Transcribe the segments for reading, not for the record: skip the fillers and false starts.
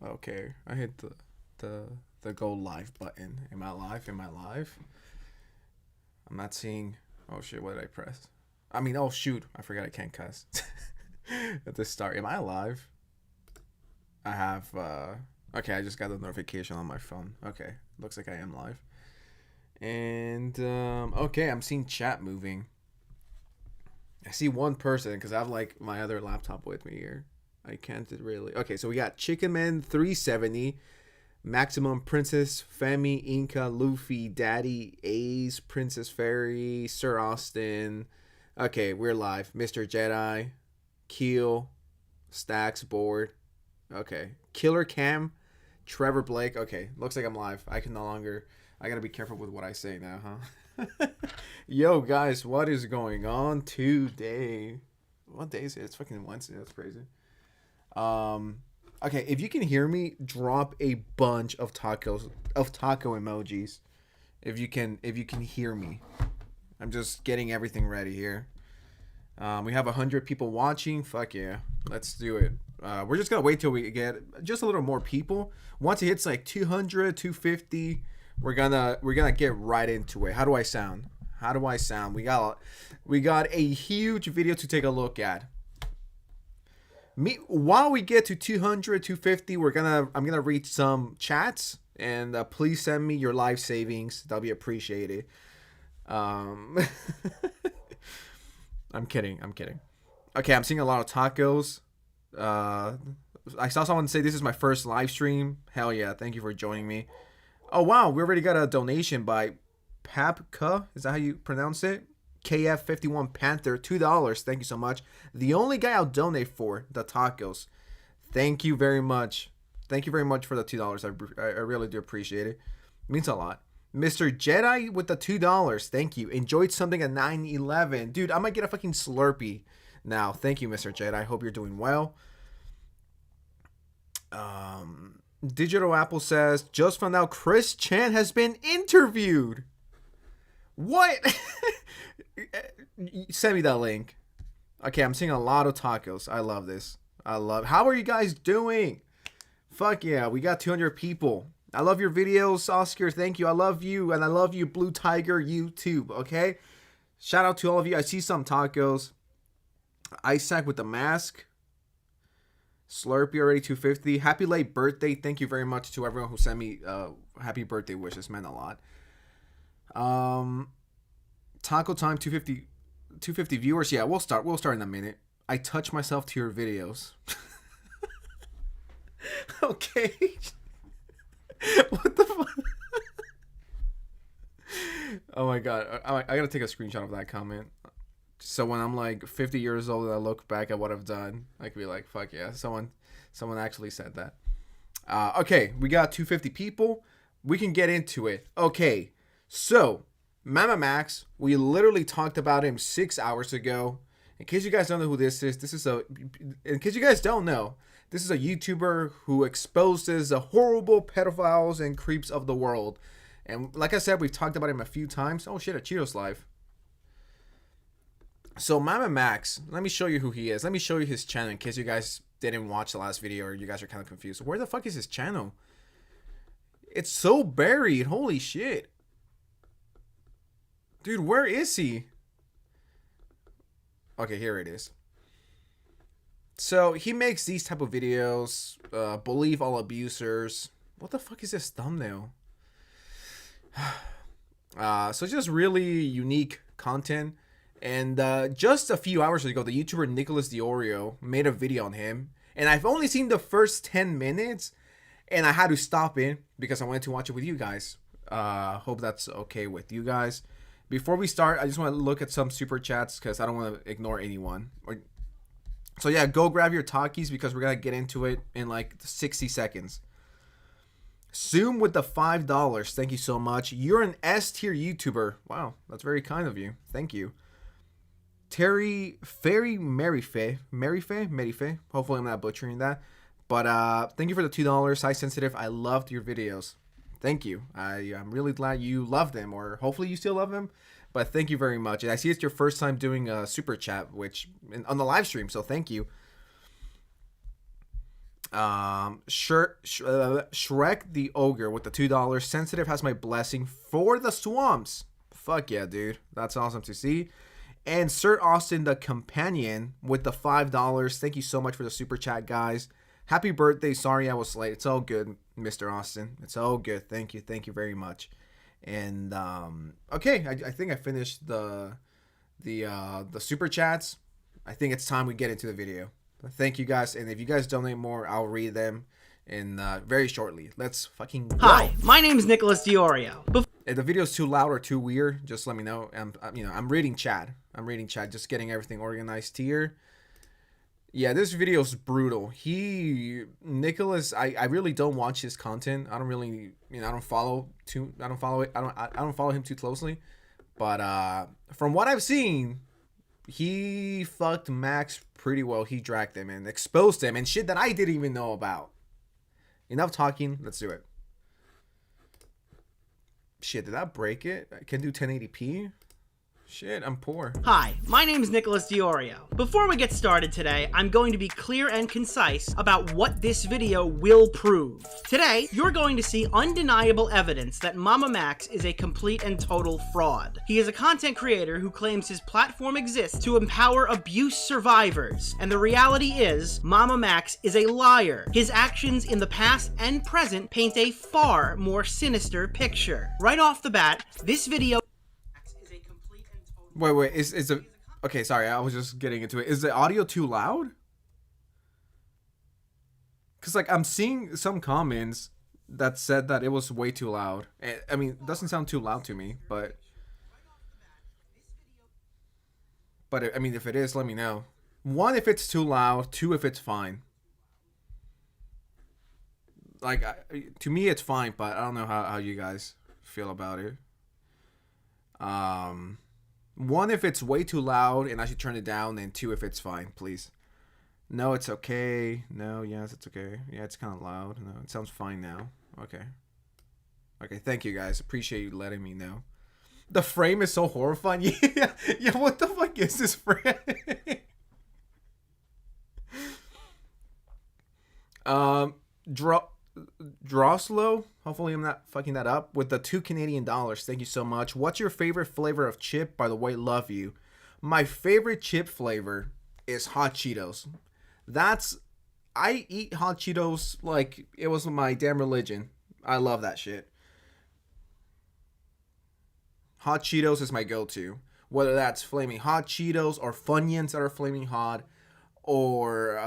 Okay, I hit the the go live button. Am I live? Am I live? I'm not seeing. Oh shit! What did I press? I mean, oh shoot! I forgot I can't cuss at the start. Am I live? I have. Okay, I just got the notification on my phone. Okay, looks like I am live. And okay, I'm seeing chat moving. I see one person because I have like my other laptop with me here. I can't really. Okay, so we got Chicken Man 370, Maximum Princess, Femi, Inca, Luffy, Daddy, Ace, Princess Fairy, Sir Austin. Okay, we're live. Mr. Jedi, Keel, Stacks, Board. Okay, Killer Cam, Trevor Blake. Okay, looks like I'm live. I can no longer. I gotta be careful with what I say now, huh? Yo, guys, what is going on today? What day is it? It's fucking Wednesday. That's crazy. Um, okay, if you can hear me, drop a bunch of taco emojis. If you can hear me, I'm just getting everything ready here. We have 100 people watching. Fuck yeah, let's do it. We're just gonna wait till we get just a little more people. Once it hits like 200, 250, we're gonna get right into it. How do I sound? How do I sound? We got a huge video to take a look at. While we get to 200, 250, I'm gonna read some chats, and please send me your life savings. That'll be appreciated. Um, I'm kidding. I'm kidding. Okay, I'm seeing a lot of tacos. Uh, I saw someone say this is my first live stream. Hell yeah! Thank you for joining me. Oh wow, we already got a donation by Papka. Is that how you pronounce it? KF51 Panther, $2. Thank you so much. The only guy I'll donate for the tacos. Thank you very much. Thank you very much for the $2. I really do appreciate it. It means a lot. Mr. Jedi with the $2. Thank you. Enjoyed something at 9/11. Dude, I might get a fucking Slurpee now. Thank you, Mr. Jedi. I hope you're doing well. Digital Apple says, just found out Chris Chan has been interviewed. What? Send me that link. Okay, I'm seeing a lot of tacos. I love this. How are you guys doing? Fuck yeah, we got 200 people. I love your videos, Oscar. Thank you. I love you, and I love you, Blue Tiger YouTube. Okay, shout out to all of you. I see some tacos. Isaac with the mask. Slurpee already 250. Happy late birthday. Thank you very much to everyone who sent me happy birthday wishes. Meant a lot. Taco time 250 viewers. Yeah, we'll start in a minute. I touch myself to your videos. Okay. What the fuck? Oh my god. I gotta take a screenshot of that comment. So when I'm like 50 years old and I look back at what I've done, I could be like, fuck yeah, someone actually said that. Okay, we got 250 people. We can get into it. Okay, so Mamamax, we literally talked about him 6 hours ago. In case you guys don't know who this is, in case you guys don't know, this is a YouTuber who exposes the horrible pedophiles and creeps of the world. And like I said, we've talked about him a few times. Oh shit, a Cheetos live. So Mamamax, let me show you who he is. Let me show you his channel in case you guys didn't watch the last video or you guys are kind of confused. Where the fuck is his channel? It's so buried. Holy shit. Dude, where is he? Okay, here it is. So he makes these type of videos. Believe all abusers. What the fuck is this thumbnail? So it's just really unique content. And just a few hours ago, the YouTuber Nicholas DeOrio made a video on him. And I've only seen the first 10 minutes. And I had to stop it because I wanted to watch it with you guys. Hope that's okay with you guys. Before we start, I just want to look at some super chats because I don't want to ignore anyone. So yeah, go grab your Takis because we're going to get into it in like 60 seconds. Zoom with the $5. Thank you so much. You're an S tier YouTuber. Wow, that's very kind of you. Thank you. Terry Fairy Maryfae. Hopefully I'm not butchering that. But thank you for the $2. High Sensitive. I loved your videos. Thank you. I'm really glad you love them, or hopefully you still love them. But thank you very much. And I see it's your first time doing a super chat, which on the live stream, so thank you. Shrek the Ogre with the $2. Sensitive has my blessing for the swamps. Fuck yeah, dude. That's awesome to see. And Sir Austin the Companion with the $5. Thank you so much for the super chat, guys. Happy birthday. Sorry I was late. It's all good, Mr. Austin. It's all good. Thank you. Thank you very much. And okay, I think I finished the super chats. I think it's time we get into the video. Thank you guys, and if you guys donate more, I'll read them in very shortly. Let's fucking go. Hi, my name is Nicholas DeOrio. If the video's too loud or too weird, just let me know. I'm reading chat. Just getting everything organized here. Yeah, this video's brutal. Nicholas, I really don't watch his content. I don't really, I don't follow him too closely. But from what I've seen, he fucked Max pretty well. He dragged him and exposed him and shit that I didn't even know about. Enough talking. Let's do it. Shit, did that break it? I can do 1080p? Shit, I'm poor. Hi, my name is Nicholas DeOrio. Before we get started today, I'm going to be clear and concise about what this video will prove. Today, you're going to see undeniable evidence that Mamamax is a complete and total fraud. He is a content creator who claims his platform exists to empower abuse survivors, and the reality is, Mamamax is a liar. His actions in the past and present paint a far more sinister picture. Right off the bat, this video Wait, is the... Okay, sorry, I was just getting into it. Is the audio too loud? Because, like, I'm seeing some comments that said that it was way too loud. I mean, it doesn't sound too loud to me, but... I mean, if it is, let me know. 1, if it's too loud. 2, if it's fine. Like, to me, it's fine, but I don't know how you guys feel about it. 1, if it's way too loud and I should turn it down, and 2, if it's fine, please. No, it's okay. No, yes, it's okay. Yeah, it's kind of loud. No, it sounds fine now. Okay. Okay, thank you guys. Appreciate you letting me know. The frame is so horrifying. Yeah, what the fuck is this frame? Droslo, hopefully I'm not fucking that up, with the $2 Canadian. Thank you so much. What's your favorite flavor of chip? By the way, love you. My favorite chip flavor is hot Cheetos. I eat hot Cheetos like it was my damn religion. I love that shit. Hot Cheetos is my go-to. Whether that's flaming hot Cheetos or Funyuns that are flaming hot, or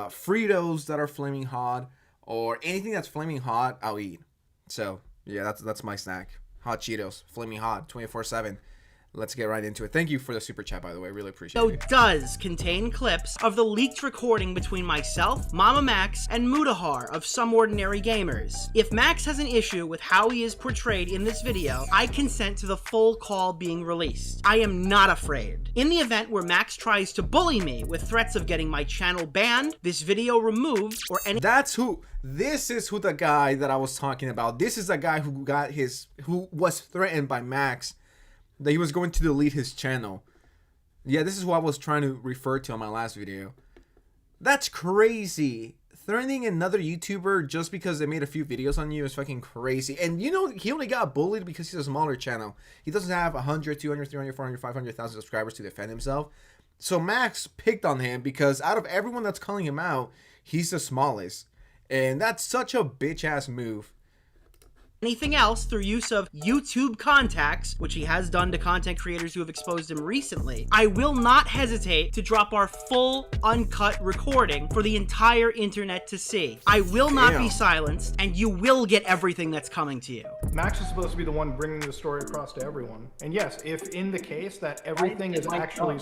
Fritos that are flaming hot, or anything that's flaming hot, I'll eat. So, yeah, that's my snack. Hot Cheetos, flaming hot, 24/7. Let's get right into it. Thank you for the super chat, by the way. Really appreciate it. It does contain clips of the leaked recording between myself, Mamamax, and Mudahar of Some Ordinary Gamers. If Max has an issue with how he is portrayed in this video, I consent to the full call being released. I am not afraid. In the event where Max tries to bully me with threats of getting my channel banned, this video removed, or any— This is who the guy that I was talking about. This is the guy who was threatened by Max that he was going to delete his channel. Yeah, this is what I was trying to refer to on my last video. That's crazy. Threatening another YouTuber just because they made a few videos on you is fucking crazy. And you know, he only got bullied because he's a smaller channel. He doesn't have 100, 200, 300, 400, 500,000 subscribers to defend himself. So Max picked on him because out of everyone that's calling him out, he's the smallest. And that's such a bitch-ass move. Anything else through use of YouTube contacts, which he has done to content creators who have exposed him recently, I will not hesitate to drop our full, uncut recording for the entire internet to see. I will not be silenced, and you will get everything that's coming to you. Max is supposed to be the one bringing the story across to everyone. And yes, if in the case that everything is actually...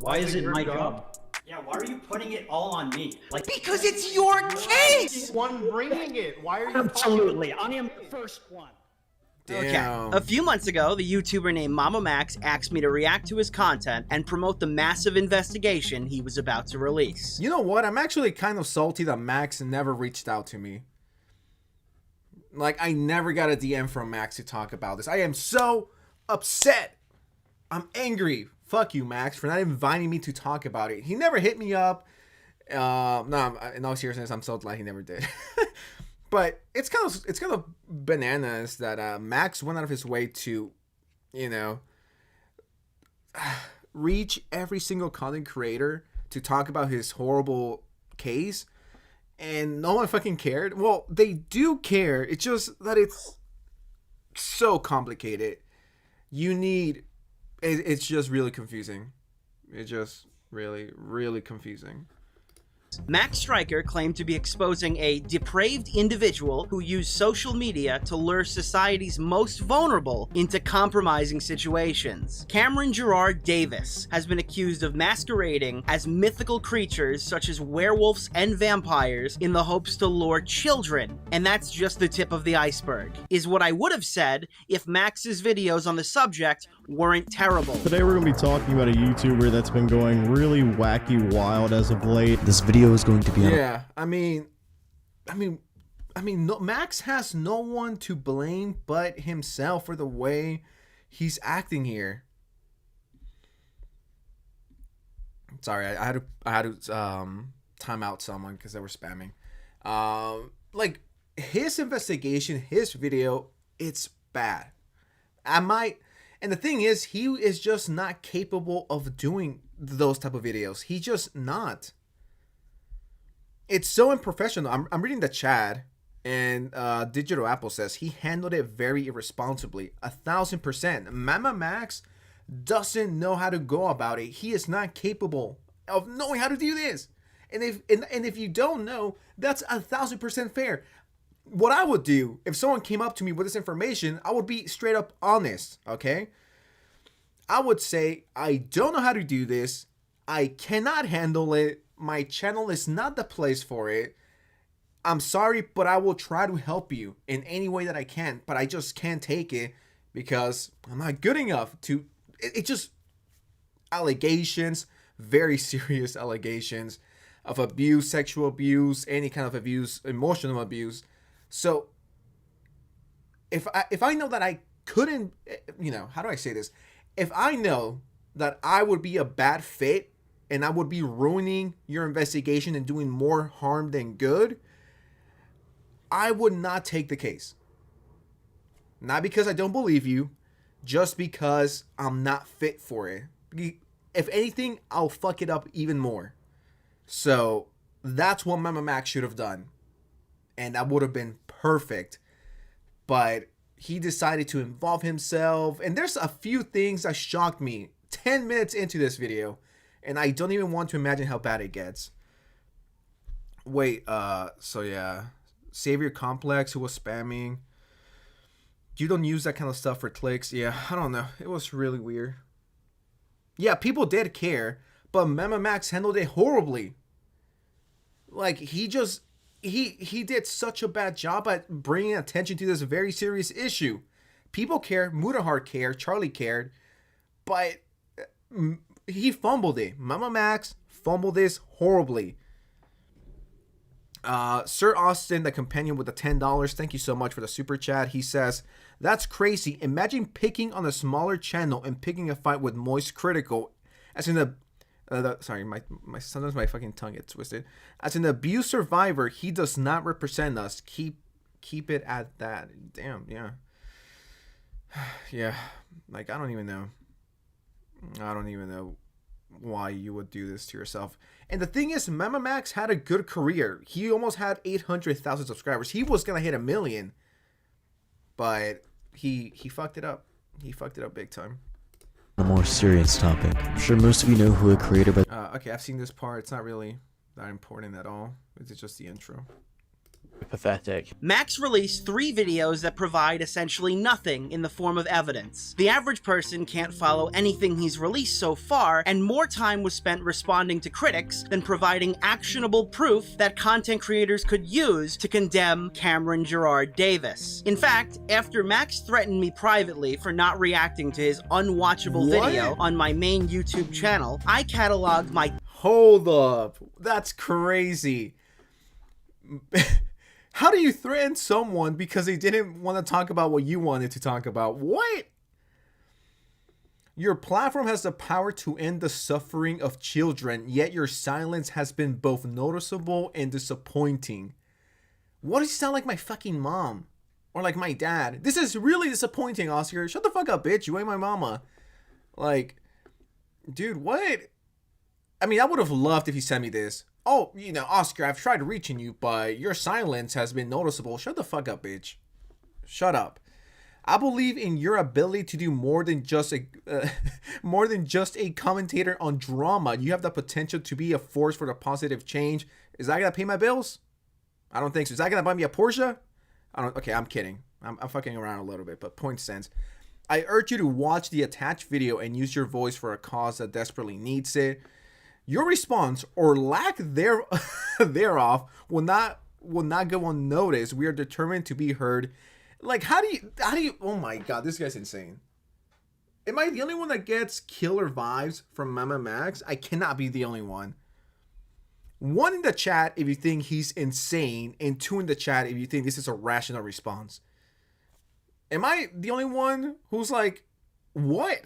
Why is it my job? Yeah, why are you putting it all on me? Like, because it's your case! One bringing it. Why are you... Absolutely, I am the first one. Damn. Okay. A few months ago, the YouTuber named Mamamax asked me to react to his content and promote the massive investigation he was about to release. You know what? I'm actually kind of salty that Max never reached out to me. Like, I never got a DM from Max to talk about this. I am so upset. I'm angry. Fuck you, Max, for not inviting me to talk about it. He never hit me up. No, in all seriousness, I'm so glad he never did. But it's kind of bananas that Max went out of his way to, you know, reach every single content creator to talk about his horrible case, and no one fucking cared. Well, they do care. It's just that it's so complicated. It's just really confusing. It's just really, really confusing. Max Stryker claimed to be exposing a depraved individual who used social media to lure society's most vulnerable into compromising situations. Cameron Gerard Davis has been accused of masquerading as mythical creatures such as werewolves and vampires in the hopes to lure children, and that's just the tip of the iceberg, is what I would have said if Max's videos on the subject weren't terrible. Today we're going to be talking about a YouTuber that's been going really wacky wild as of late. This video is going to be yeah, I mean, no, Max has no one to blame but himself for the way he's acting here. Sorry, I had to time out someone because they were spamming. Like his investigation, his video, it's bad. And the thing is, he is just not capable of doing those type of videos. He's just not. It's so unprofessional. I'm reading the chat, and Digital Apple says he handled it very irresponsibly. 1,000%. Mamamax doesn't know how to go about it. He is not capable of knowing how to do this. And if you don't know, that's 1,000% fair. What I would do if someone came up to me with this information, I would be straight up honest, okay? I would say, I don't know how to do this. I cannot handle it. My channel is not the place for it. I'm sorry, but I will try to help you in any way that I can, but I just can't take it because I'm not good enough to, it just, allegations, very serious allegations of abuse, sexual abuse, any kind of abuse, emotional abuse. So if I know that I couldn't, you know, how do I say this? If I know that I would be a bad fit and I would be ruining your investigation and doing more harm than good, I would not take the case. Not because I don't believe you, just because I'm not fit for it. If anything, I'll fuck it up even more. So that's what Mamamax should have done. And that would have been perfect. But he decided to involve himself. And there's a few things that shocked me 10 minutes into this video. And I don't even want to imagine how bad it gets. Wait, so yeah. Savior Complex, who was spamming. You don't use that kind of stuff for clicks. Yeah, I don't know. It was really weird. Yeah, people did care. But Mamamax handled it horribly. Like, he did such a bad job at bringing attention to this very serious issue. People care. Mudahar cared. Charlie cared. But he fumbled it. Mamamax fumbled this horribly. Sir Austin, the companion with the $10, thank you so much for the super chat. He says, that's crazy. Imagine picking on a smaller channel and picking a fight with Moist Critical. As in sorry, sometimes my fucking tongue gets twisted. As an abuse survivor, he does not represent us. Keep it at that. Damn, yeah. Yeah, like, I don't even know why you would do this to yourself. And the thing is, Mamamax had a good career. He almost had 800,000 subscribers. He was gonna hit 1 million, but he fucked it up. He fucked it up big time. A more serious topic. I'm sure most of you know who a creator by okay, I've seen this part. It's not really that important at all. It's just the intro. Pathetic. Max released 3 videos that provide essentially nothing in the form of evidence. The average person can't follow anything he's released so far, and more time was spent responding to critics than providing actionable proof that content creators could use to condemn Cameron Gerard Davis. In fact, after Max threatened me privately for not reacting to his unwatchable video on my main YouTube channel, I cataloged my— Hold up. That's crazy. How do you threaten someone because they didn't want to talk about what you wanted to talk about? What? Your platform has the power to end the suffering of children, yet your silence has been both noticeable and disappointing. What does he sound like my fucking mom? Or like my dad? This is really disappointing, Oscar. Shut the fuck up, bitch. You ain't my mama. Like, dude, what? I mean, I would have loved if he sent me this. Oh, you know, Oscar, I've tried reaching you, but your silence has been noticeable. Shut the fuck up, bitch. Shut up. I believe in your ability to do more than just a commentator on drama. You have the potential to be a force for the positive change. Is that gonna pay my bills? I don't think so. Is that gonna buy me a Porsche? I don't. Okay, I'm kidding. I'm fucking around a little bit, but point stands. I urge you to watch the attached video and use your voice for a cause that desperately needs it. Your response or lack thereof will not go unnoticed. We are determined to be heard. Like, how do you, oh my God, this guy's insane. Am I the only one that gets killer vibes from Mamamax? I cannot be the only one. 1 in the chat if you think he's insane, and 2 in the chat if you think this is a rational response. Am I the only one who's like, what?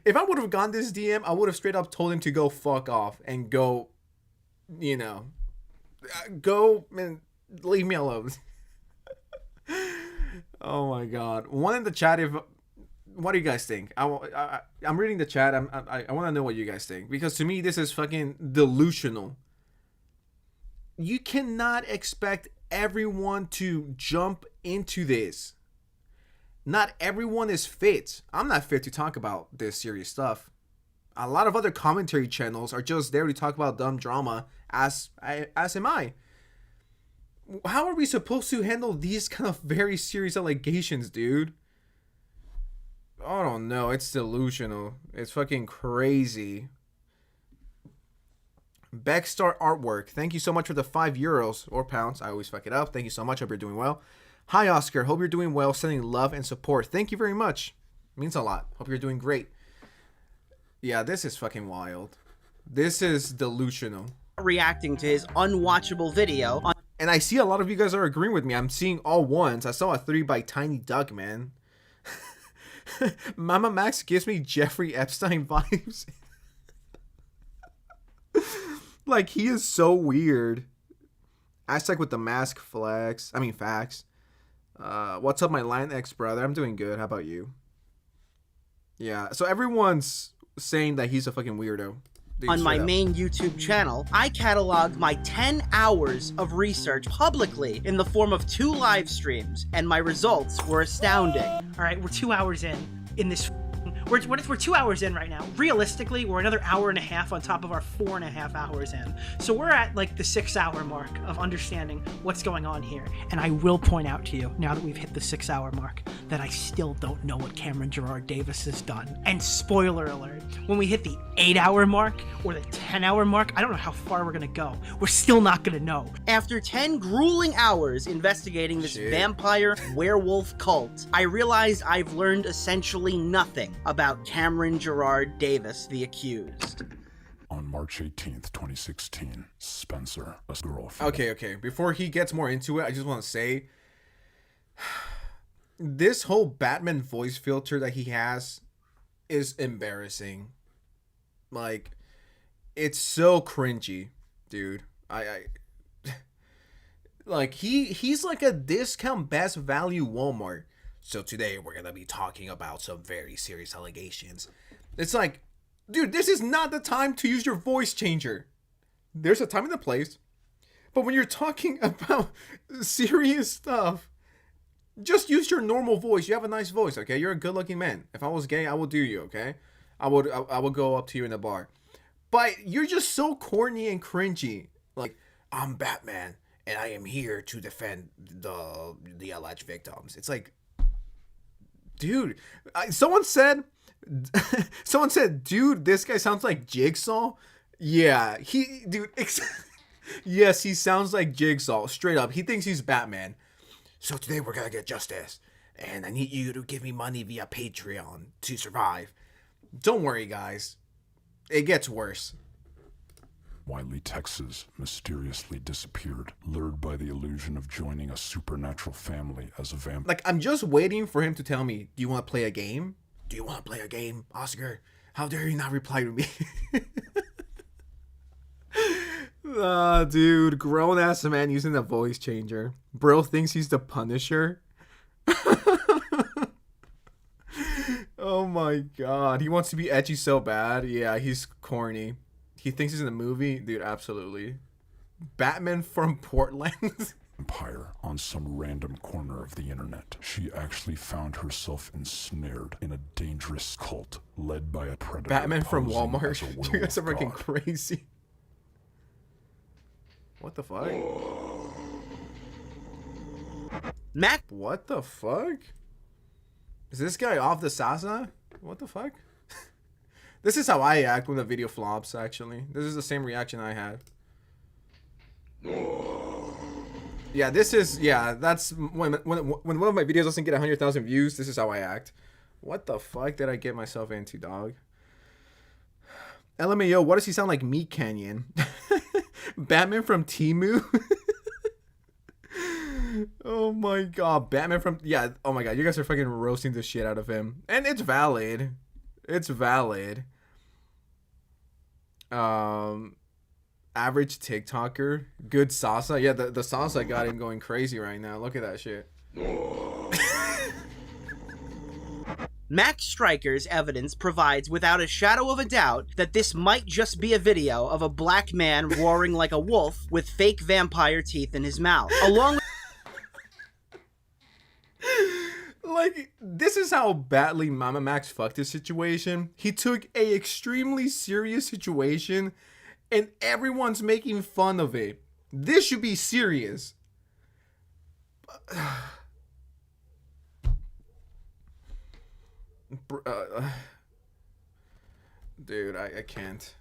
If I would have gone this DM, I would have straight up told him to go fuck off and go, you know, go and leave me alone. Oh my God. 1 in the chat if, what do you guys think? I'm reading the chat. I want to know what you guys think, because to me this is fucking delusional. You cannot expect everyone to jump into this. Not everyone is fit. I'm not fit to talk about this serious stuff. A lot of other commentary channels are just there to talk about dumb drama, as am I. How are we supposed to handle these kind of very serious allegations, dude? I don't know. It's delusional. It's fucking crazy. Beckstar Artwork. Thank you so much for the €5 or pounds. I always fuck it up. Thank you so much. Hope you're doing well. Hi, Oscar. Hope you're doing well. Sending love and support. Thank you very much. Means a lot. Hope you're doing great. Yeah, this is fucking wild. This is delusional. Reacting to his unwatchable video. And I see a lot of you guys are agreeing with me. I'm seeing all ones. I saw a 3 by Tiny Duck, man. Mamamax gives me Jeffrey Epstein vibes. Like, he is so weird. Hashtag with the mask flex. I mean, facts. What's up, my Latinx brother? I'm doing good. How about you? Yeah, so everyone's saying that he's a fucking weirdo. Dude, on my main YouTube channel, I cataloged my 10 hours of research publicly in the form of 2 live streams, and my results were astounding. All right, we're 2 hours in this. We're 2 hours in right now. Realistically, we're another hour and a half on top of our 4.5 hours in. So we're at like the 6-hour mark of understanding what's going on here. And I will point out to you, now that we've hit the 6-hour mark, that I still don't know what Cameron Gerard Davis has done. And spoiler alert, when we hit the 8-hour mark or the 10-hour mark, I don't know how far we're gonna go. We're still not gonna know. After 10 grueling hours investigating this vampire werewolf cult, I realized I've learned essentially nothing about Cameron Gerard Davis, the accused. On March 18th, 2016, Spencer, a girlfriend. Okay. Before he gets more into it, I just want to say, this whole Batman voice filter that he has is embarrassing. Like, it's so cringy, dude. Like, he's like a discount best value Walmart. So today we're gonna be talking about some very serious allegations. It's like, dude, this is not the time to use your voice changer. There's a time and a place. But when you're talking about serious stuff, just use your normal voice. You have a nice voice, okay? You're a good-looking man. If I was gay, I would do you, okay? I would go up to you in a bar. But you're just so corny and cringy. Like, I'm Batman, and I am here to defend the alleged victims. It's like, dude, someone said, dude, this guy sounds like Jigsaw. Yeah, yes, he sounds like Jigsaw, straight up. He thinks he's Batman. So today we're gonna get justice, and I need you to give me money via Patreon to survive. Don't worry, guys. It gets worse. Wiley, Texas, mysteriously disappeared, lured by the illusion of joining a supernatural family as a vampire. Like, I'm just waiting for him to tell me, do you want to play a game? Do you want to play a game, Oscar? How dare you not reply to me? Dude, grown ass man using the voice changer. Bro thinks he's the Punisher. Oh my god, he wants to be edgy so bad. Yeah, he's corny. He thinks he's in the movie, dude. Absolutely. Batman from Portland. Empire on some random corner of the internet. She actually found herself ensnared in a dangerous cult led by a predator. Batman from posing Walmart. as a You guys are werewolf freaking god. crazy. What the fuck? Mac What the fuck? Is this guy off the Sasa? What the fuck? This is how I act when the video flops, actually. This is the same reaction I had. Yeah, this is, yeah, that's when one of my videos doesn't get 100,000 views, this is how I act. What the fuck did I get myself into, dog? LMAO, what does he sound like? Meat Canyon. Batman from Temu. Oh my god, Batman from, yeah, oh my god, you guys are fucking roasting the shit out of him. And it's valid. It's valid. Average TikToker. Good Sasa. Yeah, the Sasa got him going crazy right now. Look at that shit. Max Striker's evidence provides without a shadow of a doubt that this might just be a video of a black man roaring like a wolf with fake vampire teeth in his mouth, along with Like, this is how badly Mamamax fucked his situation. He took a extremely serious situation and everyone's making fun of it. This should be serious. Dude, I can't.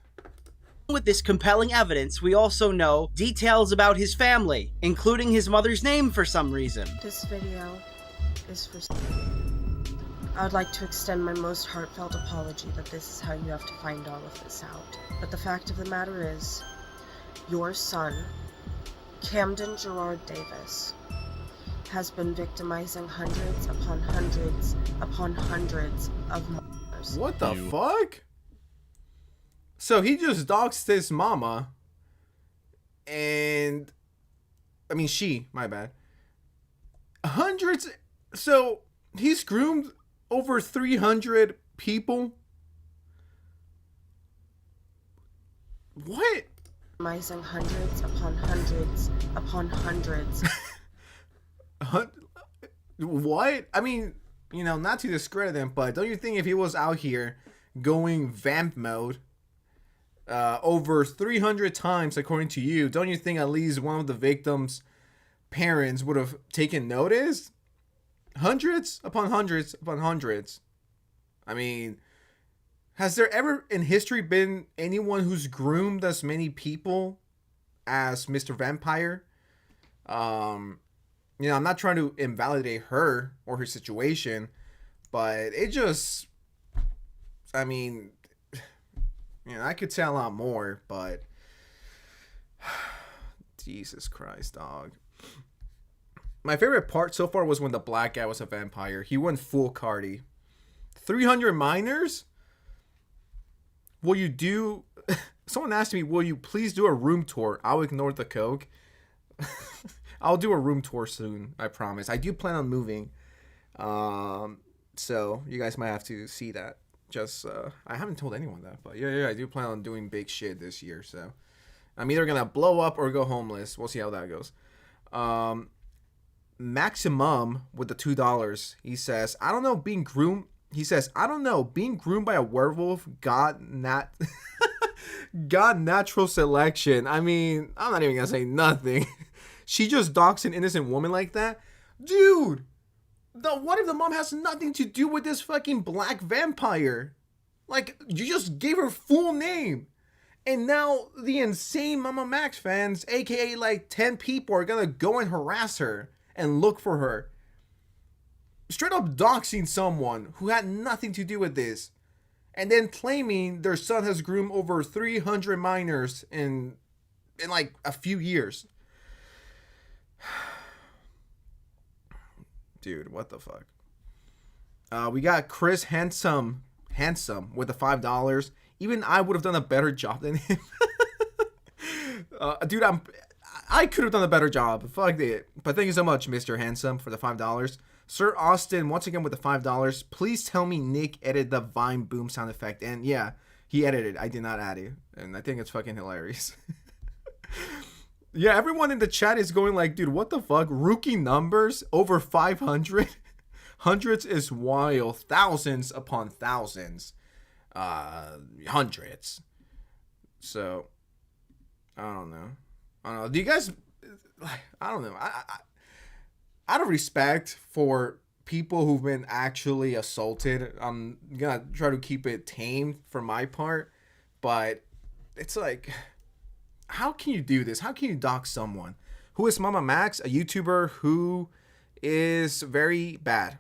With this compelling evidence, we also know details about his family, including his mother's name for some reason. This video is for... I would like to extend my most heartfelt apology that this is how you have to find all of this out. But the fact of the matter is, your son, Camden Gerard Davis, has been victimizing hundreds upon hundreds upon hundreds of minors. What the fuck? So he just doxed his mama, and I mean my bad. Hundreds. So he's groomed over 300 people. What? Victimizing hundreds upon hundreds upon hundreds. What? I mean, you know, not to discredit him, but don't you think if he was out here going vamp mode over 300 times, according to you, don't you think at least one of the victims' parents would have taken notice? Hundreds upon hundreds upon hundreds. I mean, has there ever in history been anyone who's groomed as many people as Mr. Vampire? You know, I'm not trying to invalidate her or her situation, but it just, I mean, you know, I could say a lot more, but Jesus Christ, dog. My favorite part so far was when the black guy was a vampire. He went full Cardi. 300 minors? Will you do... Someone asked me, will you please do a room tour? I'll ignore the coke. I'll do a room tour soon, I promise. I do plan on moving. So you guys might have to see that. Just, I haven't told anyone that, but yeah, I do plan on doing big shit this year, so. I'm either gonna blow up or go homeless. We'll see how that goes. Maximum with the $2. He says, I don't know, being groomed by a werewolf got natural selection. I mean, I'm not even gonna say nothing. She just doxed an innocent woman like that? Dude! What if the mom has nothing to do with this fucking black vampire? Like, you just gave her full name. And now the insane Mamamax fans, aka like 10 people, are gonna go and harass her and look for her. Straight up doxing someone who had nothing to do with this. And then claiming their son has groomed over 300 minors in like a few years. Dude, what the fuck? We got Chris Handsome with the $5. Even I would have done a better job than him. Dude, I could have done a better job. Fuck it. But thank you so much, Mr. Handsome, for the $5. Sir Austin, once again with the $5. Please tell me Nick edited the Vine boom sound effect. And yeah, he edited it. I did not add it. And I think it's fucking hilarious. Yeah, everyone in the chat is going like, dude, what the fuck? Rookie numbers over 500? Hundreds is wild. Thousands upon thousands. Hundreds. So, I don't know. Do you guys... I don't know. Out of respect for people who've been actually assaulted, I'm gonna try to keep it tame for my part. But it's like... How can you do this? How can you dox someone? Who is Mamamax? A YouTuber who is very bad.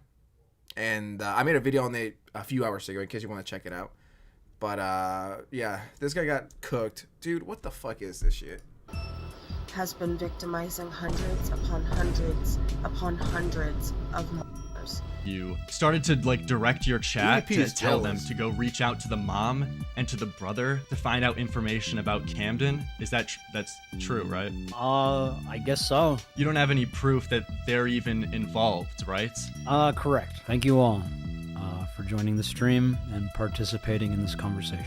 And I made a video on it a few hours ago in case you want to check it out. But yeah, this guy got cooked. Dude, what the fuck is this shit? Has been victimizing hundreds upon hundreds upon hundreds of mothers. You started to like direct your chat EVP to is tell jealous. them to go reach out to the mom and to the brother to find out information about Camden. Is that that's true, right? I guess so. You don't have any proof that they're even involved, right? Correct. Thank you all for joining the stream and participating in this conversation.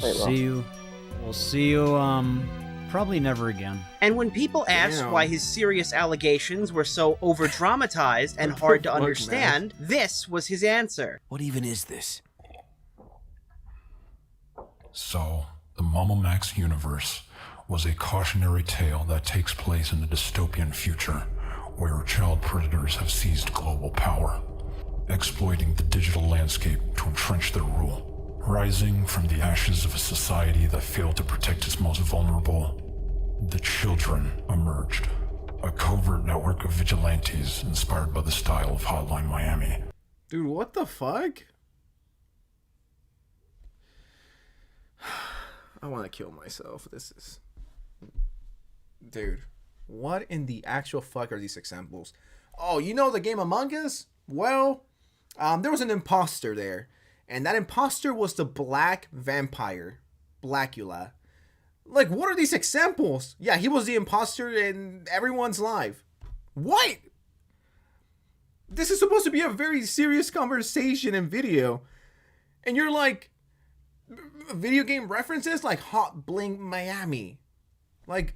We'll see you probably never again. And when people asked Damn. why his serious allegations were so over-dramatized and hard to Fuck, understand, this was his answer. What even is this? So, the Mamamax universe was a cautionary tale that takes place in a dystopian future where child predators have seized global power, exploiting the digital landscape to entrench their rule. Rising from the ashes of a society that failed to protect its most vulnerable, the children emerged. A covert network of vigilantes inspired by the style of Hotline Miami. Dude, what the fuck? I want to kill myself. This is... Dude, what in the actual fuck are these examples? Oh, you know the game Among Us? Well, there was an imposter there. And that imposter was the black vampire, Blackula. Like, what are these examples? Yeah, he was the imposter in everyone's life. What? This is supposed to be a very serious conversation and video. And you're like, video game references like Hot Bling Miami. Like,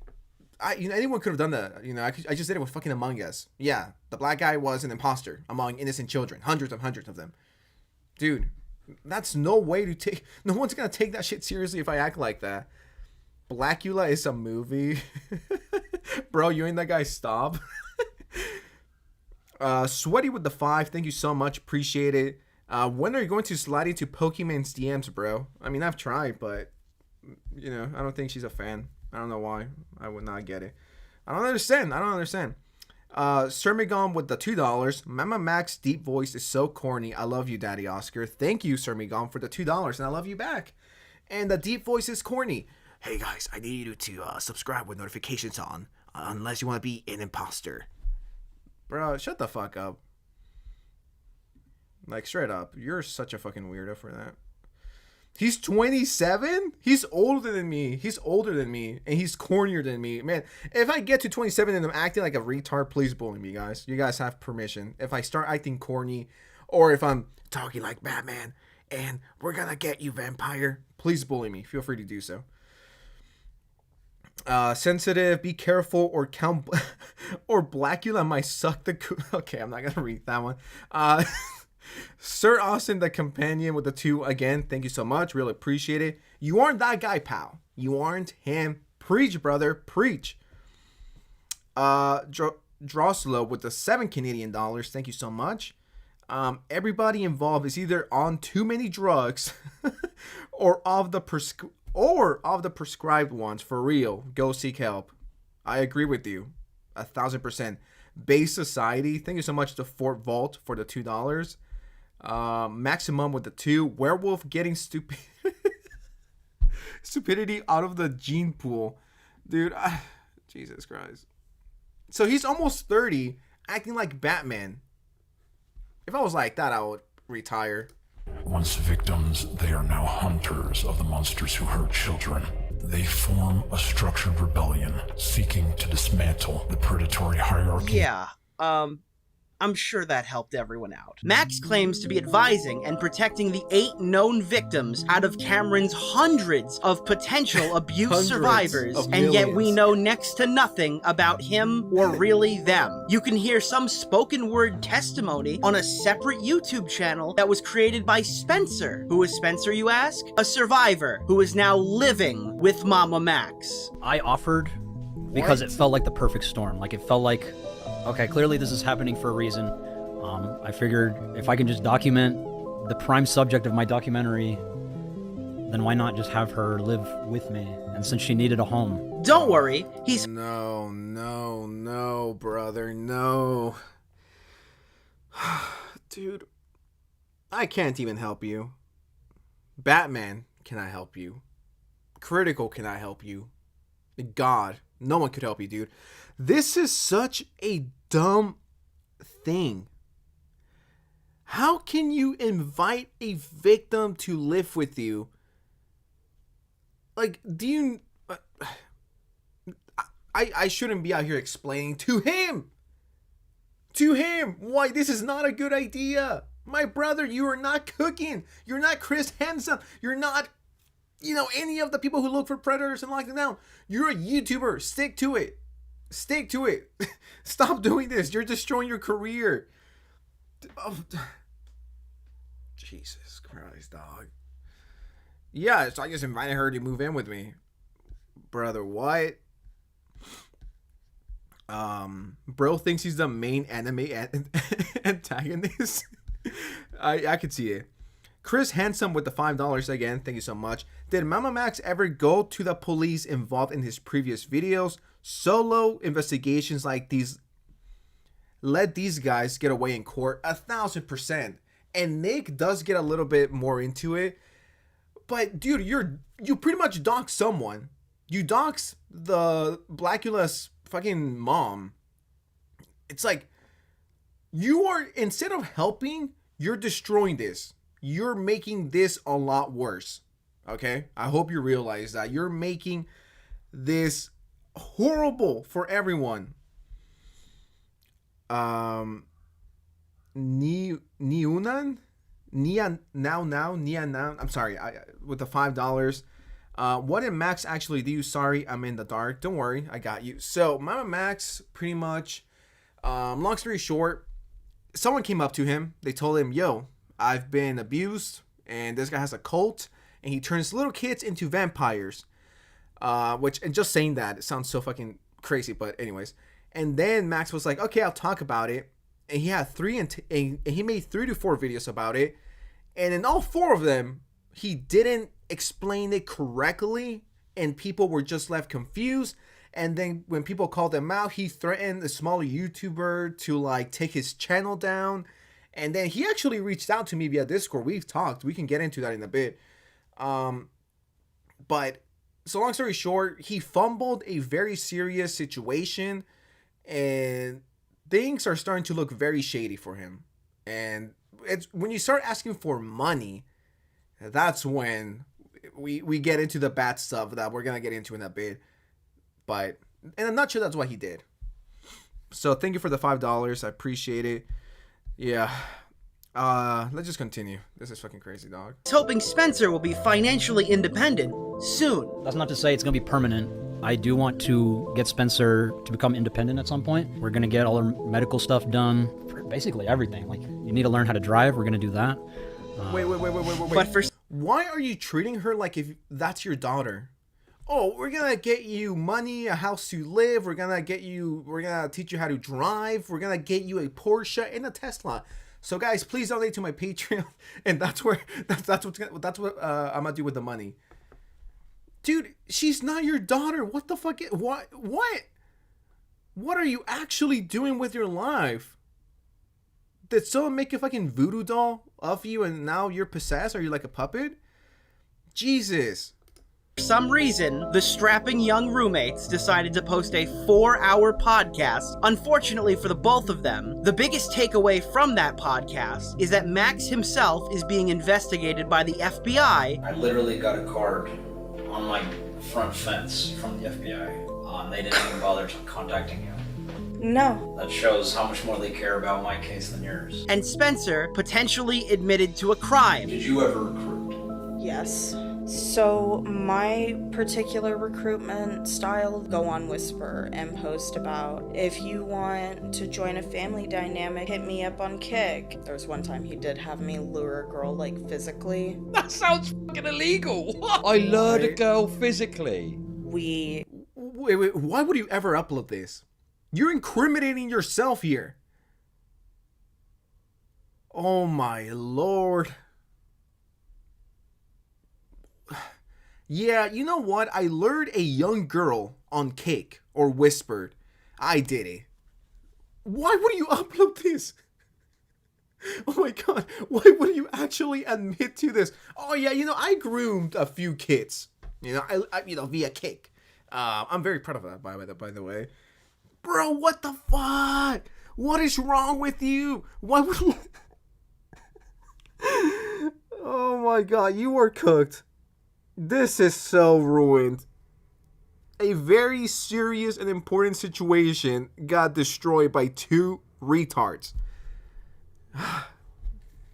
anyone could have done that. I just did it with fucking Among Us. Yeah, the black guy was an imposter among innocent children. Hundreds of them. Dude. That's no way to take... No one's gonna take that shit seriously if I act like that. Blackula is a movie. Bro, you ain't that guy. Stop. Sweaty with the 5. Thank you so much. Appreciate it. When are you going to slide into Pokemon's DMs, bro? I mean, I've tried, but... I don't think she's a fan. I don't know why. I would not get it. I don't understand. Sermigon with the $2. Mamamax deep voice is so corny. I love you, Daddy Oscar. Thank you, Sermigon, for the $2, and I love you back. And the deep voice is corny. Hey guys, I need you to subscribe with notifications on, unless you want to be an imposter. Bro, shut the fuck up. Like, straight up, you're such a fucking weirdo for that. He's 27? He's older than me. And he's cornier than me. Man, if I get to 27 and I'm acting like a retard, please bully me, guys. You guys have permission. If I start acting corny, or if I'm talking like Batman, and we're gonna get you, vampire, please bully me. Feel free to do so. Sensitive, be careful, or count, or Blackula might suck the... Okay, I'm not gonna read that one. Sir Austin, the companion with the 2 again. Thank you so much. Really appreciate it. You aren't that guy, pal. You aren't him. Preach, brother. Preach. Droslo with the 7 Canadian dollars. Thank you so much. Everybody involved is either on too many drugs or of the prescribed ones. For real. Go seek help. I agree with you. 1000%. Base Society. Thank you so much to Fort Vault for the $2. Maximum with the 2. Werewolf getting stupidity out of the gene pool. Dude, Jesus Christ. So he's almost 30, acting like Batman. If I was like that, I would retire. Once victims, they are now hunters of the monsters who hurt children. They form a structured rebellion, seeking to dismantle the predatory hierarchy. Yeah, I'm sure that helped everyone out. Max claims to be advising and protecting the 8 known victims out of Cameron's hundreds of potential abuse survivors, and yet we know next to nothing about him or really them. You can hear some spoken word testimony on a separate YouTube channel that was created by Spencer. Who is Spencer, you ask? A survivor who is now living with Mamamax. I offered because it felt like the perfect storm. Like, it felt like, okay, clearly this is happening for a reason. I figured if I can just document the prime subject of my documentary, then why not just have her live with me? And since she needed a home. Don't worry, he's... No, brother, no. Dude, I can't even help you. Batman, can I help you? Critical, can I help you? God, no one could help you, dude. This is such a dumb thing. How can you invite a victim to live with you? Like, do you... I shouldn't be out here explaining to him why this is not a good idea. My brother, you are not cooking. You're not Chris Hansen. You're not, any of the people who look for predators and lock them down. You're a YouTuber. Stick to it. Stop doing this. You're destroying your career. Oh, Jesus Christ, dog. Yeah, so I just invited her to move in with me. Brother, what? Bro thinks he's the main anime antagonist. I could see it. Chris Handsome with the $5 again. Thank you so much. Did Mamamax ever go to the police involved in his previous videos? Solo investigations like these let these guys get away in court 1,000%. And Nick does get a little bit more into it. But dude, you pretty much dox someone. You dox the Blackula's fucking mom. It's like you are, instead of helping, you're destroying this. You're making this a lot worse. Okay? I hope you realize that. You're making this horrible for everyone. Niunan? Niunan? I'm sorry. With the $5. What did Max actually do? Sorry, I'm in the dark. Don't worry, I got you. So, Mamamax, pretty much, long story short, someone came up to him. They told him, yo, I've been abused, and this guy has a cult, and he turns little kids into vampires. And just saying that, it sounds so fucking crazy, but anyways. And then Max was like, okay, I'll talk about it. And he had and he made 3 to 4 videos about it. And in all 4 of them, he didn't explain it correctly, and people were just left confused. And then when people called him out, he threatened a smaller YouTuber to like take his channel down. And then he actually reached out to me via Discord. We've talked. We can get into that in a bit. But so long story short, he fumbled a very serious situation, and things are starting to look very shady for him. And it's when you start asking for money, that's when we get into the bad stuff that we're gonna get into in a bit. But in a nutshell, that's what he did. So thank you for the $5. I appreciate it. Yeah. Let's just continue. This is fucking crazy, dog. He's hoping Spencer will be financially independent soon. That's not to say it's gonna be permanent. I do want to get Spencer to become independent at some point. We're gonna get all our medical stuff done, for basically everything. Like, you need to learn how to drive. We're gonna do that. Wait. But for why are you treating her like if that's your daughter? Oh, we're gonna get you money, a house to live. We're gonna teach you how to drive. We're gonna get you a Porsche and a Tesla. So guys, please donate to my Patreon, and that's what I'm gonna do with the money. Dude, she's not your daughter. What the fuck? What are you actually doing with your life? Did someone make a fucking voodoo doll of you and now you're possessed? Are you like a puppet? Jesus. For some reason, the strapping young roommates decided to post a 4-hour podcast. Unfortunately for the both of them, the biggest takeaway from that podcast is that Max himself is being investigated by the FBI. I literally got a card on my front fence from the FBI. They didn't even bother contacting you. No. That shows how much more they care about my case than yours. And Spencer potentially admitted to a crime. Did you ever recruit? Yes. So my particular recruitment style, go on Whisper and post about, if you want to join a family dynamic, hit me up on Kick. There was one time he did have me lure a girl, like, physically. That sounds fucking illegal. What? I lured a girl physically. Wait, why would you ever upload this? You're incriminating yourself here. Oh my lord. Yeah, you know what? I lured a young girl on Cake or Whispered. I did it. Why would you upload this? Oh my god. Why would you actually admit to this? Oh yeah, you know, I groomed a few kids. You know, I via Cake. I'm very proud of that, by the way. Bro, what the fuck? What is wrong with you? Why would you... Oh my god, you were cooked. This is so ruined. A very serious and important situation got destroyed by two retards.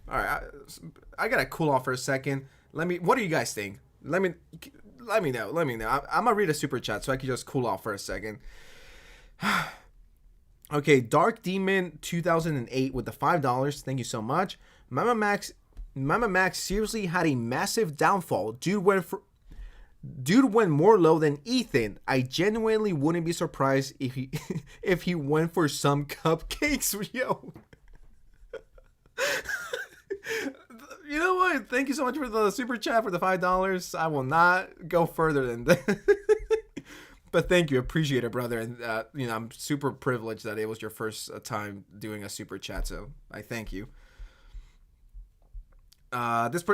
Alright, I gotta cool off for a second. What do you guys think? Let me know. I'm gonna read a super chat so I can just cool off for a second. Okay, Dark Demon 2008 with the $5. Thank you so much. Mamamax seriously had a massive downfall. Dude went more low than Ethan. I genuinely wouldn't be surprised if he went for some cupcakes. Yo. You know what? Thank you so much for the super chat for the $5. I will not go further than that. But thank you, appreciate it, brother. And you know, I'm super privileged that it was your first time doing a super chat, so I thank you.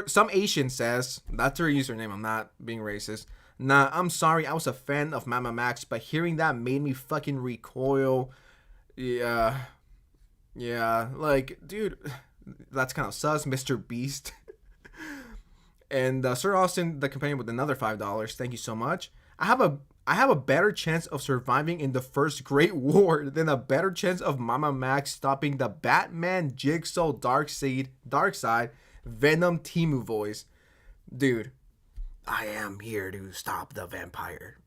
Some Asian says, that's her username, I'm not being racist. Nah, I'm sorry, I was a fan of Mamamax, but hearing that made me fucking recoil. Yeah, like, dude, that's kind of sus, Mr. Beast. And Sir Austin, the companion, with another $5. Thank you so much. I have a better chance of surviving in the First Great War than a better chance of Mamamax stopping the Batman, Jigsaw, Darkseid, Venom, Timu voice. Dude, I am here to stop the vampire.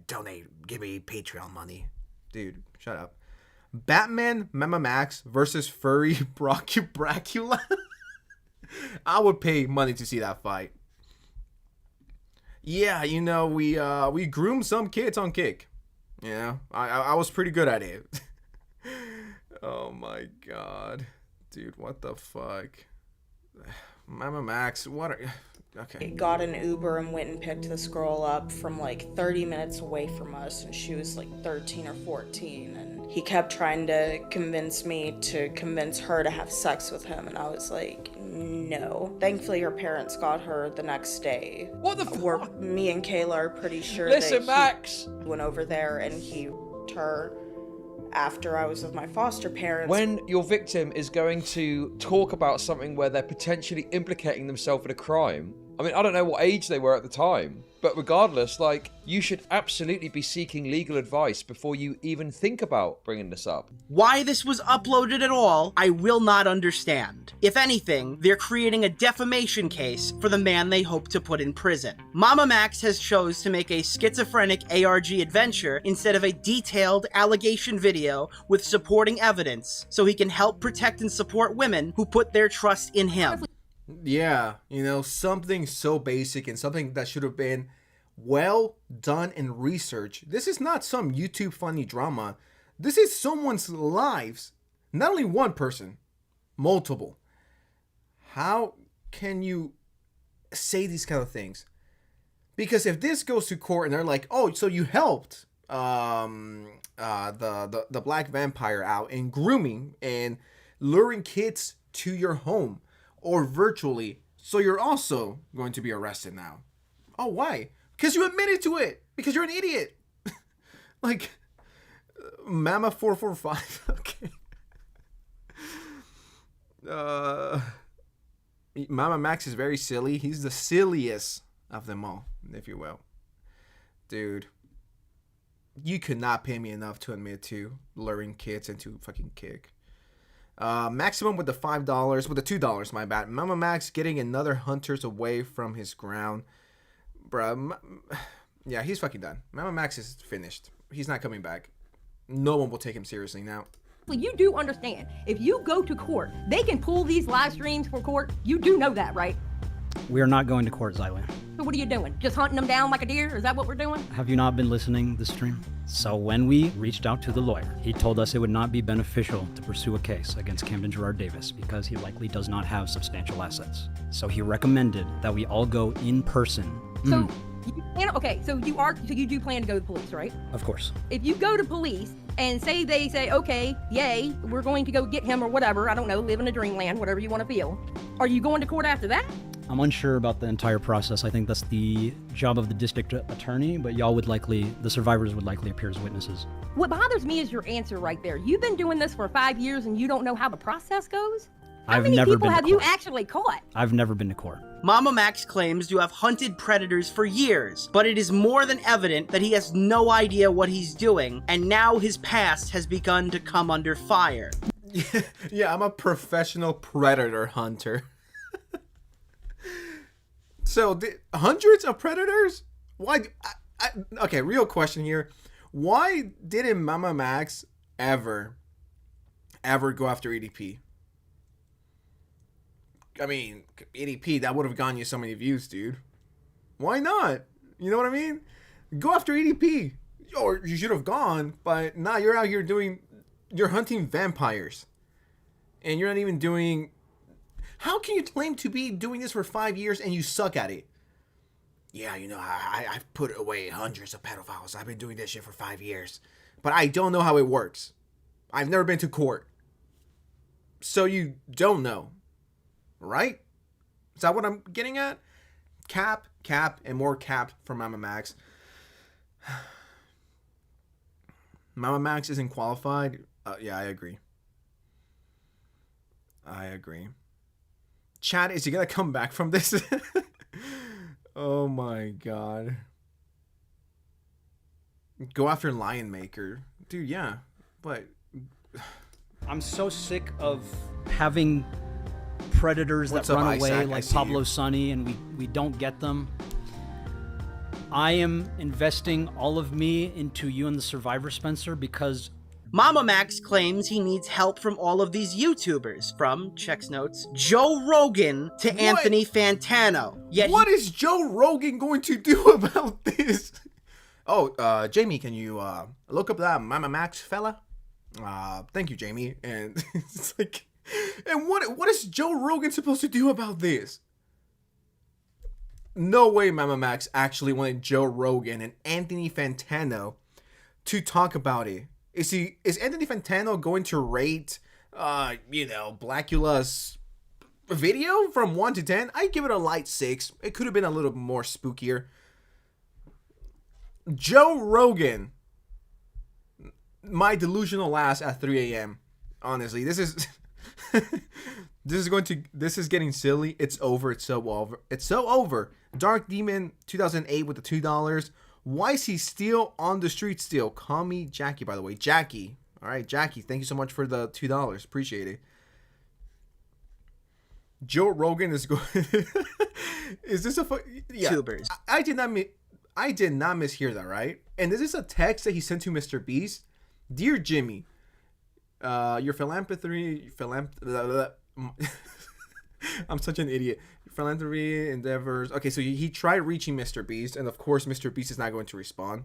Donate, give me Patreon money. Dude, shut up. Batman, Mamamax versus Furry Bracula. I would pay money to see that fight. Yeah, you know, we groomed some kids on Kick. You know, I was pretty good at it. Oh my god. Dude, what the fuck? Mamamax, what are... Okay. Got an Uber and went and picked this girl up from like 30 minutes away from us, and she was like 13 or 14, and he kept trying to convince me to convince her to have sex with him, and I was like, no. Thankfully her parents got her the next day. What the fuck? Me and Kayla are pretty sure Listen, that Max went over there and he her after I was with my foster parents. When your victim is going to talk about something where they're potentially implicating themselves in a crime, I mean, I don't know what age they were at the time, but regardless, like, you should absolutely be seeking legal advice before you even think about bringing this up. Why this was uploaded at all, I will not understand. If anything, they're creating a defamation case for the man they hope to put in prison. Mamamax has chose to make a schizophrenic ARG adventure instead of a detailed allegation video with supporting evidence, so he can help protect and support women who put their trust in him. Yeah, you know, something so basic and something that should have been well done in research. This is not some YouTube funny drama. This is someone's lives. Not only one person, multiple. How can you say these kind of things? Because if this goes to court and they're like, oh, so you helped the black vampire out in grooming and luring kids to your home, or virtually, so you're also going to be arrested now. Oh, why? Because you admitted to it. Because you're an idiot. Like, Mama 445. Okay. Mamamax is very silly. He's the silliest of them all, if you will. Dude, you could not pay me enough to admit to luring kids into fucking kick. Maximum with the $5, with the $2, my bad. Mamamax getting another hunters away from his ground. Bruh, yeah, he's fucking done. Mamamax is finished. He's not coming back. No one will take him seriously now. You do understand, if you go to court, they can pull these live streams for court. You do know that, right? We are not going to court, Xylan. So what are you doing? Just hunting them down like a deer? Is that what we're doing? Have you not been listening this stream? So when we reached out to the lawyer, he told us it would not be beneficial to pursue a case against Camden Gerard Davis because he likely does not have substantial assets. So he recommended that we all go in person. So you plan, okay, so you do plan to go to police, right? Of course. If you go to police and they say, okay, yay, we're going to go get him or whatever, I don't know, live in a dreamland, whatever you want to feel. Are you going to court after that? I'm unsure about the entire process. I think that's the job of the district attorney, but the survivors would likely appear as witnesses. What bothers me is your answer right there. You've been doing this for 5 years and you don't know how the process goes? How many people have you actually caught? I've never been to court. Mamamax claims to have hunted predators for years, but it is more than evident that he has no idea what he's doing, and now his past has begun to come under fire. Yeah, I'm a professional predator hunter. So, hundreds of predators? Why? Okay, real question here. Why didn't Mamamax ever go after EDP? I mean, EDP, that would have gotten you so many views, dude. Why not? You know what I mean? Go after EDP. Or you should have gone, but now you're out here you're hunting vampires. And you're not even doing... How can you claim to be doing this for 5 years and you suck at it? Yeah, you know, I've put away hundreds of pedophiles. I've been doing this shit for 5 years. But I don't know how it works. I've never been to court. So you don't know. Right? Is that what I'm getting at? Cap, and more cap for Mamamax. Mamamax isn't qualified. Yeah, I agree. Chad, is he gonna come back from this? Oh my god. Go after Lion Maker. Dude, yeah. But I'm so sick of having predators that run away like Pablo Sonny and we don't get them. I am investing all of me into you and the Survivor, Spencer, because Mamamax claims he needs help from all of these YouTubers, from, checks notes, Joe Rogan to Anthony Fantano. Yet what is Joe Rogan going to do about this? Oh, Jamie, can you look up that Mamamax fella? Thank you, Jamie. And it's like, and what is Joe Rogan supposed to do about this? No way Mamamax actually wanted Joe Rogan and Anthony Fantano to talk about it. Is Anthony Fantano going to rate, Blackula's video from 1 to 10? I give it a light 6. It could have been a little more spookier. Joe Rogan, my delusional ass at 3 a.m. Honestly, this is getting silly. It's over. It's so over. Dark Demon 2008 with the $2. Why is he still on the street still? Call me Jackie, by the way. Jackie. All right, Jackie, thank you so much for the $2. Appreciate it. Joe Rogan is going... Is this a... Yeah. YouTubers. I did not mishear that, right? And is this a text that he sent to Mr. Beast? Dear Jimmy, your philanthropy... I'm such an idiot. Philanthropy endeavors. Okay, so he tried reaching Mr. Beast, and of course Mr. Beast is not going to respond.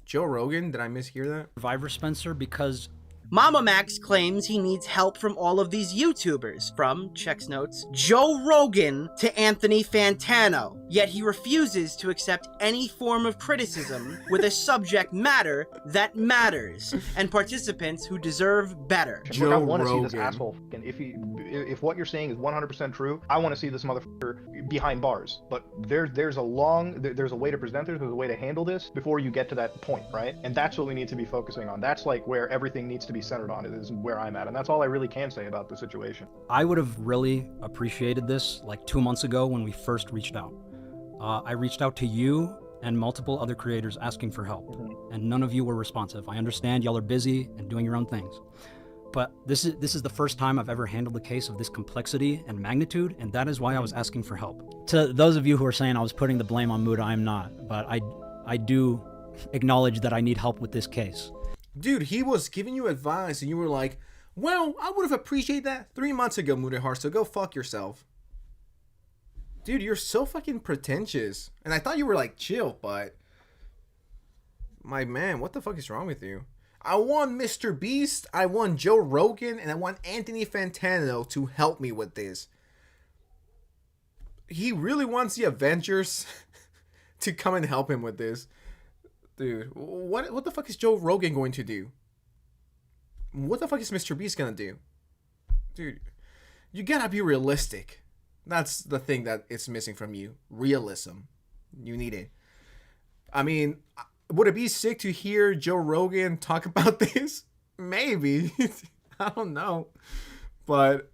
Joe Rogan, did I mishear that? Survivor, Spencer, because Mamamax claims he needs help from all of these YouTubers, from, checks notes, Joe Rogan to Anthony Fantano, yet he refuses to accept any form of criticism with a subject matter that matters, and participants who deserve better. Look, I want to see this asshole. And if what you're saying is 100% true, I want to see this motherfucker behind bars. But there's a way to present this, there's a way to handle this before you get to that point, right? And that's what we need to be focusing on. That's like where everything needs to be centered on. It is where I'm at, and that's all I really can say about the situation. I would have really appreciated this like 2 months ago when we first reached out. I reached out to you and multiple other creators asking for help, and none of you were responsive. I understand y'all are busy and doing your own things, but this is the first time I've ever handled a case of this complexity and magnitude, and that is why I was asking for help. To those of you who are saying I was putting the blame on Muda, I'm not, but I do acknowledge that I need help with this case. Dude, he was giving you advice and you were like, well, I would have appreciated that 3 months ago, Mudahar, so go fuck yourself. Dude, you're so fucking pretentious. And I thought you were like chill, but my man, what the fuck is wrong with you? I want Mr. Beast, I want Joe Rogan, and I want Anthony Fantano to help me with this. He really wants the Avengers to come and help him with this. Dude, what the fuck is Joe Rogan going to do? What the fuck is Mr. Beast gonna do? Dude, you gotta be realistic. That's the thing that it's missing from you. Realism. You need it. I mean, would it be sick to hear Joe Rogan talk about this? Maybe. I don't know. But,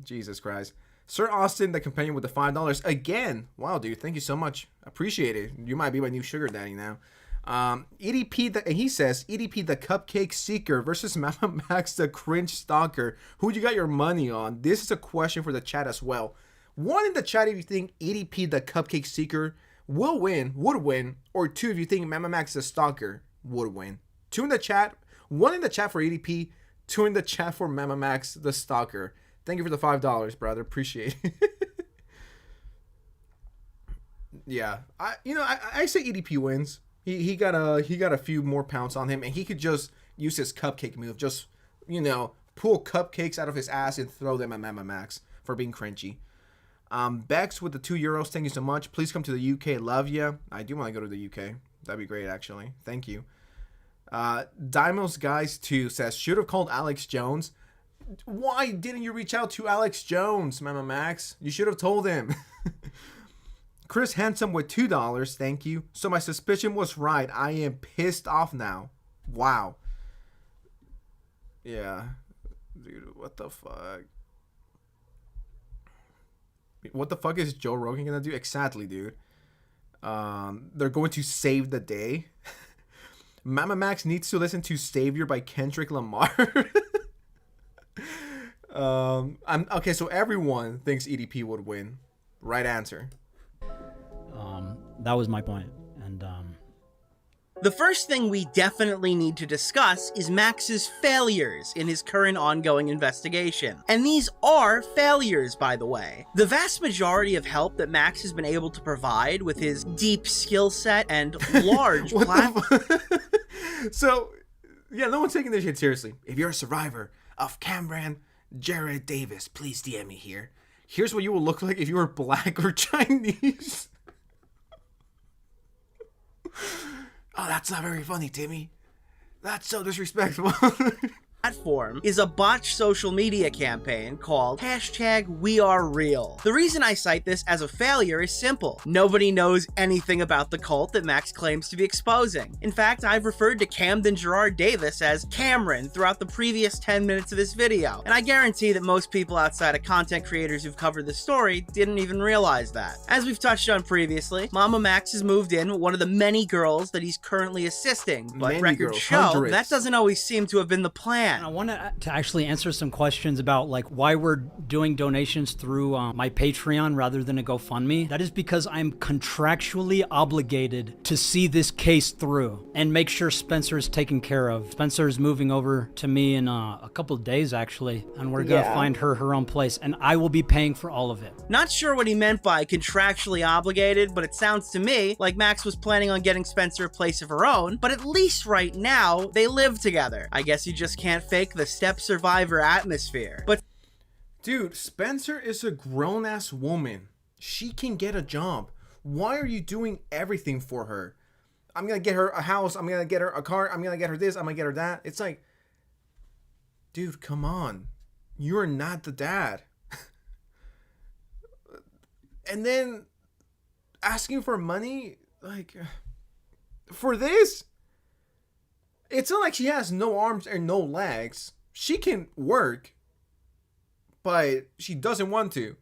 Jesus Christ. Sir Austin, the companion with the $5. Again. Wow, dude. Thank you so much. Appreciate it. You might be my new sugar daddy now. EDP, and he says, EDP the Cupcake Seeker versus Mamamax the Cringe Stalker. Who you got your money on? This is a question for the chat as well. One in the chat if you think EDP the Cupcake Seeker would win, or two if you think Mamamax the Stalker would win. Two in the chat, one in the chat for EDP, two in the chat for Mamamax the Stalker. Thank you for the $5, brother. Appreciate it. Yeah, I say EDP wins. He got a few more pounds on him, and he could just use his cupcake move. Just, pull cupcakes out of his ass and throw them at Mamamax for being cringy. Bex with the €2. Thank you so much. Please come to the UK. Love ya. I do want to go to the UK. That'd be great, actually. Thank you. Dimos Guys 2 says, should have called Alex Jones. Why didn't you reach out to Alex Jones, Mamamax? You should have told him. Chris Handsome with $2. Thank you. So my suspicion was right. I am pissed off now. Wow. Yeah. Dude, what the fuck? What the fuck is Joe Rogan gonna do? Exactly, dude. They're going to save the day. Mamamax needs to listen to Savior by Kendrick Lamar. Okay, so everyone thinks EDP would win. Right answer. That was my point, and The first thing we definitely need to discuss is Max's failures in his current ongoing investigation. And these are failures, by the way. The vast majority of help that Max has been able to provide with his deep skill set and large platform. So, yeah, no one's taking this shit seriously. If you're a survivor of Cameron Jared Davis, please DM me here. Here's what you will look like if you were black or Chinese. Oh, that's not very funny, Timmy. That's so disrespectful. Platform is a botched social media campaign called #WeAreReal. The reason I cite this as a failure is simple. Nobody knows anything about the cult that Max claims to be exposing. In fact, I've referred to Camden Gerard Davis as Cameron throughout the previous 10 minutes of this video, and I guarantee that most people outside of content creators who've covered the story didn't even realize that. As we've touched on previously, Mamamax has moved in with one of the many girls that he's currently assisting, but records show that doesn't always seem to have been the plan. can. I want to actually answer some questions about like why we're doing donations through my Patreon rather than a GoFundMe. That is because I'm contractually obligated to see this case through and make sure Spencer is taken care of. Spencer is moving over to me in a couple of days actually, and we're gonna find her own place, and I will be paying for all of it. Not sure what he meant by contractually obligated, but it sounds to me like Max was planning on getting Spencer a place of her own, but at least right now, they live together. I guess you just can't fake the step survivor atmosphere. But dude, Spencer is a grown-ass woman. She can get a job. Why are you doing everything for her? I'm gonna get her a house, I'm gonna get her a car, I'm gonna get her this, I'm gonna get her that. It's like, dude, come on. You're not the dad. And then asking for money, like, for this? It's not like she has no arms and no legs. She can work, but she doesn't want to.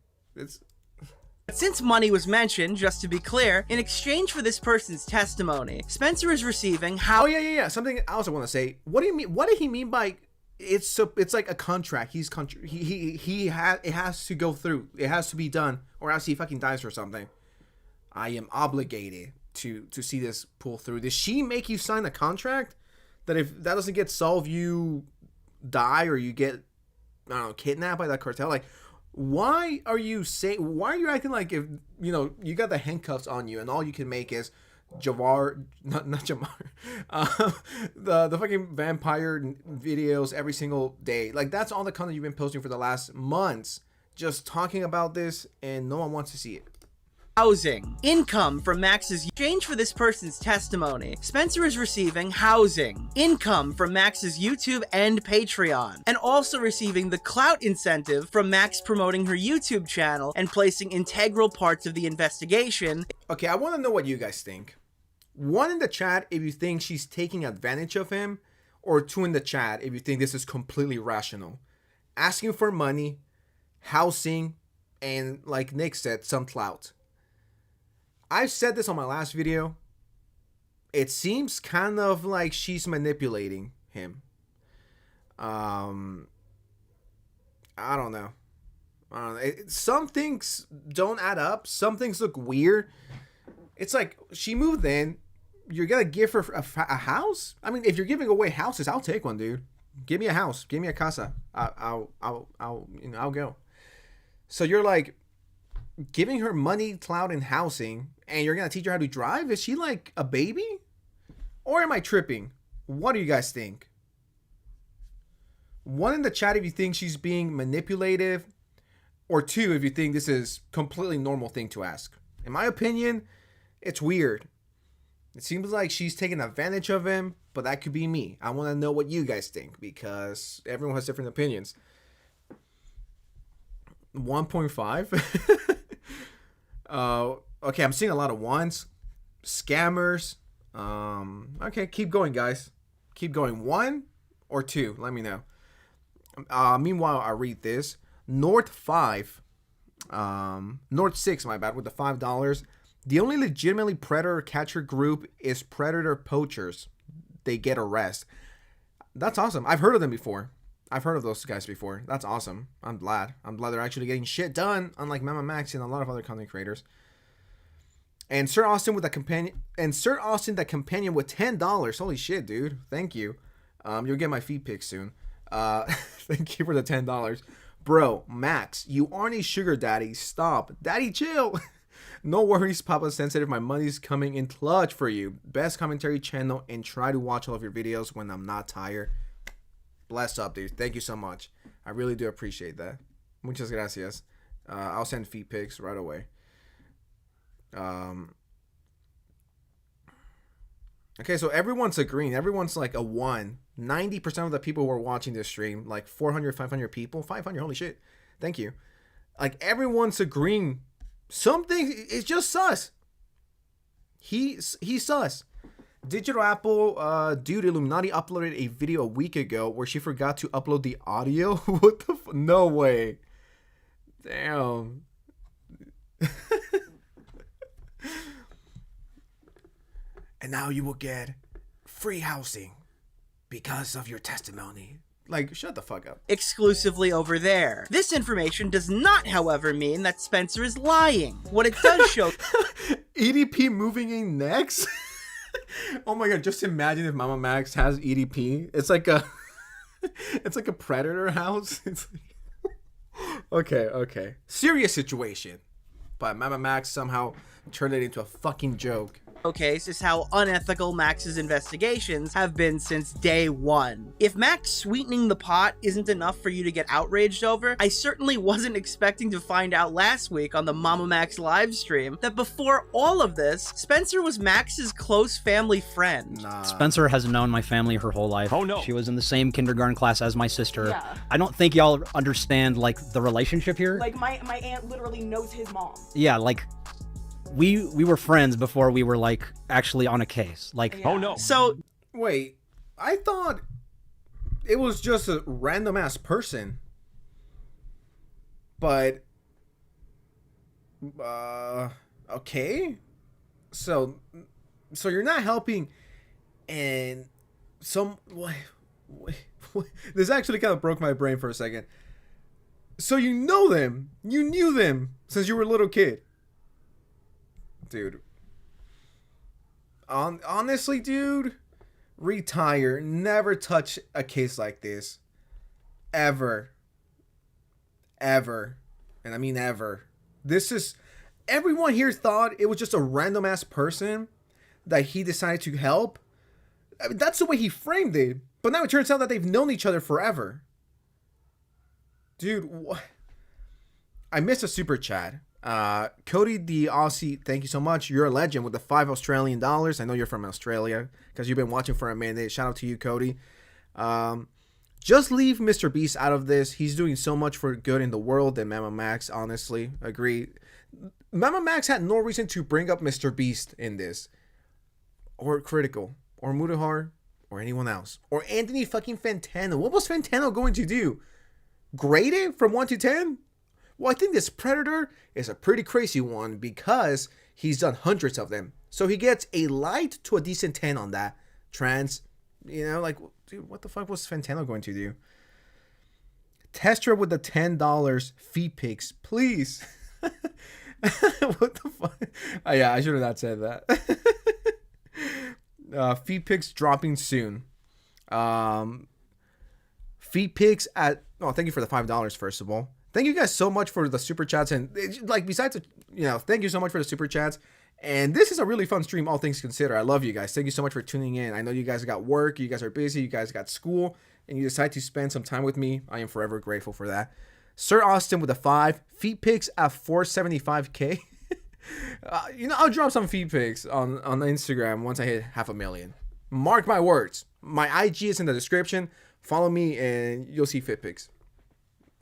since money was mentioned, just to be clear, in exchange for this person's testimony, Spencer is receiving how— Oh, yeah. Something I also want to say. What do you mean? What did he mean by it's like a contract? It has to go through. It has to be done, or else he fucking dies or something. I am obligated to see this pull through. Did she make you sign a contract that if that doesn't get solved, you die or you get, I don't know, kidnapped by that cartel? Like, why are you acting like, if you got the handcuffs on you and all you can make is the fucking vampire videos every single day? Like, that's all the content you've been posting for the last months, just talking about this, and no one wants to see it. Housing. Income from Max's— in exchange for this person's testimony, Spencer is receiving housing. Income from Max's YouTube and Patreon. And also receiving the Clout incentive from Max promoting her YouTube channel and placing integral parts of the investigation. Okay, I want to know what you guys think. One in the chat if you think she's taking advantage of him, or two in the chat if you think this is completely rational. Asking for money, housing, and like Nick said, some clout. I've said this on my last video. It seems kind of like she's manipulating him. I don't know. Some things don't add up. Some things look weird. It's like, she moved in. You're gonna give her a house? I mean, if you're giving away houses, I'll take one, dude. Give me a house. Give me a casa. I'll go. So you're like giving her money, clout, and housing, and you're gonna teach her how to drive? Is she like a baby? Or am I tripping? What do you guys think? One in the chat if you think she's being manipulative, or two if you think this is completely normal thing to ask. In my opinion, it's weird. It seems like she's taking advantage of him, but that could be me. I want to know what you guys think, because everyone has different opinions. 1.5. Okay, I'm seeing a lot of ones. Scammers. Okay, keep going, guys. Keep going. 1 or 2? Let me know. Meanwhile, I read this. North 6, my bad, with the $5. The only legitimately predator catcher group is predator poachers. They get arrest. That's awesome. I've heard of them before. I've heard of those guys before. That's awesome. I'm glad they're actually getting shit done, unlike Mamamax and a lot of other content creators. And Sir Austin with a companion, the companion with $10. Holy shit, dude. Thank you. You'll get my feed pic soon. Thank you for the $10. Bro, Max, you aren't a sugar daddy. Stop. Daddy, chill. No worries, Papa Sensitive. My money's coming in clutch for you. Best commentary channel, and try to watch all of your videos when I'm not tired. Bless up, dude. Thank you so much. I really do appreciate that. Muchas gracias. I'll send feed pics right away. Okay, so everyone's agreeing. Everyone's like a 1. 90% of the people who are watching this stream, like 400, 500 people. 500, holy shit. Thank you. Like, everyone's agreeing. Something, it's just sus. He's sus. Digital Apple, dude, Illuminati uploaded a video a week ago where she forgot to upload the audio. What the no way. Damn. And now you will get free housing because of your testimony. Like, shut the fuck up. Exclusively over there. This information does not, however, mean that Spencer is lying. What it does show... EDP moving in next? Oh my god, just imagine if Mamamax has EDP. It's like a... it's like a predator house. It's like... Okay. Serious situation. But Mamamax somehow turned it into a fucking joke. Case is how unethical Max's investigations have been since day one. If Max sweetening the pot isn't enough for you to get outraged over, I certainly wasn't expecting to find out last week on the Mamamax live stream that before all of this, Spencer was Max's close family friend. Spencer has known my family her whole life. Oh no. She was in the same kindergarten class as my sister. Yeah. I don't think y'all understand like the relationship here. Like my aunt literally knows his mom. Yeah, like we were friends before we were like actually on a case. Like Yeah. Oh no. So wait, I thought it was just a random ass person. But okay. So you're not helping and this actually kind of broke my brain for a second. So you know them. You knew them since you were a little kid. Dude. Honestly, dude, retire. Never touch a case like this. Ever. And I mean ever. This is... Everyone here thought it was just a random ass person that he decided to help. I mean, that's the way he framed it. But now it turns out that they've known each other forever. Dude, what? I missed a super chat. Cody the Aussie, thank you so much. You're a legend with the $5 Australian. I know you're from Australia because you've been watching for a minute. Shout out to you, Cody. Just leave Mr. Beast out of this. He's doing so much for good in the world. And Mamamax, honestly, agree. Mamamax had no reason to bring up Mr. Beast in this, or Critical, or Mudahar, or anyone else, or Anthony fucking Fantano. What was Fantano going to do? Grade it from 1 to 10? Well, I think this Predator is a pretty crazy one because he's done hundreds of them. So he gets a light to a decent 10 on that. Trans, you know, like, dude, what the fuck was Fantano going to do? Tester with the $10 fee picks, please. What the fuck? Oh, yeah, I should have not said that. Fee picks dropping soon. Fee picks at... Oh, thank you for the $5, first of all. Thank you guys so much for the super chats, and like besides, you know, thank you so much for the super chats. And this is a really fun stream, all things considered. I love you guys. Thank you so much for tuning in. I know you guys got work, you guys are busy, you guys got school, and you decide to spend some time with me. I am forever grateful for that. Sir Austin with a 5. Feet picks at 475k. You know, I'll drop some feet picks on Instagram once I hit 500,000. Mark my words. My IG is in the description. Follow me and you'll see fit pics.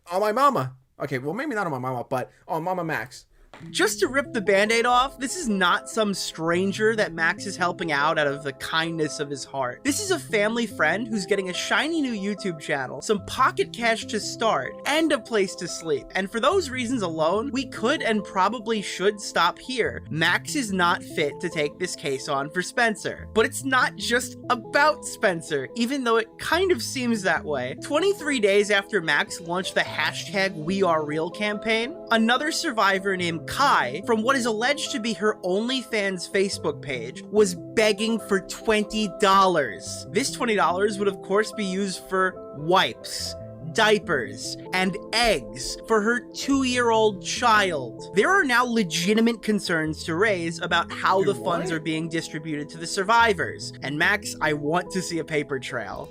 On my mama. Okay, well, maybe not on my mama, but on Mamamax. Just to rip the band-aid off, this is not some stranger that Max is helping out of the kindness of his heart. This is a family friend who's getting a shiny new YouTube channel, some pocket cash to start, and a place to sleep. And for those reasons alone, we could and probably should stop here. Max is not fit to take this case on for Spencer. But it's not just about Spencer, even though it kind of seems that way. 23 days after Max launched the #WeAreReal campaign, another survivor named Kai, from what is alleged to be her OnlyFans Facebook page, was begging for $20. This $20 would of course be used for wipes, diapers, and eggs for her 2-year-old child. There are now legitimate concerns to raise about how the funds are being distributed to the survivors. And Max, I want to see a paper trail.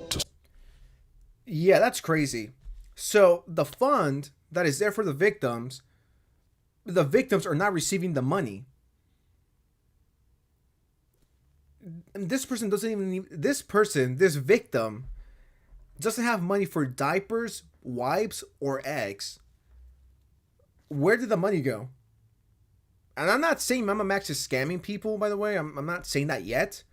Yeah, that's crazy. So the fund that is there for the victims are not receiving the money. And this person doesn't even need, this victim doesn't have money for diapers, wipes, or eggs. Where did the money go? And I'm not saying Mamamax is scamming people, by the way. I'm not saying that yet.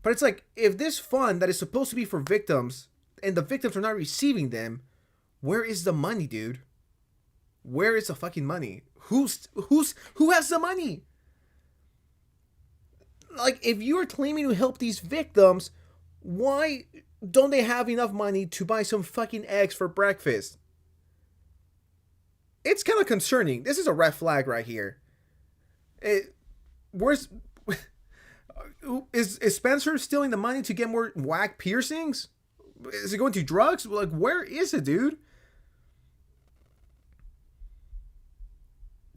But it's like, if this fund that is supposed to be for victims and the victims are not receiving them, where is the money, dude? Where is the fucking money? Who has the money? Like, if you are claiming to help these victims, why don't they have enough money to buy some fucking eggs for breakfast? It's kind of concerning. This is a red flag right here. Where's is Spencer stealing the money to get more whack piercings? Is it going to drugs? Like, where is it, dude?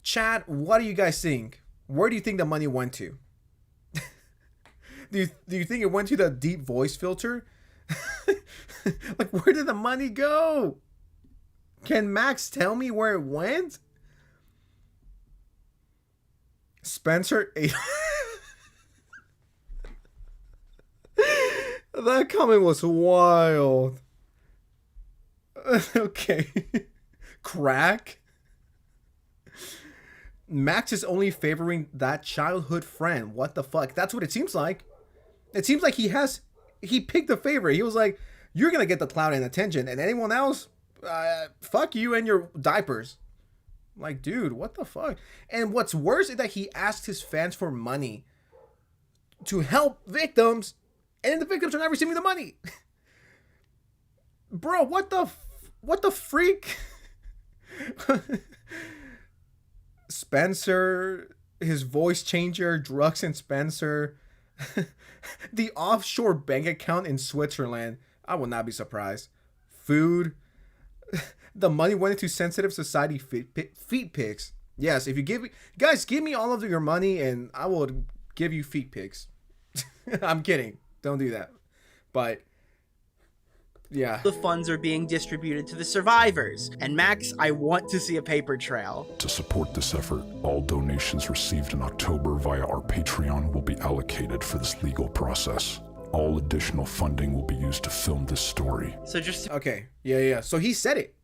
Chat, what do you guys think? Where do you think the money went to? Do you think it went to the deep voice filter? Like, where did the money go? Can Max tell me where it went? Spencer ate. That comment was wild. Okay. Crack? Max is only favoring that childhood friend. What the fuck? That's what it seems like. It seems like he picked the favorite. He was like, you're gonna get the clout and attention, and anyone else, fuck you and your diapers. Like, dude, what the fuck? And what's worse is that he asked his fans for money to help victims, and the victims are not receiving the money. Bro, what the freak? Spencer, his voice changer, drugs and Spencer, the offshore bank account in Switzerland. I will not be surprised. Food. The money went into sensitive society feet pics. Yes, if you give me all of your money and I will give you feet pics. I'm kidding. Don't do that. But yeah. The funds are being distributed to the survivors. And Max, I want to see a paper trail. To support this effort, all donations received in October via our Patreon will be allocated for this legal process. All additional funding will be used to film this story. So just... Okay. Yeah. So he said it.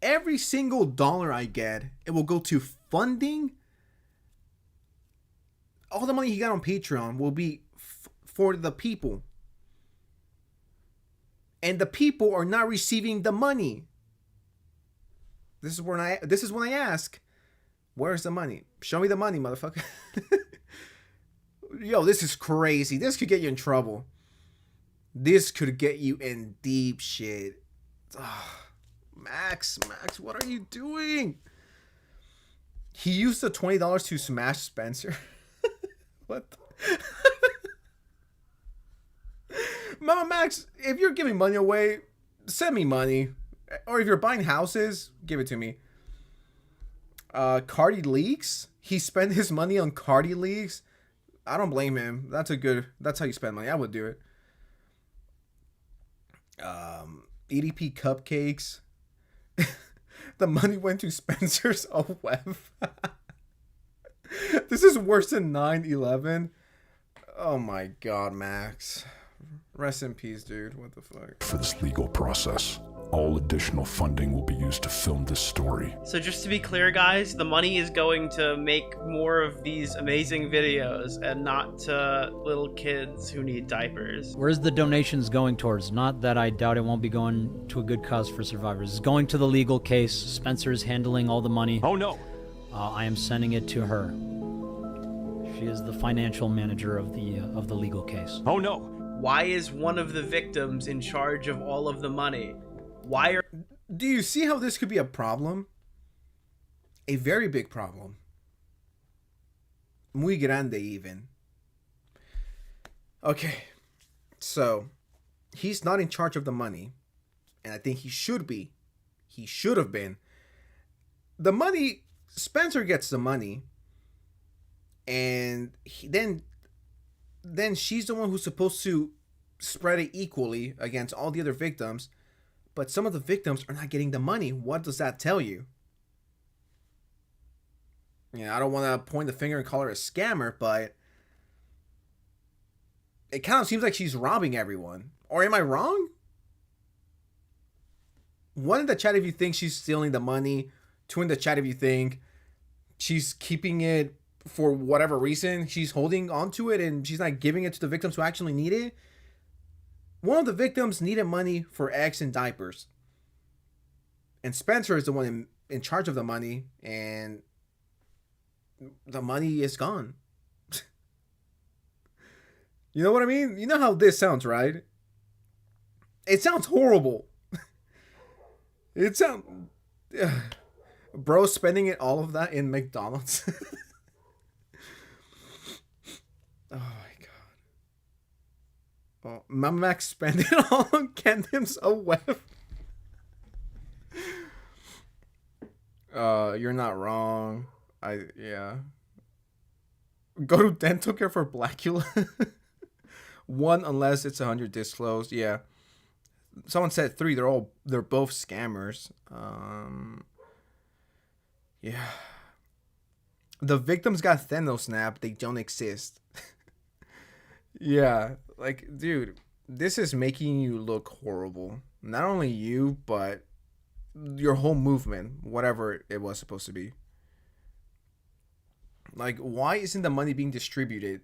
Every single dollar I get, it will go to funding. All the money he got on Patreon will be for the people. And the people are not receiving the money. This is when I ask, where's the money? Show me the money, motherfucker. Yo, this is crazy. This could get you in trouble. This could get you in deep shit. Oh, Max, what are you doing? He used the $20 to smash Spencer. What? Mamamax, if you're giving money away, send me money. Or if you're buying houses, give it to me. Cardi leaks? He spent his money on Cardi leaks? I don't blame him. That's how you spend money. I would do it. EDP cupcakes. The money went to Spencer's web. This is worse than 9/11. Oh my god, Max. Rest in peace, dude. What the fuck? For this legal process, all additional funding will be used to film this story. So just to be clear, guys, the money is going to make more of these amazing videos and not to little kids who need diapers. Where's the donations going towards? Not that I doubt it won't be going to a good cause for survivors. It's going to the legal case. Spencer is handling all the money. Oh no! I am sending it to her. She is the financial manager of the legal case. Oh no! Why is one of the victims in charge of all of the money? Why are... Do you see how this could be a problem? A very big problem. Muy grande even. Okay. So, he's not in charge of the money. And I think he should be. He should have been. The money... Spencer gets the money. And then she's the one who's supposed to spread it equally against all the other victims. But some of the victims are not getting the money. What does that tell you? Yeah, I don't want to point the finger and call her a scammer, but it kind of seems like she's robbing everyone. Or am I wrong? One in the chat if you think she's stealing the money. Two in the chat if you think she's keeping it for whatever reason. She's holding onto it and she's not giving it to the victims who actually need it. One of the victims needed money for eggs and diapers. And Spencer is the one in charge of the money. And the money is gone. You know what I mean? You know how this sounds, right? It sounds horrible. It sounds... Bro spending it all of that in McDonald's. Oh my god. Oh, Mamamax spent it all on Camden's web. You're not wrong. Yeah. Go to dental care for Blackula. 1 unless it's 100 disclosed. Yeah. Someone said 3. They're both scammers. Yeah. The victims got Thanosnap. They don't exist. Yeah. Like, dude, this is making you look horrible. Not only you, but your whole movement, whatever it was supposed to be. Like, why isn't the money being distributed?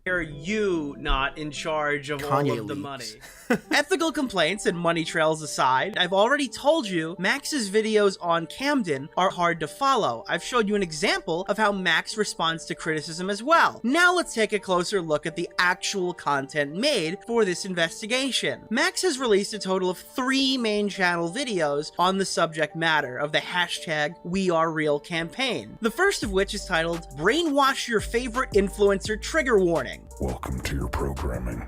Are you not in charge of Kanye all of the leaks. money? Ethical complaints and money trails aside, I've already told you Max's videos on Camden are hard to follow. I've showed you an example of how Max responds to criticism as well. Now let's take a closer look at the actual content made for this investigation. Max has released a total of 3 main channel videos on the subject matter of the hashtag #WeAreReal campaign. The first of which is titled Brainwash Your Favorite Influencer Trigger Warning. Welcome to your programming.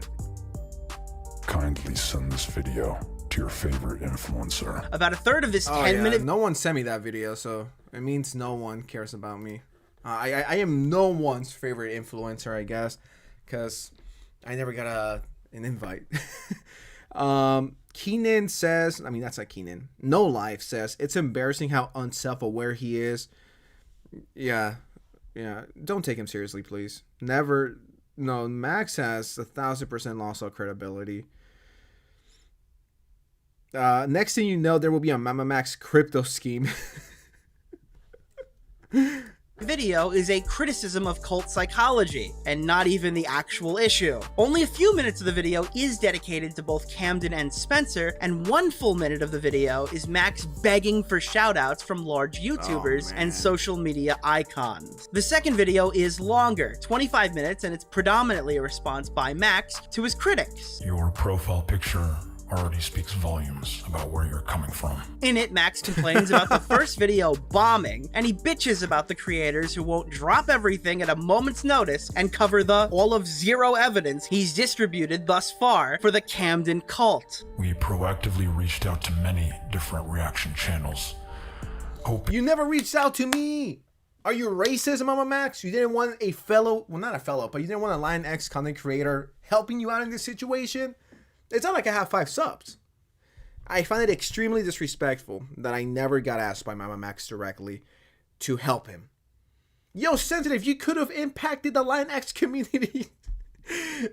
Kindly send this video to your favorite influencer. About a third of this 10-minute... No one sent me that video, so it means no one cares about me. I am no one's favorite influencer, I guess, because I never got an invite. Keenan says, I mean, that's not Keenan. No Life says, it's embarrassing how unself-aware he is. Yeah. Don't take him seriously, please. Never... No, Max has 1,000% lost all credibility. Next thing you know, there will be a Mamamax crypto scheme. Video is a criticism of cult psychology, and not even the actual issue. Only a few minutes of the video is dedicated to both Camden and Spencer, and 1 full minute of the video is Max begging for shoutouts from large YouTubers and social media icons. The second video is longer, 25 minutes, and it's predominantly a response by Max to his critics. Your profile picture already speaks volumes about where you're coming from. In it, Max complains about the first video bombing, and he bitches about the creators who won't drop everything at a moment's notice and cover the all of 0 evidence he's distributed thus far for the Camden cult. We proactively reached out to many different reaction channels. You never reached out to me! Are you racist, Mamamax? You didn't want a fellow, well, not a fellow, but you didn't want a Lion X content creator helping you out in this situation? It's not like I have 5 subs. I find it extremely disrespectful that I never got asked by Mamamax directly to help him. Yo, Sensitive, you could have impacted the Lion X community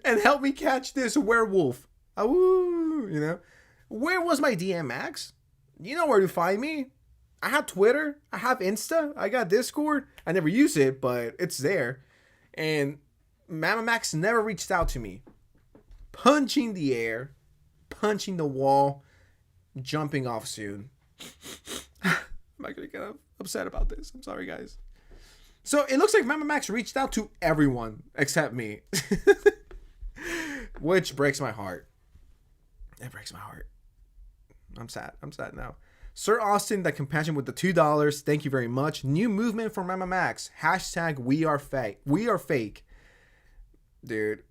and helped me catch this werewolf. Ooh, you know? Where was my DM, Max? You know where to find me. I have Twitter. I have Insta. I got Discord. I never use it, but it's there. And Mamamax never reached out to me. Punching the air, punching the wall, jumping off soon. I'm not gonna get upset about this. I'm sorry, guys. So it looks like Mamamax reached out to everyone except me, which breaks my heart. It breaks my heart. I'm sad. I'm sad now. Sir Austin, that compassion with the $2. Thank you very much. New movement for Mamamax. Hashtag we are fake. We are fake. Dude.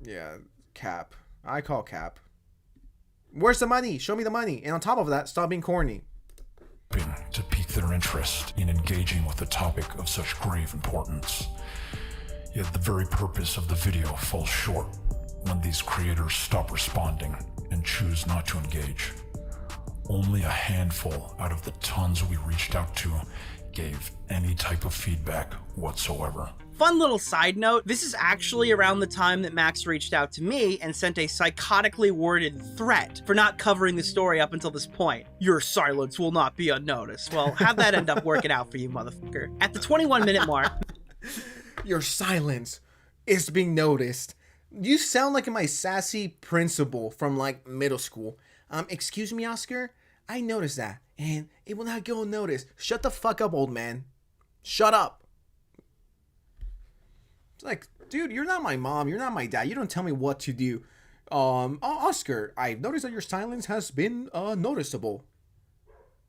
Yeah, cap. I call cap. Where's the money? Show me the money. And on top of that, stop being corny. To pique their interest in engaging with a topic of such grave importance. Yet the very purpose of the video falls short when these creators stop responding and choose not to engage. Only a handful out of the tons we reached out to gave any type of feedback whatsoever. Fun little side note, this is actually around the time that Max reached out to me and sent a psychotically worded threat for not covering the story up until this point. Your silence will not be unnoticed. Well, how'd that end up working out for you, motherfucker? At the 21-minute mark... Your silence is being noticed. You sound like my sassy principal from, like, middle school. Excuse me, Oscar? I noticed that, and it will not go unnoticed. Shut the fuck up, old man. Shut up. It's like, dude, you're not my mom. You're not my dad. You don't tell me what to do. Oscar, I've noticed that your silence has been noticeable.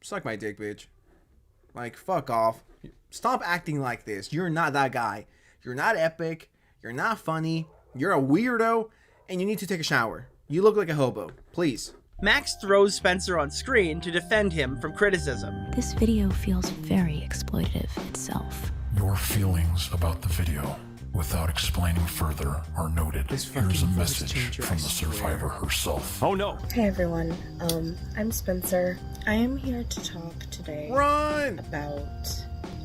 Suck my dick, bitch. Like, fuck off. Stop acting like this. You're not that guy. You're not epic. You're not funny. You're a weirdo, and you need to take a shower. You look like a hobo. Please. Max throws Spencer on screen to defend him from criticism. This video feels very exploitative itself. Your feelings about the video, without explaining further, are noted. Here's a message from the survivor herself. Oh no! Hey everyone, I'm Spencer. I am here to talk today about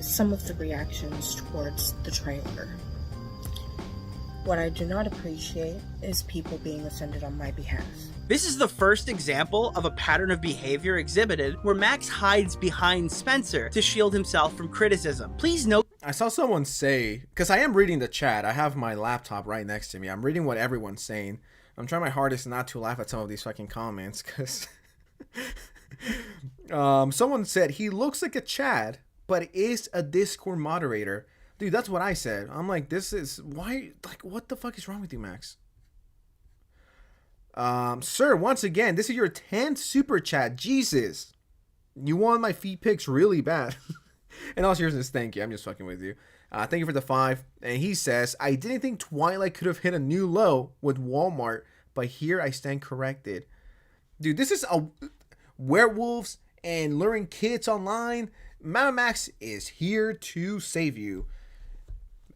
some of the reactions towards the trailer. What I do not appreciate is people being offended on my behalf. This is the first example of a pattern of behavior exhibited where Max hides behind Spencer to shield himself from criticism. Please note, I saw someone say, because I am reading the chat, I have my laptop right next to me, I'm reading what everyone's saying. I'm trying my hardest not to laugh at some of these fucking comments, because someone said, he looks like a Chad, but is a Discord moderator. Dude, that's what I said. I'm like, this is, why, like, what the fuck is wrong with you, Max? Sir, once again, this is your 10th super chat. Jesus. You want my feet pics really bad. In all seriousness, thank you. I'm just fucking with you. Thank you for the 5. And he says, I didn't think Twilight could have hit a new low with Walmart, but here I stand corrected. Dude, this is a werewolves and luring kids online. Mamamax is here to save you.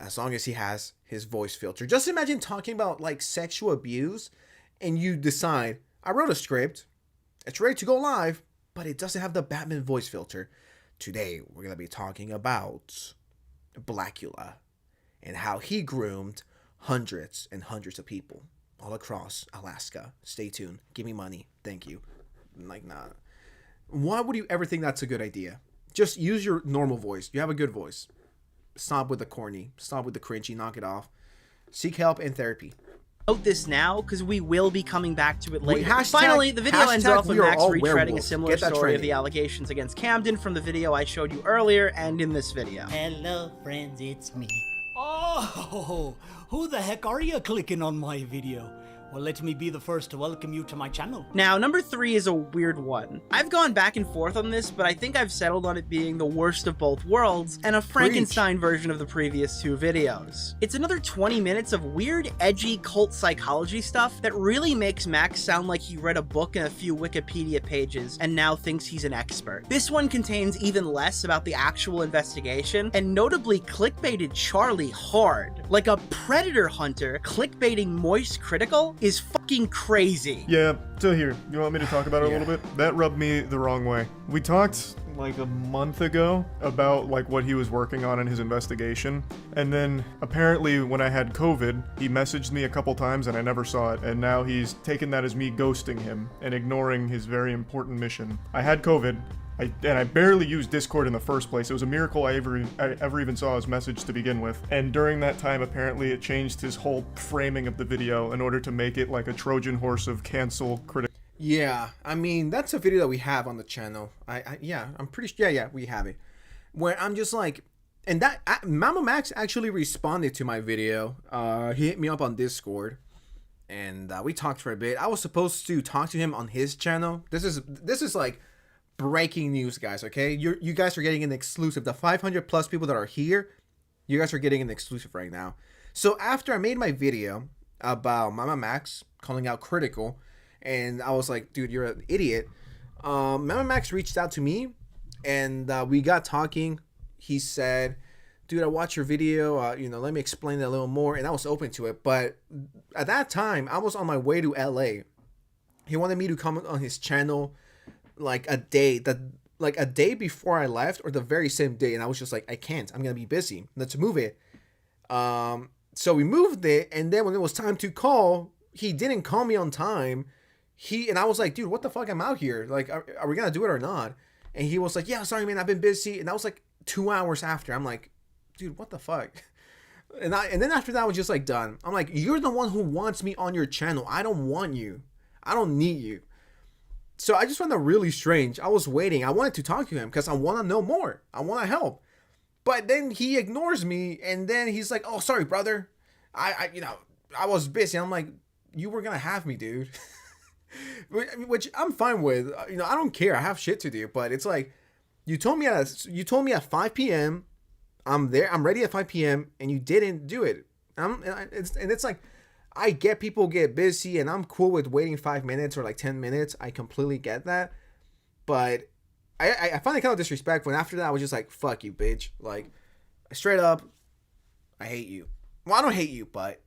As long as he has his voice filter. Just imagine talking about like sexual abuse and you decide, I wrote a script, it's ready to go live, but it doesn't have the Batman voice filter. Today, we're going to be talking about Blackula and how he groomed hundreds and hundreds of people all across Alaska. Stay tuned. Give me money. Thank you. Like, nah. Why would you ever think that's a good idea? Just use your normal voice. You have a good voice. Stop with the corny. Stop with the cringy. Knock it off. Seek help and therapy. Note this now, because we will be coming back to it later. Hashtag, Finally, the video ends off with Max retreading werewolves. a similar story of the allegations against Camden from the video I showed you earlier and in this video. Hello, friends, it's me. Oh, who the heck are you clicking on my video? Well, let me be the first to welcome you to my channel. Now, number 3 is a weird one. I've gone back and forth on this, but I think I've settled on it being the worst of both worlds and a Frankenstein version of the previous 2 videos. It's another 20 minutes of weird, edgy cult psychology stuff that really makes Max sound like he read a book and a few Wikipedia pages and now thinks he's an expert. This one contains even less about the actual investigation and notably clickbaited Charlie hard. Like a predator hunter clickbaiting Moist Critical is fucking crazy. Yeah, so here, you want me to talk about it a little bit? That rubbed me the wrong way. We talked like a month ago about like what he was working on in his investigation, and then apparently when I had COVID, he messaged me a couple times and I never saw it, and now he's taken that as me ghosting him and ignoring his very important mission. I had COVID. I barely used Discord in the first place. It was a miracle I ever even saw his message to begin with. And during that time, apparently it changed his whole framing of the video in order to make it like a Trojan horse of cancel critical. Yeah, I mean, that's a video that we have on the channel. Yeah, I'm pretty sure. Yeah, we have it. Where I'm just like, and that Mamamax actually responded to my video. He hit me up on Discord, and we talked for a bit. I was supposed to talk to him on his channel. This is like breaking news, guys. Okay, you guys are getting an exclusive. The 500 plus people that are here, you guys are getting an exclusive right now. So after I made my video about Mamamax calling out Critical, and I was like, dude, you're an idiot. Mamamax reached out to me, and we got talking. He said, dude, I watched your video. Let me explain that a little more. And I was open to it. But at that time, I was on my way to LA. He wanted me to come on his channel like a day before I left, or the very same day, and I was just like, I can't, I'm gonna be busy, let's move it. So we moved it, and then when it was time to call, he didn't call me on time. And I was like, dude, what the fuck, I'm out here, like, are we gonna do it or not? And he was like, yeah, sorry man, I've been busy. And that was like 2 hours after. I'm like, dude, what the fuck? And then after that I was just like done. I'm like, you're the one who wants me on your channel. I don't want you. I don't need you. So I just found that really strange. I was waiting. I wanted to talk to him because I want to know more. I want to help. But then he ignores me, and then he's like, oh, sorry, brother. I was busy. I'm like, you were gonna have me, dude. Which I'm fine with. You know, I don't care. I have shit to do. But it's like, you told me at 5 p.m. I'm there. I'm ready at 5 p.m. and you didn't do it. It's like, I get people get busy and I'm cool with waiting 5 minutes or like 10 minutes. I completely get that. But I find it kind of disrespectful. And after that, I was just like, fuck you, bitch. Like, straight up, I hate you. Well, I don't hate you, but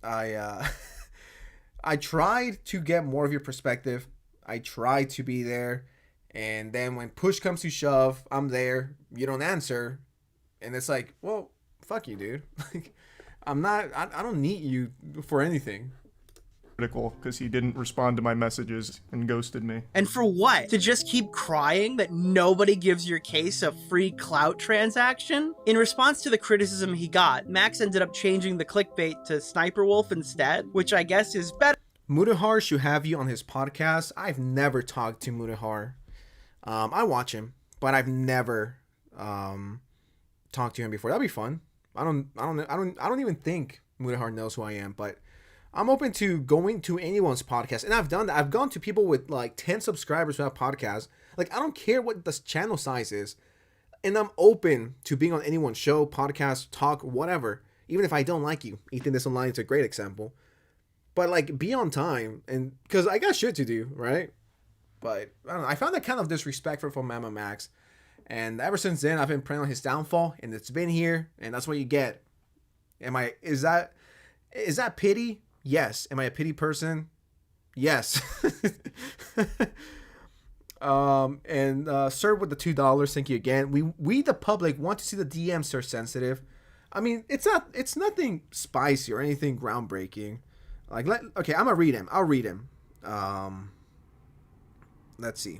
I tried to get more of your perspective. I tried to be there. And then when push comes to shove, I'm there. You don't answer. And it's like, well, fuck you, dude. Like, I don't need you for anything. Critical because he didn't respond to my messages and ghosted me. And for what? To just keep crying that nobody gives your case a free Clout transaction? In response to the criticism he got, Max ended up changing the clickbait to Sniper Wolf instead, which I guess is better. Mudahar should have you on his podcast. I've never talked to Mudahar. I watch him, but I've never talked to him before. That'd be fun. I don't even think Mudahar knows who I am, but I'm open to going to anyone's podcast. And I've done that. I've gone to people with like 10 subscribers who have podcasts. Like, I don't care what the channel size is. And I'm open to being on anyone's show, podcast, talk, whatever. Even if I don't like you. Ethan This Online is a great example. But like, be on time. And because I got shit to do, right? But I don't know. I found that kind of disrespectful from Mamamax. And ever since then, I've been praying on his downfall. And it's been here. And that's what you get. Is that pity? Yes. Am I a pity person? Yes. Sir with the $2, thank you again. We the public want to see the DM, Sir Sensitive. I mean, it's nothing spicy or anything groundbreaking. Like, okay, I'm gonna read him. I'll read him. Let's see.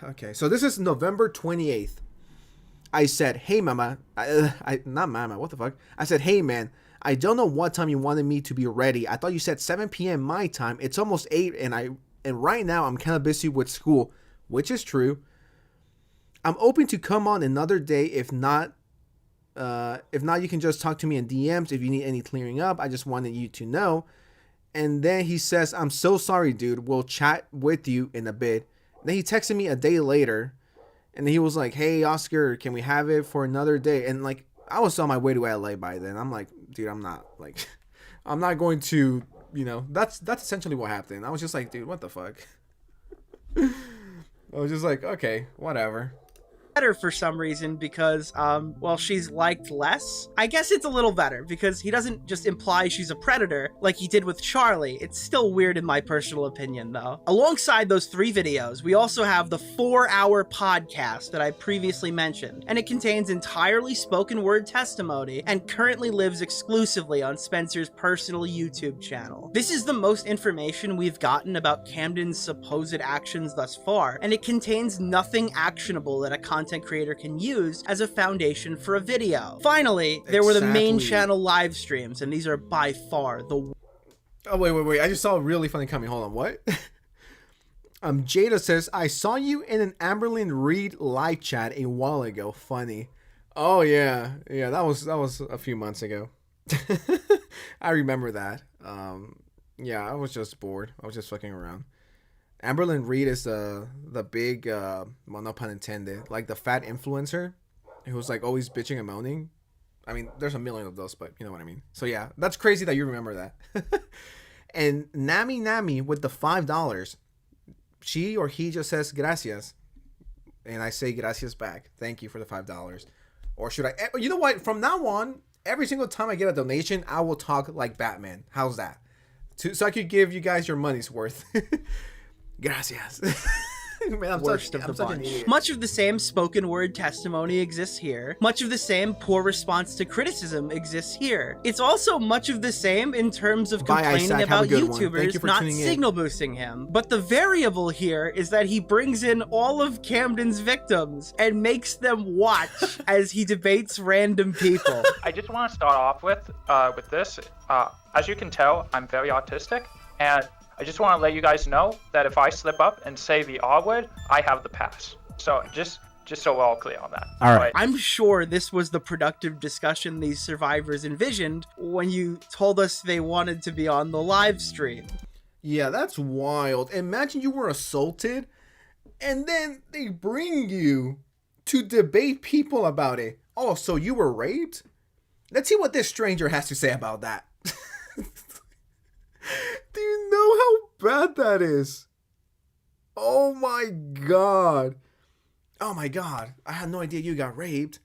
Okay, so this is November 28th. I said, hey, mama. Not mama, what the fuck? I said, hey, man, I don't know what time you wanted me to be ready. I thought you said 7 p.m. my time. It's almost 8, and right now I'm kind of busy with school, which is true. I'm open to come on another day. If not, you can just talk to me in DMs if you need any clearing up. I just wanted you to know. And then he says, I'm so sorry, dude. We'll chat with you in a bit. Then he texted me a day later. And he was like, hey, Oscar, can we have it for another day? And like, I was on my way to LA by then. I'm like, dude, I'm not going to, you know, that's essentially what happened. I was just like, dude, what the fuck? I was just like, okay, whatever. Better for some reason because, well, she's liked less. I guess it's a little better because he doesn't just imply she's a predator like he did with Charlie. It's still weird in my personal opinion, though. Alongside those 3 videos, we also have the 4-hour podcast that I previously mentioned, and it contains entirely spoken word testimony and currently lives exclusively on Spencer's personal YouTube channel. This is the most information we've gotten about Camden's supposed actions thus far, and it contains nothing actionable that a content creator can use as a foundation for a video. Finally, there were the main channel live streams, and these are by far the... Oh, wait. I just saw a really funny comment. Hold on, what? Jada says, I saw you in an Amberlynn Reed live chat a while ago. Funny. Oh, yeah. Yeah, that was a few months ago. I remember that. Yeah, I was just bored. I was just fucking around. Amberlynn Reed is the big, well, no pun intended, like the fat influencer who's like always bitching and moaning. I mean, there's a million of those, but you know what I mean. So yeah, that's crazy that you remember that. And Nami with the $5, she or he just says gracias, and I say gracias back. Thank you for the $5. Or should I? You know what? From now on, every single time I get a donation, I will talk like Batman. How's that? So I could give you guys your money's worth. Gracias. Man, I'm such an idiot. Much of the same spoken word testimony exists here. Much of the same poor response to criticism exists here. It's also much of the same in terms of complaining about YouTubers not signal boosting him. But the variable here is that he brings in all of Camden's victims and makes them watch as he debates random people. I just want to start off with this. As you can tell, I'm very autistic, and I just want to let you guys know that if I slip up and say the R word, I have the pass. So just Just so we're all clear on that. All right. I'm sure this was the productive discussion these survivors envisioned when you told us they wanted to be on the live stream. Yeah, that's wild. Imagine you were assaulted and then they bring you to debate people about it. Oh, so you were raped? Let's see what this stranger has to say about that. Do you know how bad that is? Oh my god. Oh my god. I had no idea you got raped.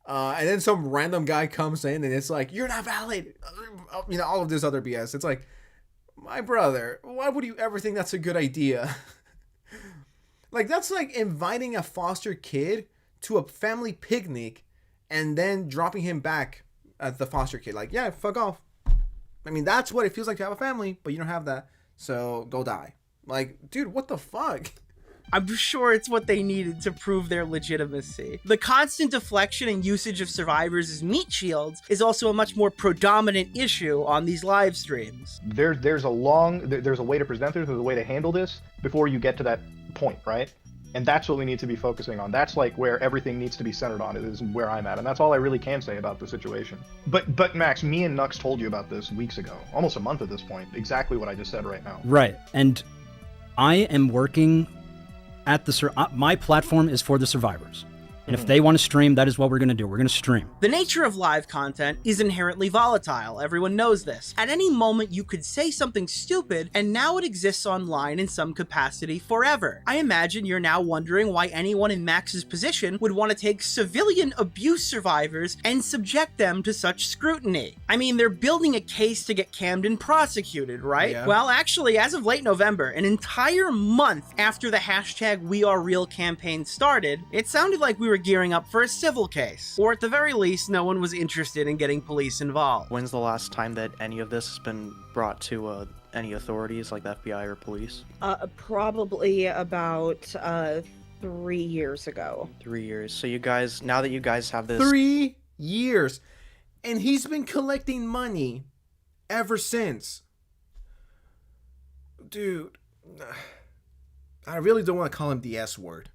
And then some random guy comes in and it's like, you're not valid. You know, all of this other BS. It's like, my brother, why would you ever think that's a good idea? Like, that's like inviting a foster kid to a family picnic and then dropping him back at the foster kid. Like, yeah, fuck off. I mean, that's what it feels like to have a family, but you don't have that. So go die. Like, dude, what the fuck? I'm sure it's what they needed to prove their legitimacy. The constant deflection and usage of survivors as meat shields is also a much more predominant issue on these live streams. There's a way to present this, there's a way to handle this before you get to that point, right? And that's what we need to be focusing on. That's like where everything needs to be centered on. It is where I'm at, and that's all I really can say about the situation. But Max, me and Nux told you about this weeks ago, almost a month at this point. Exactly what I just said right now. Right, and I am working at the my platform is for the survivors. And if they want to stream, that is what we're going to do. We're going to stream. The nature of live content is inherently volatile. Everyone knows this. At any moment, you could say something stupid, and now it exists online in some capacity forever. I imagine you're now wondering why anyone in Max's position would want to take civilian abuse survivors and subject them to such scrutiny. I mean, they're building a case to get Camden prosecuted, right? Yeah. Well, actually, as of late November, an entire month after the hashtag #WeAreReal campaign started, it sounded like we were gearing up for a civil case. Or at the very least, no one was interested in getting police involved. When's the last time that any of this has been brought to any authorities like the FBI or police? Probably about 3 years ago. 3 years. So you guys, now that you guys have this... 3 years. And he's been collecting money ever since. Dude. I really don't want to call him the S word.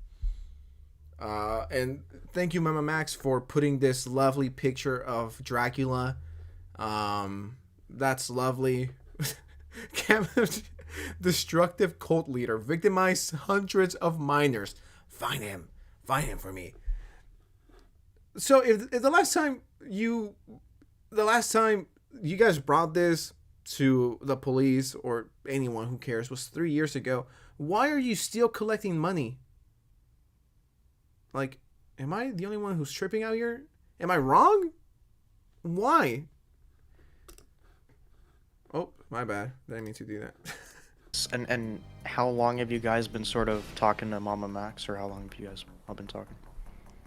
And thank you, Mamamax, for putting this lovely picture of Dracula. That's lovely. Destructive cult leader victimized hundreds of minors. Find him for me. So if the last time you guys brought this to the police or anyone who cares was 3 years ago, why are you still collecting money? Like, am I the only one who's tripping out here? Am I wrong? Why? Oh, my bad. Didn't mean to do that. And how long have you guys been sort of talking to Mamamax, or how long have you guys all been talking?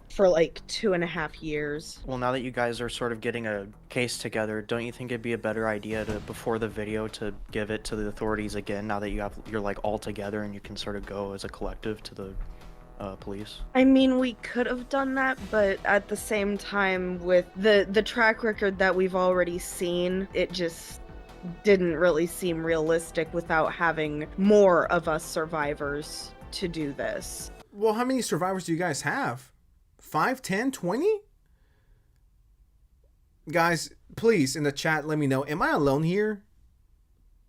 For like 2.5 years. Well, now that you guys are sort of getting a case together, don't you think it'd be a better idea to, before the video, to give it to the authorities again, now that you're like all together and you can sort of go as a collective to the police? I mean, we could have done that, but at the same time, with the track record that we've already seen, it just didn't really seem realistic without having more of us survivors to do this. Well, how many survivors do you guys have? 5, 10, 20? Guys, please, in the chat, let me know. Am I alone here?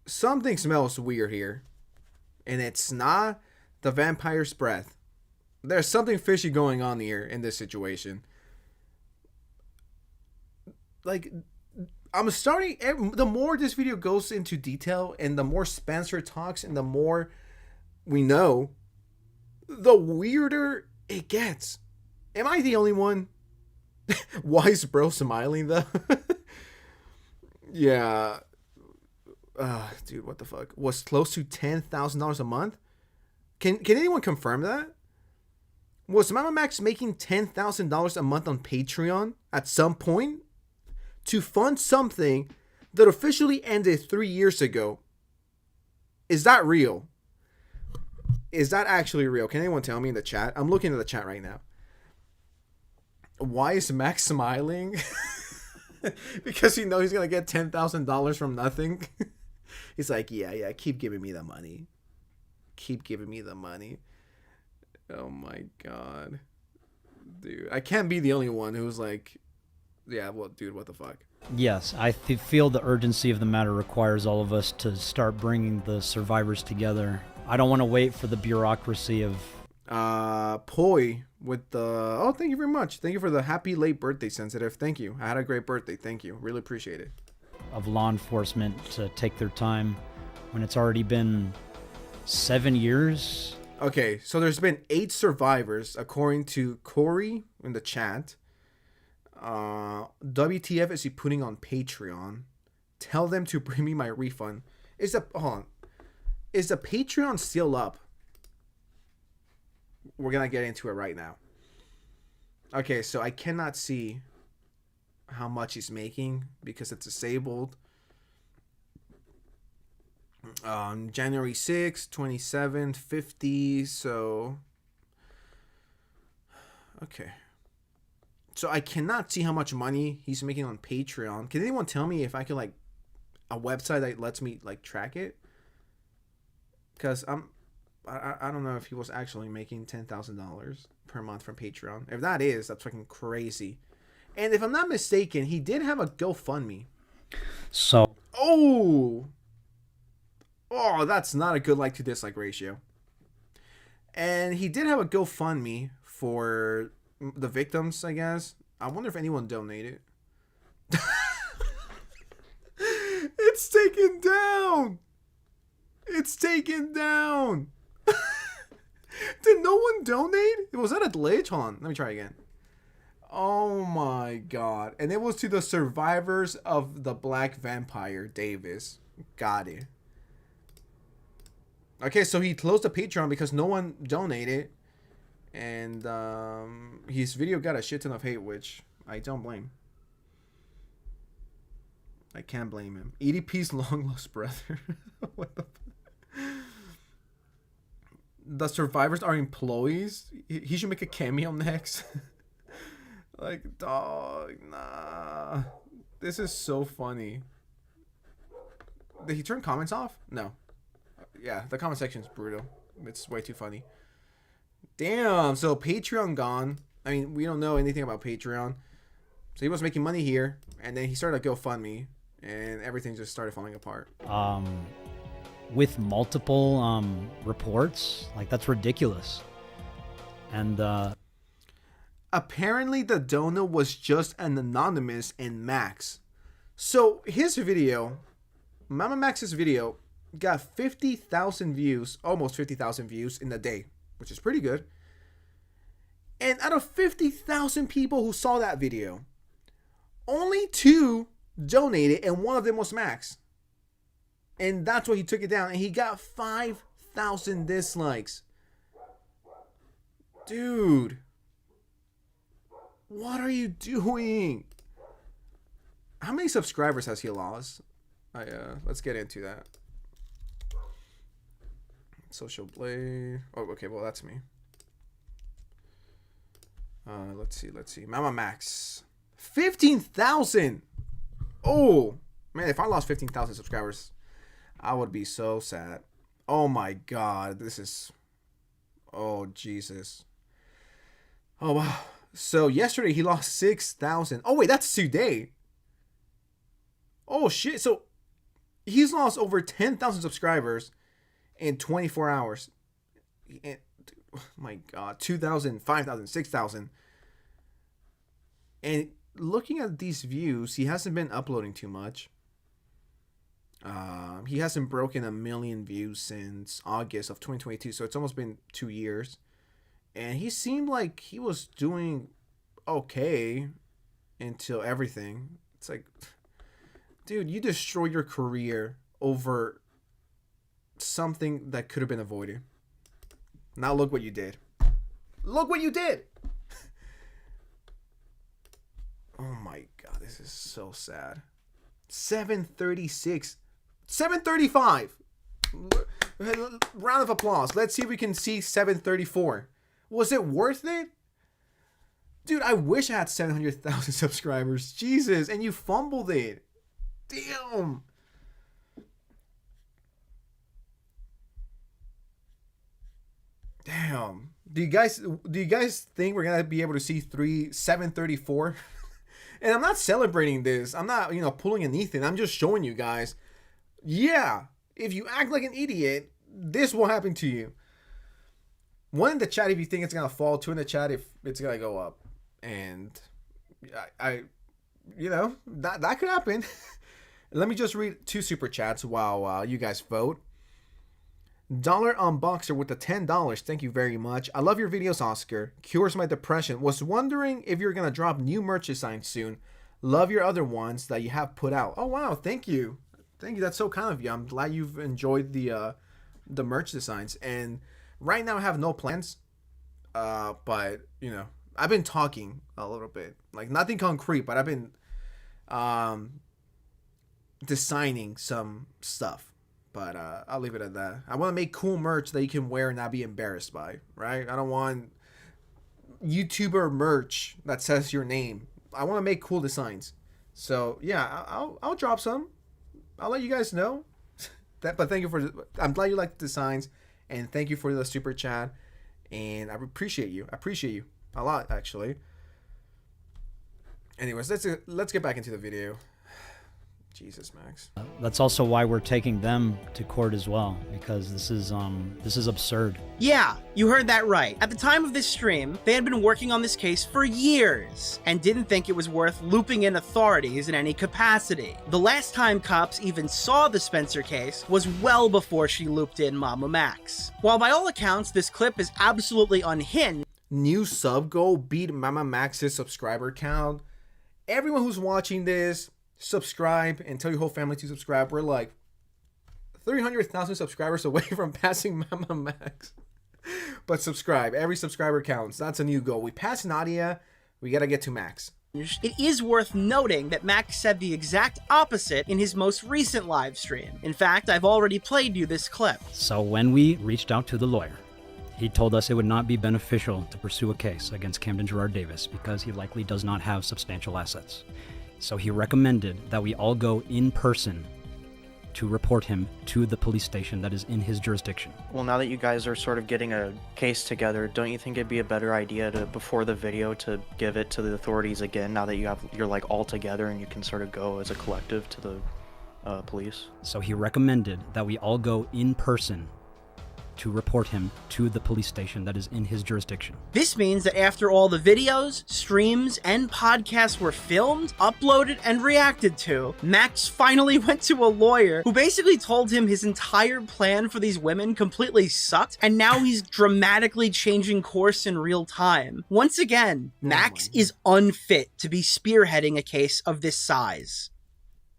Something smells weird here. And it's not the vampire's breath. There's something fishy going on here in this situation. Like, I'm starting... The more this video goes into detail, and the more Spencer talks, and the more we know, the weirder it gets. Am I the only one? Why is bro smiling, though? Yeah. Dude, what the fuck? Was close to $10,000 a month? Can anyone confirm that? Was Mamamax making $10,000 a month on Patreon at some point to fund something that officially ended 3 years ago? Is that real? Is that actually real? Can anyone tell me in the chat? I'm looking at the chat right now. Why is Max smiling? Because he knows he's going to get $10,000 from nothing. He's like, yeah, keep giving me the money. Keep giving me the money. Oh my god. dude. I can't be the only one who's like, yeah, well, dude, what the fuck? Yes, I feel the urgency of the matter requires all of us to start bringing the survivors together. I don't want to wait for the bureaucracy of... Poi with the... Oh, thank you very much. Thank you for the happy late birthday, Sensitive. Thank you. I had a great birthday. Thank you. Really appreciate it. Of law enforcement to take their time when it's already been 7 years. Okay, so there's been 8 survivors, according to Corey in the chat. WTF is he putting on Patreon? Tell them to bring me my refund. Is the Patreon still up? We're gonna get into it right now. Okay, so I cannot see how much he's making because it's disabled. January 6th, 27th, 50. So, okay. So I cannot see how much money he's making on Patreon. Can anyone tell me if I can, like, a website that lets me, like, track it? Because I don't know if he was actually making $10,000 per month from Patreon. If that is, that's fucking crazy. And if I'm not mistaken, he did have a GoFundMe. So. Oh, that's not a good like to dislike ratio. And he did have a GoFundMe for the victims, I guess. I wonder if anyone donated. It's taken down. It's taken down. Did no one donate? Was that a glitch? Hold on. Let me try again. Oh my god. And it was to the survivors of the Black Vampire, Davis. Got it. Okay, so he closed the Patreon because no one donated. And his video got a shit ton of hate, which I don't blame. I can't blame him. EDP's long lost brother. What the The survivors are employees? He should make a cameo next. Like, dog, nah. This is so funny. Did he turn comments off? No. Yeah, the comment section is brutal. It's way too funny. Damn, so Patreon gone. I mean, we don't know anything about Patreon. So he was making money here, and then he started a GoFundMe, and everything just started falling apart. With multiple reports, like, that's ridiculous. And apparently the donor was just an anonymous and Max. So his video, Mamamax's video, got 50,000 views, almost 50,000 views in a day, which is pretty good. And out of 50,000 people who saw that video, only 2 donated, and one of them was Max. And that's why he took it down, and he got 5,000 dislikes. Dude, what are you doing? How many subscribers has he lost? Let's get into that. Social Blade. Oh, okay, well, that's me. Let's see. Mamamax. 15,000! Oh, man, if I lost 15,000 subscribers, I would be so sad. Oh, my God. This is... Oh, Jesus. Oh, wow. So, yesterday, he lost 6,000. Oh, wait, that's today. Oh, shit. So, he's lost over 10,000 subscribers in 24 hours. And, oh my God, 2,000, 5,000, 6,000. And looking at these views, he hasn't been uploading too much. He hasn't broken 1 million views since August of 2022, so it's almost been 2 years. And he seemed like he was doing okay until everything. It's like, dude, you destroy your career over something that could have been avoided. Now look what you did. Look what you did! Oh my God, this is so sad. 736. 735. Round of applause. Let's see if we can see 734. Was it worth it? Dude, I wish I had 700,000 subscribers. Jesus, and you fumbled it. Damn. Damn. Do you guys think we're gonna be able to see 734? And I'm not celebrating this. I'm not, pulling an Ethan. I'm just showing you guys. Yeah, if you act like an idiot, this will happen to you. One in the chat if you think it's gonna fall. Two in the chat if it's gonna go up. And I that could happen. Let me just read 2 super chats while you guys vote. Dollar Unboxer with the $10. Thank you very much. I love your videos, Oscar. Cures my depression. Was wondering if you're going to drop new merch designs soon. Love your other ones that you have put out. Oh, wow. Thank you. Thank you. That's so kind of you. I'm glad you've enjoyed the merch designs. And right now I have no plans. But, I've been talking a little bit. Like, nothing concrete, but I've been designing some stuff. But I'll leave it at that. I want to make cool merch that you can wear and not be embarrassed by, right? I don't want YouTuber merch that says your name. I want to make cool designs. So yeah, I'll drop some. I'll let you guys know. But thank you I'm glad you like the designs, and thank you for the super chat. And I appreciate you. I appreciate you a lot, actually. Anyways, let's get back into the video. Jesus, Max. That's also why we're taking them to court as well, because this is absurd. Yeah, you heard that right. At the time of this stream, they had been working on this case for years and didn't think it was worth looping in authorities in any capacity. The last time cops even saw the Spencer case was well before she looped in Mamamax. While by all accounts, this clip is absolutely unhinged. New sub goal beat Mamamax's subscriber count. Everyone who's watching this, subscribe and tell your whole family to subscribe. We're like 300,000 subscribers away from passing Mamamax. But subscribe. Every subscriber counts. That's a new goal. We passed Nadia. We got to get to Max. It is worth noting that Max said the exact opposite in his most recent live stream. In fact, I've already played you this clip. So when we reached out to the lawyer, he told us it would not be beneficial to pursue a case against Camden Gerard Davis because he likely does not have substantial assets. So he recommended that we all go in person to report him to the police station that is in his jurisdiction. Well, now that you guys are sort of getting a case together, don't you think it'd be a better idea to, before the video, to give it to the authorities again, now that you're like all together and you can sort of go as a collective to the police? So he recommended that we all go in person to report him to the police station that is in his jurisdiction. This means that after all the videos, streams, and podcasts were filmed, uploaded, and reacted to, Max finally went to a lawyer who basically told him his entire plan for these women completely sucked, and now he's dramatically changing course in real time. Once again, Max is unfit to be spearheading a case of this size.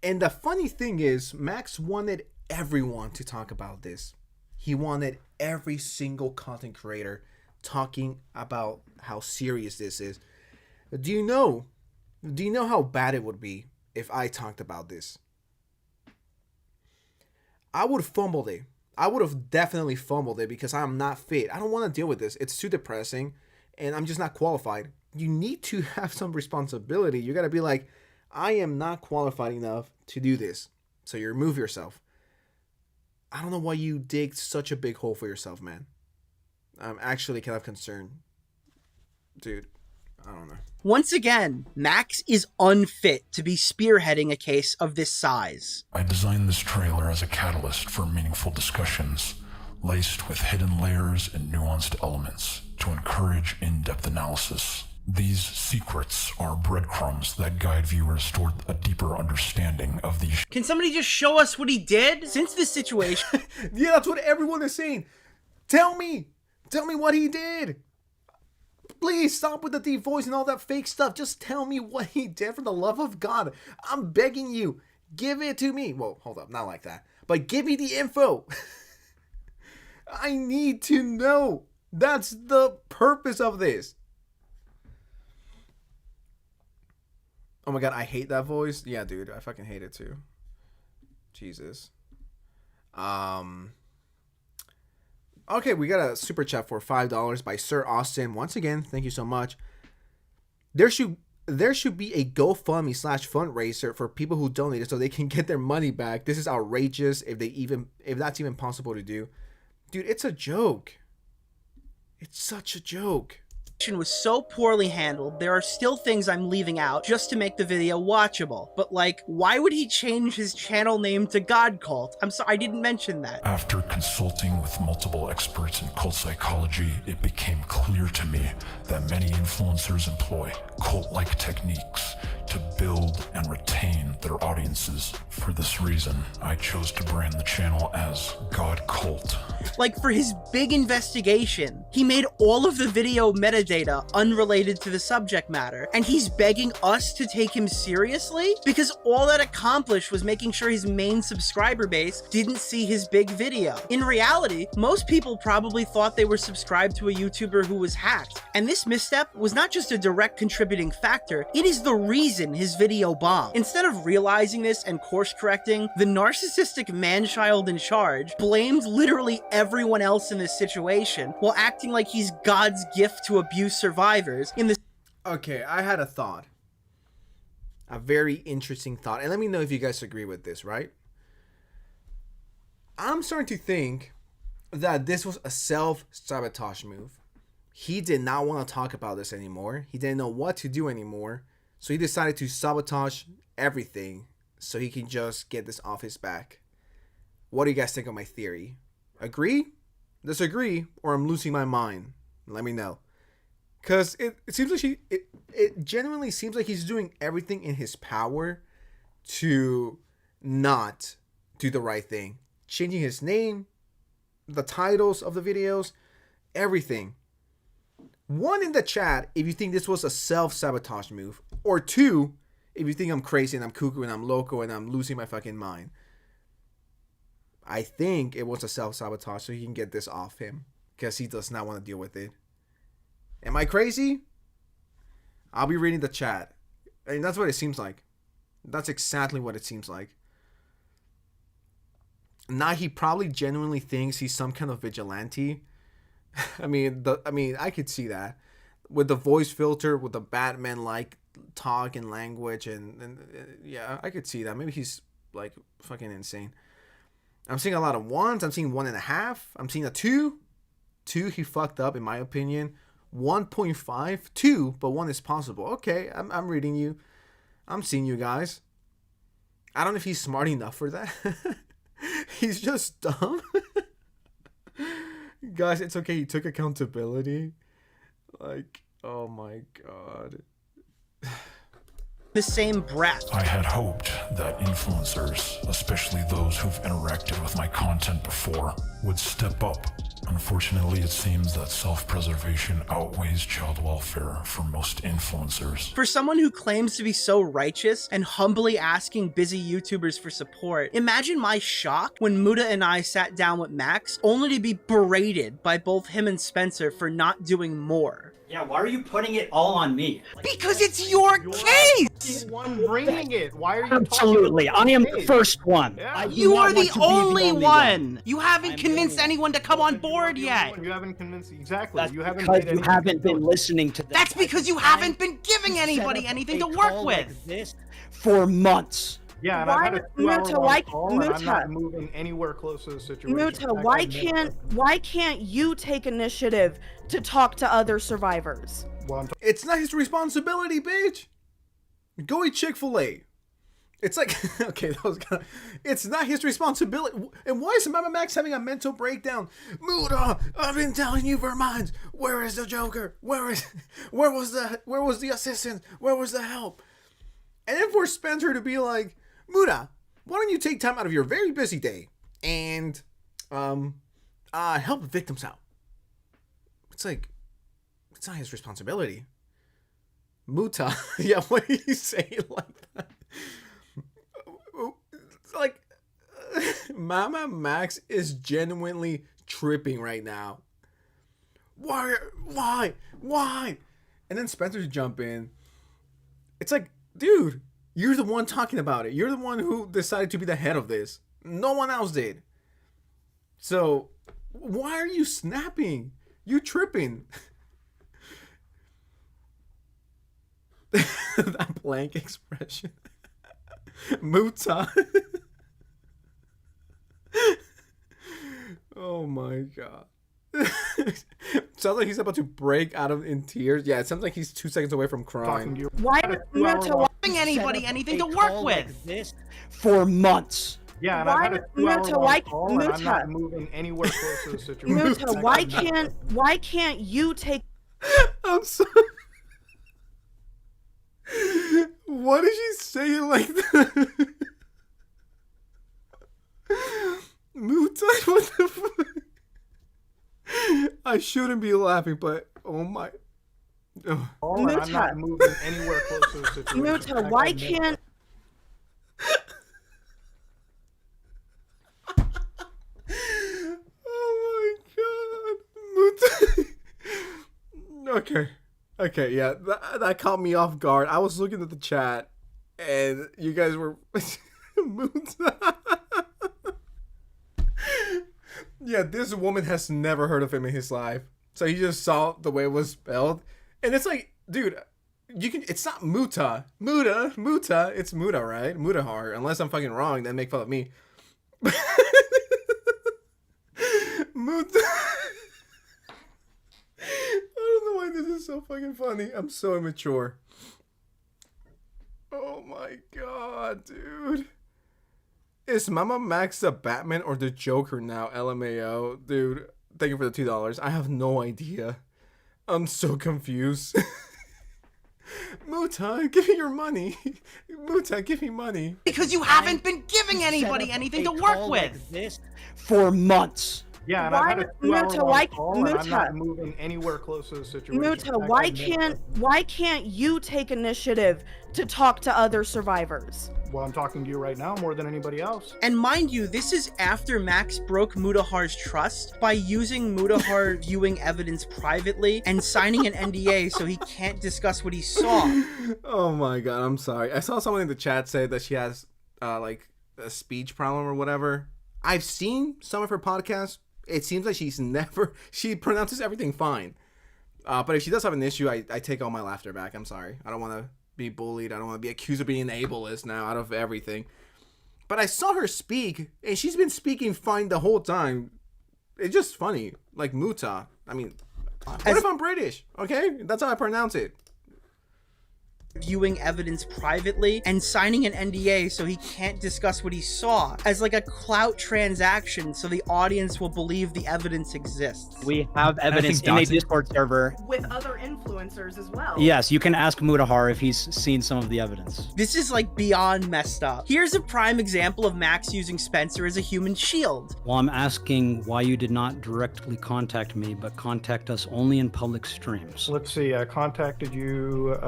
And the funny thing is, Max wanted everyone to talk about this. He wanted every single content creator talking about how serious this is. Do you know how bad it would be if I talked about this? I would have fumbled it. I would have definitely fumbled it because I'm not fit. I don't want to deal with this. It's too depressing and I'm just not qualified. You need to have some responsibility. You got to be like, I am not qualified enough to do this. So you remove yourself. I don't know why you dig such a big hole for yourself, man. I'm actually kind of concerned. Dude, I don't know. Once again, Max is unfit to be spearheading a case of this size. I designed this trailer as a catalyst for meaningful discussions, laced with hidden layers and nuanced elements to encourage in-depth analysis. These secrets are breadcrumbs that guide viewers toward a deeper understanding of these. Can somebody just show us what he did? Since this situation... Yeah, that's what everyone is saying. Tell me what he did. Please stop with the deep voice and all that fake stuff. Just tell me what he did for the love of God. I'm begging you. Give it to me. Well, hold up. Not like that. But give me the info. I need to know. That's the purpose of this. Oh my God, I hate that voice. Yeah, dude, I fucking hate it too. Jesus. Okay, we got a super chat for $5 by Sir Austin. Once again, thank you so much. There should be a GoFundMe / fundraiser for people who donated so they can get their money back. This is outrageous if that's even possible to do. Dude, it's a joke. It's such a joke. Was so poorly handled, there are still things I'm leaving out just to make the video watchable. But like, why would he change his channel name to God Cult? I'm sorry, I didn't mention that. After consulting with multiple experts in cult psychology, it became clear to me that many influencers employ cult-like techniques to build and retain their audiences. For this reason, I chose to brand the channel as God Cult. Like, for his big investigation, he made all of the video metadata unrelated to the subject matter, and he's begging us to take him seriously? Because all that accomplished was making sure his main subscriber base didn't see his big video. In reality, most people probably thought they were subscribed to a YouTuber who was hacked, and this misstep was not just a direct contributing factor, it is the reason his video bombed. Instead of realizing this and course correcting, the narcissistic man-child in charge blamed literally everyone else in this situation while acting like he's God's gift to abuse survivors in the... Okay, I had a thought. A very interesting thought. And let me know if you guys agree with this, right? I'm starting to think that this was a self-sabotage move. He did not want to talk about this anymore. He didn't know what to do anymore. So he decided to sabotage everything so he can just get this off his back. What do you guys think of my theory? Agree? Disagree? Or I'm losing my mind? Let me know. Because it seems like it genuinely seems like he's doing everything in his power to not do the right thing. Changing his name, the titles of the videos, everything. One, in the chat, if you think this was a self-sabotage move. Or two, if you think I'm crazy and I'm cuckoo and I'm loco and I'm losing my fucking mind. I think it was a self-sabotage so he can get this off him. Because he does not want to deal with it. Am I crazy? I'll be reading the chat. And that's what it seems like. That's exactly what it seems like. Now he probably genuinely thinks he's some kind of vigilante. I mean, I could see that. With the voice filter, with the Batman-like talk and language, and yeah, I could see that. Maybe he's like fucking insane. I'm seeing a lot of ones. I'm seeing 1.5. I'm seeing a 2. 2, he fucked up in my opinion. 1.5, 2, but 1 is possible. Okay, I'm reading you. I'm seeing you guys. I don't know if he's smart enough for that. He's just dumb. Guys, it's okay. He took accountability. Like, oh my god. The same breath. I had hoped that influencers, especially those who've interacted with my content before, would step up. Unfortunately, it seems that self-preservation outweighs child welfare for most influencers. For someone who claims to be so righteous and humbly asking busy YouTubers for support, imagine my shock when Muda and I sat down with Max, only to be berated by both him and Spencer for not doing more. Yeah, why are you putting it all on me? Because it's your case! The one bringing it. Why are you Absolutely. I am the first one. Yeah. You are the only one! You haven't convinced anyone to come on board yet! You haven't convinced exactly. That's You haven't because made you any haven't been listening to them. That's because you haven't been giving anybody anything to work with! Like this for months. Yeah, and Why- I've had a 2-hour Muta, long why- call, and I'm Muta. not moving anywhere close to the situation. Muta, In fact, why I'm can't you take initiative to talk to other survivors? It's not his responsibility, bitch. Go eat Chick-fil-A. It's like, okay, that was kind of, it's not his responsibility. And why is Mamamax having a mental breakdown? Muda, I've been telling you for months. Where is the Joker? Where was the assistant? Where was the help? And then for Spencer to be like, Muda, why don't you take time out of your very busy day and help the victims out? It's like, it's not his responsibility. Muta, yeah, what do you say it like that? Like, Mamamax is genuinely tripping right now. Why? And then Spencer jump in. It's like, dude, you're the one talking about it. You're the one who decided to be the head of this. No one else did. So, why are you snapping? You're tripping. That blank expression. Muta. Oh my god. sounds like he's about to break out in tears. Yeah, it sounds like he's 2 seconds away from crying. Why Giving anybody anything to work with? This for months. Yeah, and Why- I've had a 2-hour Muta, long why- call, and I'm Muta. not moving anywhere close to the situation. Muta, why can't you take? I'm sorry. Why did she say it like that? Muta, what the fuck? I shouldn't be laughing, but oh my. Ugh. And I'm not moving anywhere close to the situation. Muta, why can't? Oh my god, Muta. Okay, yeah, that caught me off guard. I was looking at the chat, and you guys were Muta. Yeah, this woman has never heard of him in his life, so he just saw the way it was spelled, and it's like, dude, you can. It's not Muta, it's Muta, right? Mudahar. Unless I'm fucking wrong, then make fun of me. Muta. I don't know why this is so fucking funny. I'm so immature. Oh my god, dude. Is Mamamax the Batman or the Joker now? LMAO. Dude, thank you for the $2. I have no idea. I'm so confused. Muta, give me your money. Muta, give me money. Because you haven't been giving anybody anything to work with. This for months. Yeah, and I've had a 2-hour Muta, long why- call, and I'm Muta. not moving anywhere close to the situation. Muta, why can't you take initiative to talk to other survivors? Well, I'm talking to you right now more than anybody else. And mind you, this is after Max broke Mudahar's trust by using Mudahar viewing evidence privately and signing an NDA so he can't discuss what he saw. Oh my god, I'm sorry. I saw someone in the chat say that she has like a speech problem or whatever. I've seen some of her podcasts. It seems like she pronounces everything fine. But if she does have an issue, I take all my laughter back. I'm sorry. I don't want to be bullied. I don't want to be accused of being ableist now out of everything. But I saw her speak, and she's been speaking fine the whole time. It's just funny. Like Muta. I mean, what if I'm British? Okay? That's how I pronounce it. Viewing evidence privately and signing an NDA so he can't discuss what he saw as like a clout transaction so the audience will believe the evidence exists. We have evidence in a Discord server. With other influencers as well. Yes, you can ask Mudahar if he's seen some of the evidence. This is like beyond messed up. Here's a prime example of Max using Spencer as a human shield. Well, I'm asking why you did not directly contact me, but contact us only in public streams. Let's see, I contacted you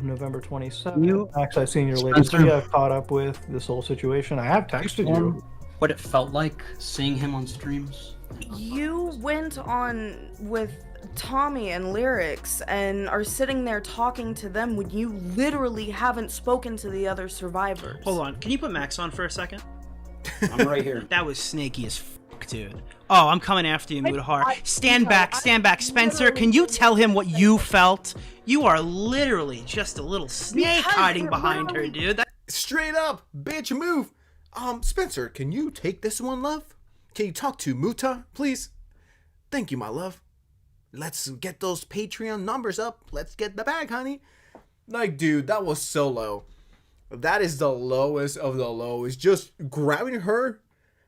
November 27th. Max, I've seen your latest video. I've caught up with this whole situation. I have texted you. What it felt like seeing him on streams? You went on with Tommy and Lyrics and are sitting there talking to them when you literally haven't spoken to the other survivors. Hold on, can you put Max on for a second? I'm right here. That was snaky as fuck, dude. Oh, I'm coming after you, Mudahar. Stand back, Spencer. Can you tell him what you felt? You are literally just a little snake hiding behind her, dude. Straight up, bitch, move. Spencer, can you take this one, love? Can you talk to Muta, please? Thank you, my love. Let's get those Patreon numbers up. Let's get the bag, honey. Like, dude, that was so low. That is the lowest of the lowest. Just grabbing her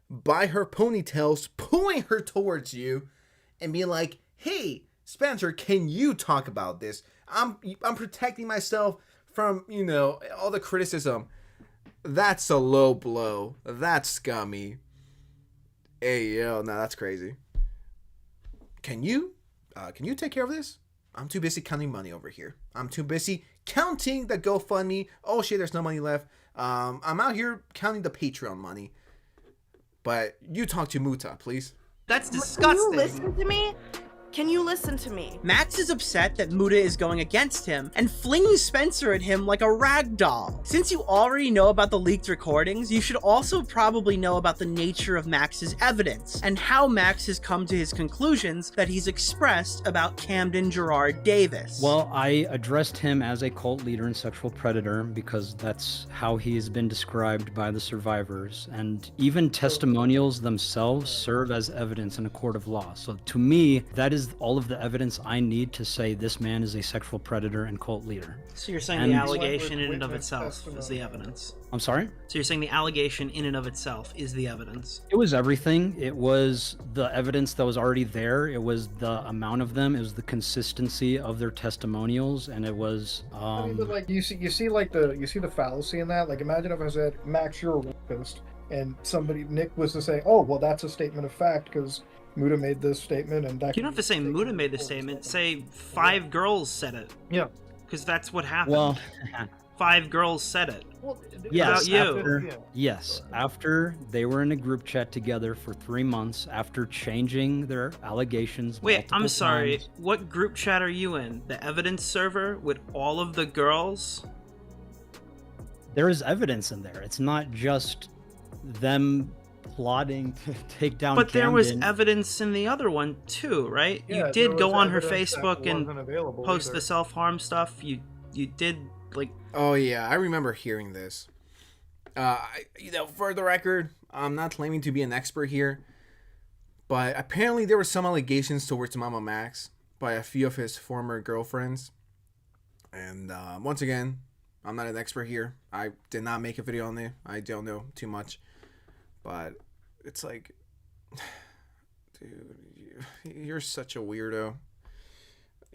by her ponytails, pulling her towards you, and being like, hey, Spencer, can you talk about this? I'm protecting myself from, you know, all the criticism. That's a low blow. That's scummy. Hey, yo, no, that's crazy. Can you take care of this? I'm too busy counting money over here. I'm too busy counting the GoFundMe. Oh shit, there's no money left. I'm out here counting the Patreon money. But you talk to Muta, please. That's disgusting. Can you listen to me? Can you listen to me? Max is upset that Muta is going against him and flings Spencer at him like a rag doll. Since you already know about the leaked recordings, you should also probably know about the nature of Max's evidence and how Max has come to his conclusions that he's expressed about Camden Gerard Davis. Well, I addressed him as a cult leader and sexual predator because that's how he has been described by the survivors, and even testimonials themselves serve as evidence in a court of law. So to me, that is is all of the evidence I need to say this man is a sexual predator and cult leader. So you're saying And- the allegation in and of itself is the evidence? I'm sorry? So you're saying the allegation in and of itself is the evidence? It was everything. It was the evidence that was already there. It was the amount of them. It was the consistency of their testimonials, and it was. I mean, but like you see the fallacy in that. Like, imagine if I said, Max, you're a rapist, and Nick was to say, oh, well, that's a statement of fact because Muda made this statement, and that. You don't have to say Muda made this statement. Say 5 girls said it. Yeah. Because that's what happened. Well, 5 girls said it. Well, yes, about you. After they were in a group chat together for 3 months, after changing their allegations. Wait, I'm multiple sorry. times. What group chat are you in? The evidence server with all of the girls? There is evidence in there. It's not just them plotting to take down. But there was Camden. evidence in the other one too, right? Yeah, you there did go was on her evidence that Facebook and wasn't available post either. the self-harm stuff. You did like. Oh yeah, I remember hearing this. For the record, I'm not claiming to be an expert here, but apparently there were some allegations towards Mamamax by a few of his former girlfriends. And once again, I'm not an expert here. I did not make a video on it. I don't know too much, but it's like, dude, you're such a weirdo.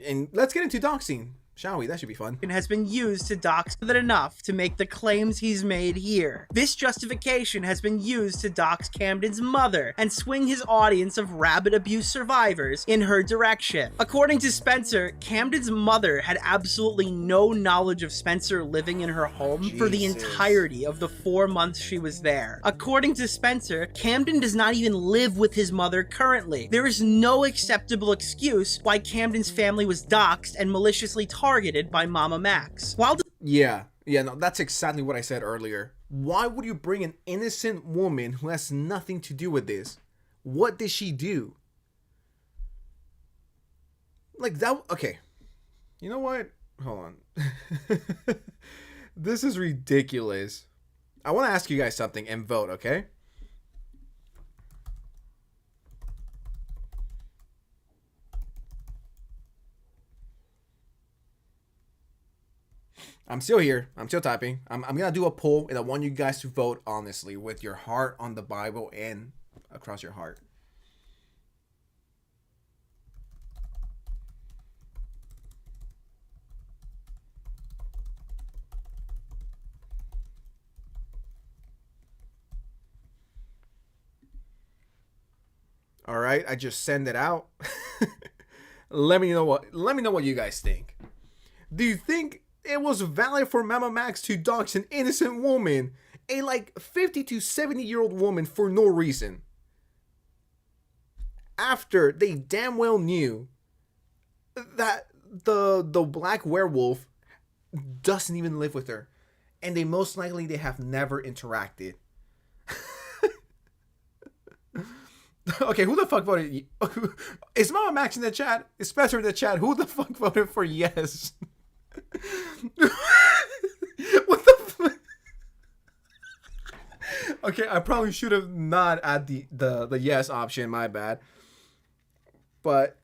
And let's get into doxing, shall we? That should be fun. Has been used to dox that enough to make the claims he's made here. This justification has been used to dox Camden's mother and swing his audience of rabid abuse survivors in her direction. According to Spencer, Camden's mother had absolutely no knowledge of Spencer living in her home for the entirety of the 4 months she was there. According to Spencer, Camden does not even live with his mother currently. There is no acceptable excuse why Camden's family was doxed and maliciously targeted by Mamamax. While Yeah, no, that's exactly what I said earlier. Why would you bring an innocent woman who has nothing to do with this? What did she do? Like that, okay. You know what? Hold on. This is ridiculous. I want to ask you guys something and vote, okay? I'm still here. I'm still typing. I'm gonna do a poll, and I want you guys to vote honestly with your heart on the Bible and across your heart. All right, I just send it out. Let me know what you guys think. Do you think it was valid for Mamamax to dox an innocent woman, a like 50 to 70-year-old woman, for no reason, after they damn well knew that the black werewolf doesn't even live with her, and they most likely they have never interacted? Okay, who the fuck voted? Is Mamamax in the chat? Is Spencer in the chat? Who the fuck voted for yes? What the fuck? Okay, I probably should have not add the yes option, my bad. But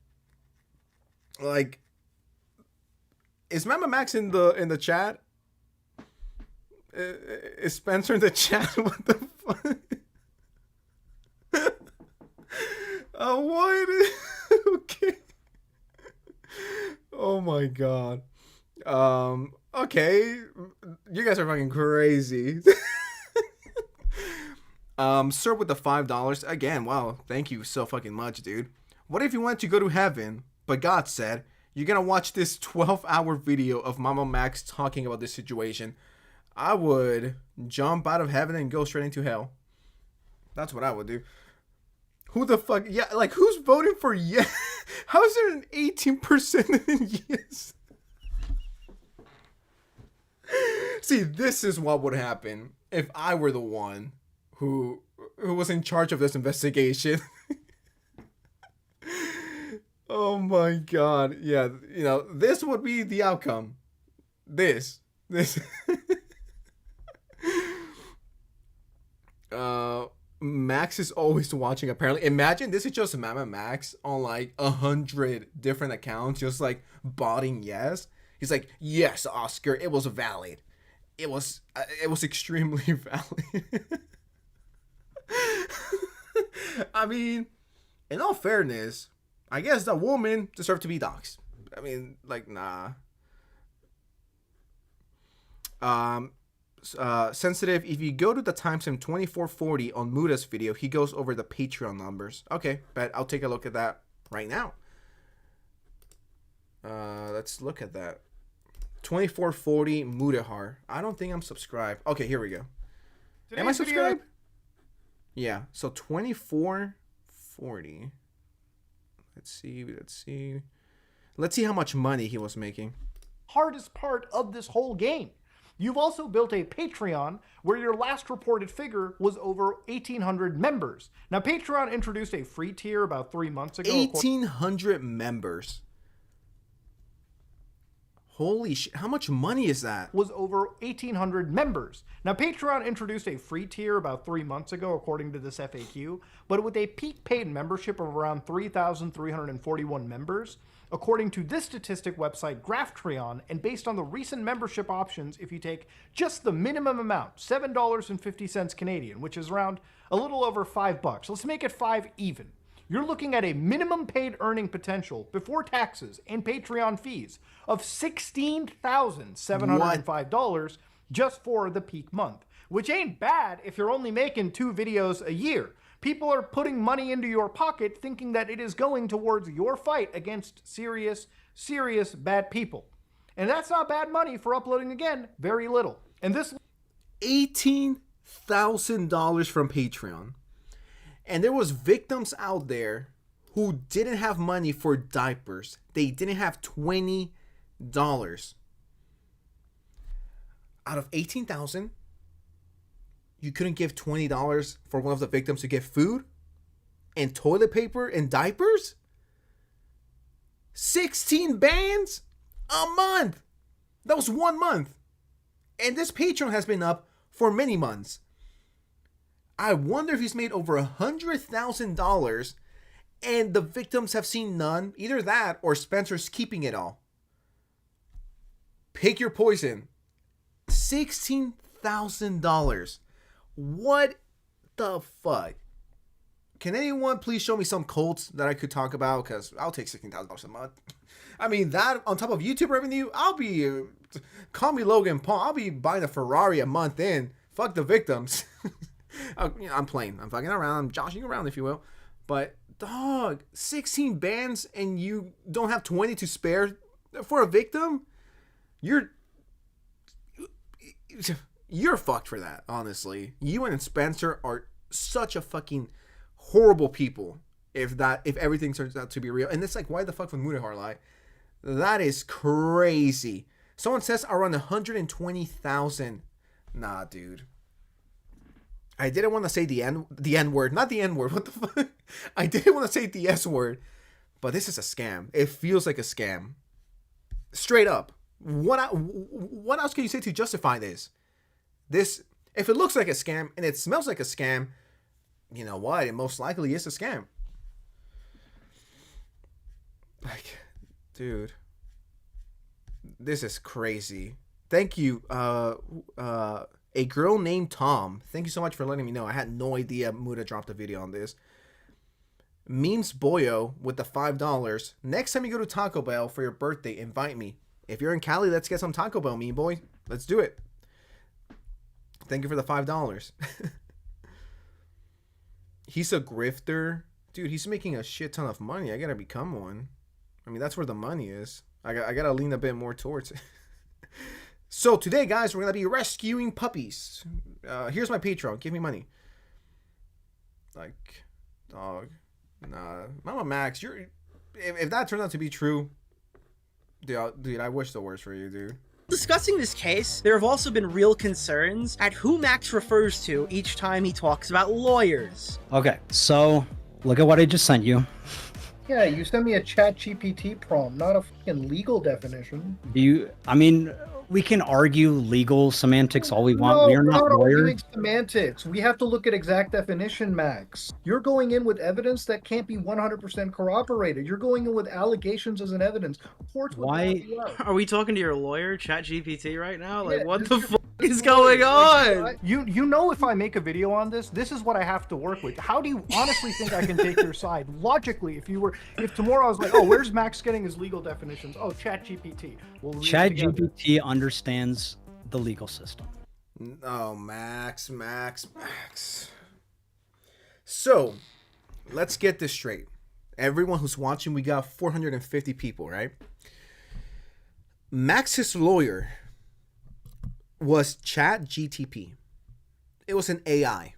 like, is Mamamax in the chat? Is Spencer in the chat? What the fuck? What? Okay. Oh my god. Okay. You guys are fucking crazy. Sir with the $5 again. Wow, thank you so fucking much, dude. What if you wanted to go to heaven, but God said you're gonna watch this 12-hour video of Mamamax talking about this situation? I would jump out of heaven and go straight into hell. That's what I would do. Who the fuck? Yeah, like, who's voting for yes? How is there an 18% in yes? See, this is what would happen if I were the one who was in charge of this investigation. Oh my god. Yeah, you know, this would be the outcome. This. Max is always watching, apparently. Imagine this is just Mamamax on like 100 different accounts, just like botting yes. He's like, yes, Oscar, it was valid. It was extremely valid. I mean, in all fairness, I guess the woman deserved to be doxxed. I mean, like, nah. Sensitive, if you go to the timestamp 2440 on Muda's video, he goes over the Patreon numbers. Okay, but I'll take a look at that right now. Let's look at that. 2440 Mudahar. I don't think I'm subscribed. Okay, here we go. Am I subscribed? Yeah, so 2440. Let's see. Let's see how much money he was making. Hardest part of this whole game. You've also built a Patreon where your last reported figure was over 1,800 members. Now, Patreon introduced a free tier about 3 months ago. 1,800 members. Holy shit, how much money is that? Was over 1,800 members. Now, Patreon introduced a free tier about 3 months ago, according to this FAQ, but with a peak paid membership of around 3,341 members, according to this statistic website, Graphtreon, and based on the recent membership options, if you take just the minimum amount, $7.50 Canadian, which is around a little over $5. Let's make it 5 even. You're looking at a minimum paid earning potential before taxes and Patreon fees of $16,705 just for the peak month, which ain't bad if you're only making 2 videos a year. People are putting money into your pocket thinking that it is going towards your fight against serious bad people. And that's not bad money for uploading, again, very little. And this $18,000 from Patreon. And there was victims out there who didn't have money for diapers. They didn't have $20. Out of $18,000, you couldn't give $20 for one of the victims to get food and toilet paper and diapers? 16 bands a month. That was 1 month. And this Patreon has been up for many months. I wonder if he's made over $100,000 and the victims have seen none. Either that or Spencer's keeping it all. Pick your poison. $16,000. What the fuck? Can anyone please show me some cults that I could talk about? Because I'll take $16,000 a month. I mean, that on top of YouTube revenue, I'll be, call me Logan Paul, I'll be buying a Ferrari a month in. Fuck the victims. I'm playing. I'm fucking around. I'm joshing around, if you will. But, dog, 16 bands and you don't have 20 to spare for a victim? You're fucked for that, honestly. You and Spencer are such a fucking horrible people if everything turns out to be real. And it's like, why the fuck would Mudahar lie? That is crazy. Someone says around 120,000. Nah, dude. I didn't want to say the N word. Not the N word. What the fuck? I didn't want to say the S word. But this is a scam. It feels like a scam. Straight up. What else can you say to justify this? This, if it looks like a scam and it smells like a scam, you know what? It most likely is a scam. Like, dude. This is crazy. Thank you, a girl named Tom. Thank you so much for letting me know. I had no idea Muda dropped a video on this. Memes Boyo with the $5. Next time you go to Taco Bell for your birthday, invite me. If you're in Cali, let's get some Taco Bell, meme boy. Let's do it. Thank you for the $5. He's a grifter. Dude, he's making a shit ton of money. I gotta become one. I mean, that's where the money is. I gotta lean a bit more towards it. So today, guys, we're going to be rescuing puppies. Here's my Patreon. Give me money. Like, dog. Nah. Mamamax, if that turns out to be true, dude, I wish the worst for you, dude. Discussing this case, there have also been real concerns at who Max refers to each time he talks about lawyers. Okay, so look at what I just sent you. Yeah, you send me a chat GPT prompt, not a fucking legal definition. We can argue legal semantics all we want. No, We are we're not not lawyers. arguing semantics. We have to look at exact definition, Max. You're going in with evidence that can't be 100% corroborated. You're going in with allegations as an evidence. Courts would Why bail you out. are we talking to your lawyer, ChatGPT, right now? Like, Yeah, what this the is fuck is going on? You know, if I make a video on this, this is what I have to work with. How do you honestly think I can take your side? Logically, if tomorrow I was like, oh, where's Max getting his legal definitions? Oh, ChatGPT. We'll read it together. ChatGPT understands the legal system. Oh, Max. So, let's get this straight. Everyone who's watching, we got 450 people, right? Max's lawyer was ChatGPT. It was an AI.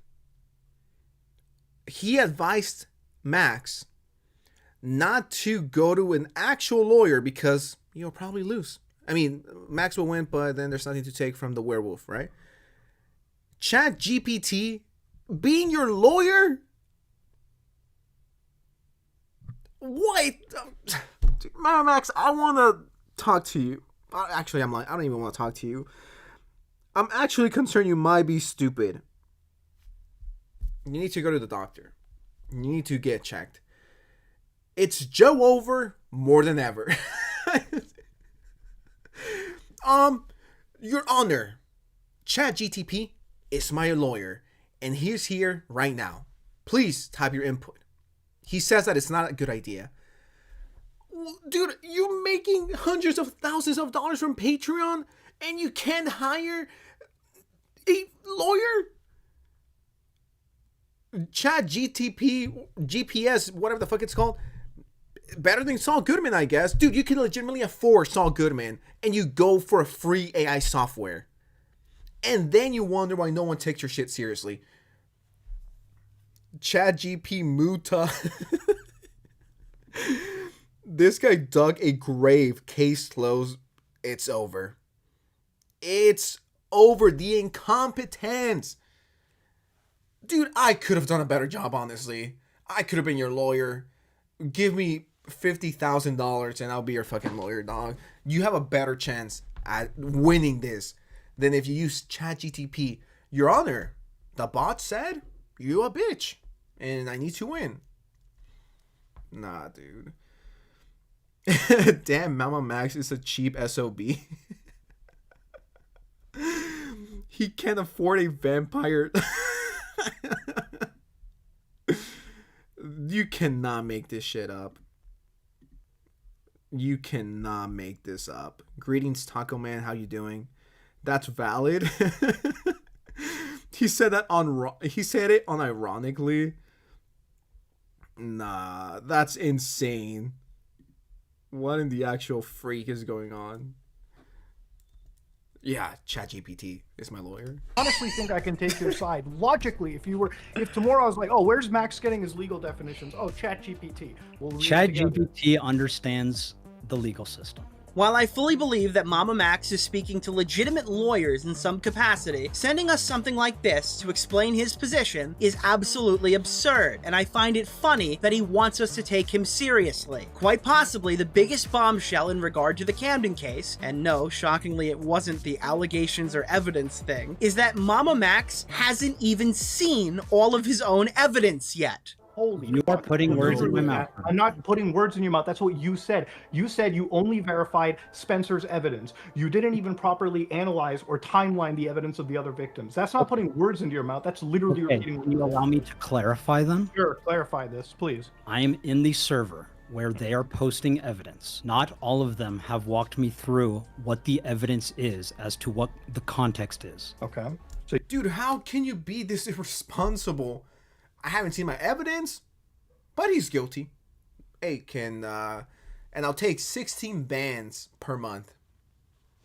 He advised Max not to go to an actual lawyer because you'll probably lose. I mean, Max will win, but then there's nothing to take from the werewolf, right? ChatGPT being your lawyer? What? Mamamax, I want to talk to you. Actually, I'm like, I don't even want to talk to you. I'm actually concerned you might be stupid. You need to go to the doctor. You need to get checked. It's Joe over more than ever. Your Honor, ChatGPT is my lawyer, and he's here right now. Please type your input. He says that it's not a good idea. Dude, you're making hundreds of thousands of dollars from Patreon, and you can't hire a lawyer? ChatGPT, GPS, whatever the fuck it's called, better than Saul Goodman, I guess. Dude, you can legitimately afford Saul Goodman, and you go for a free AI software. And then you wonder why no one takes your shit seriously. ChatGPT Muta. This guy dug a grave. Case closed. It's over. It's over. The incompetence. Dude, I could have done a better job, honestly. I could have been your lawyer. Give me $50,000 and I'll be your fucking lawyer, dog. You have a better chance at winning this than if you use ChatGPT. Your Honor, the bot said you a bitch and I need to win. Nah, dude. Damn, Mamamax is a cheap SOB. He can't afford a vampire. You cannot make this shit up. You cannot make this up. Greetings, Taco Man. How you doing? That's valid. He said that he said it unironically. Nah, that's insane. What in the actual freak is going on? Yeah, ChatGPT is my lawyer. Honestly think I can take your side. Logically, if tomorrow I was like, oh, where's Max getting his legal definitions? Oh, ChatGPT. We'll read it together. ChatGPT understands the legal system. While I fully believe that Mamamax is speaking to legitimate lawyers in some capacity, sending us something like this to explain his position is absolutely absurd, and I find it funny that he wants us to take him seriously. Quite possibly the biggest bombshell in regard to the Camden case, and no, shockingly it wasn't the allegations or evidence thing, is that Mamamax hasn't even seen all of his own evidence yet. Holy You are putting words in my mouth. I'm not putting words in your mouth. That's what you said. You said you only verified Spencer's evidence. You didn't even properly analyze or timeline the evidence of the other victims. That's not putting words into your mouth. That's literally repeating. Can you allow me to clarify them? Sure, clarify this, please. I am in the server where they are posting evidence. Not all of them have walked me through what the evidence is as to what the context is. Okay. So, dude, how can you be this irresponsible? I haven't seen my evidence, but he's guilty. Hey, and I'll take 16 bans per month.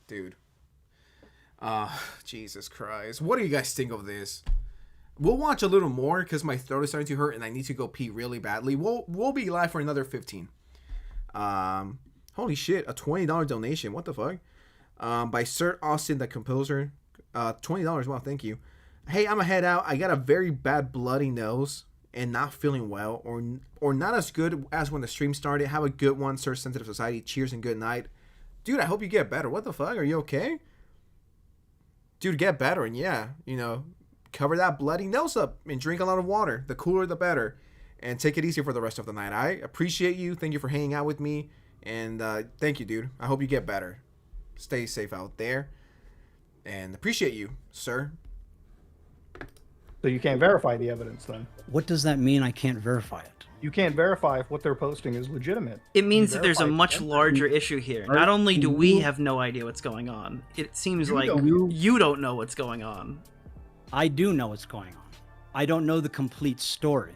Dude. Jesus Christ. What do you guys think of this? We'll watch a little more because my throat is starting to hurt and I need to go pee really badly. We'll be live for another 15. Holy shit, a $20 donation. What the fuck? By Sir Austin, the composer. $20. Wow, thank you. Hey, I'm gonna head out. I got a very bad bloody nose. and not feeling well, or not as good as when the stream started, have a good one, Sir Sensitive Society. Cheers and good night. Dude, I hope you get better. What the fuck? Are you okay? Dude, get better, and yeah, you know, cover that bloody nose up and drink a lot of water. The cooler, the better. And take it easy for the rest of the night. I appreciate you. Thank you for hanging out with me. And thank you, dude. I hope you get better. Stay safe out there. And appreciate you, sir. So you can't verify the evidence then? What does that mean? I can't verify it. You can't verify if what they're posting is legitimate. It means that there's a much larger issue here. Not only do we have no idea what's going on, it seems like you don't know what's going on. I do know what's going on. I don't know the complete story.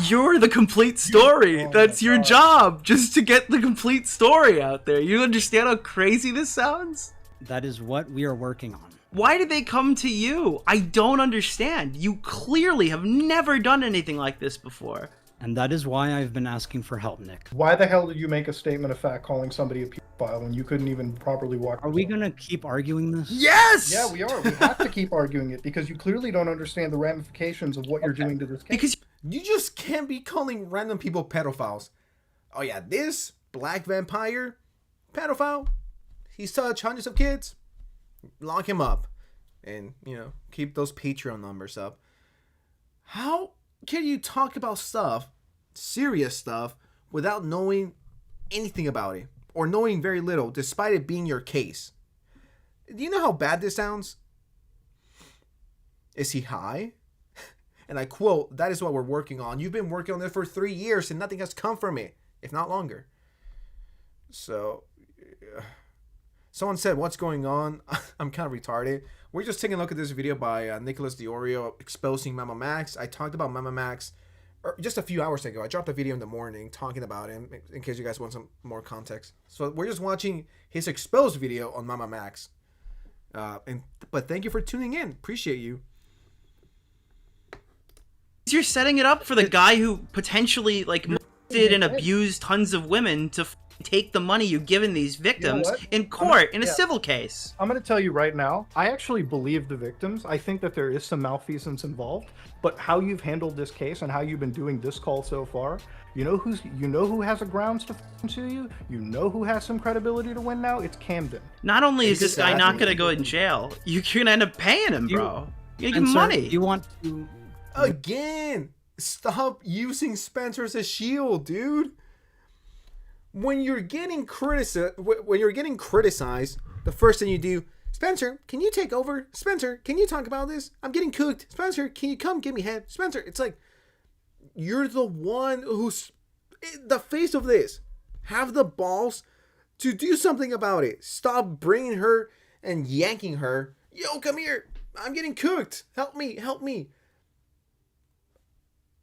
You're the complete story. That's your job, just to get the complete story out there. You understand how crazy this sounds? That is what we are working on. Why did they come to you? I don't understand. You clearly have never done anything like this before. And that is why I've been asking for help, Nick. Why the hell did you make a statement of fact calling somebody a pedophile when you couldn't even properly walk? Are we gonna keep arguing this? Yes! Yeah, we are. We have to keep arguing it because you clearly don't understand the ramifications of what you're doing to this case. Because you just can't be calling random people pedophiles. Oh yeah, this black vampire, pedophile, he's touched hundreds of kids. Lock him up. And, you know, keep those Patreon numbers up. How can you talk about stuff, serious stuff, without knowing anything about it? Or knowing very little, despite it being your case? Do you know how bad this sounds? Is he high? And I quote, that is what we're working on. You've been working on this for 3 years and nothing has come from it, if not longer. So, someone said, what's going on? I'm kind of retarded. We're just taking a look at this video by Nicholas DeOrio exposing Mamamax. I talked about Mamamax just a few hours ago. I dropped a video in the morning talking about him, in case you guys want some more context. So we're just watching his exposed video on Mamamax. But thank you for tuning in. Appreciate you. You're setting it up for the guy who potentially molested and abused tons of women to take the money you've given these victims in court in a civil case. I'm going to tell you right now, I actually believe the victims. I think that there is some malfeasance involved, but how you've handled this case and how you've been doing this call so far, you know who has a grounds to sue you? You know who has some credibility to win now? It's Camden. Not only is this guy not going to go in jail, you're going to end up paying him, bro. You're going to give him money. You want to... Again, stop using Spencer as a shield, dude. When you're getting criticized, the first thing you do, Spencer, can you take over? Spencer, can you talk about this? I'm getting cooked. Spencer, can you come give me head? Spencer, it's like, you're the one who's the face of this. Have the balls to do something about it. Stop bringing her and yanking her. Yo, come here. I'm getting cooked. Help me. Help me.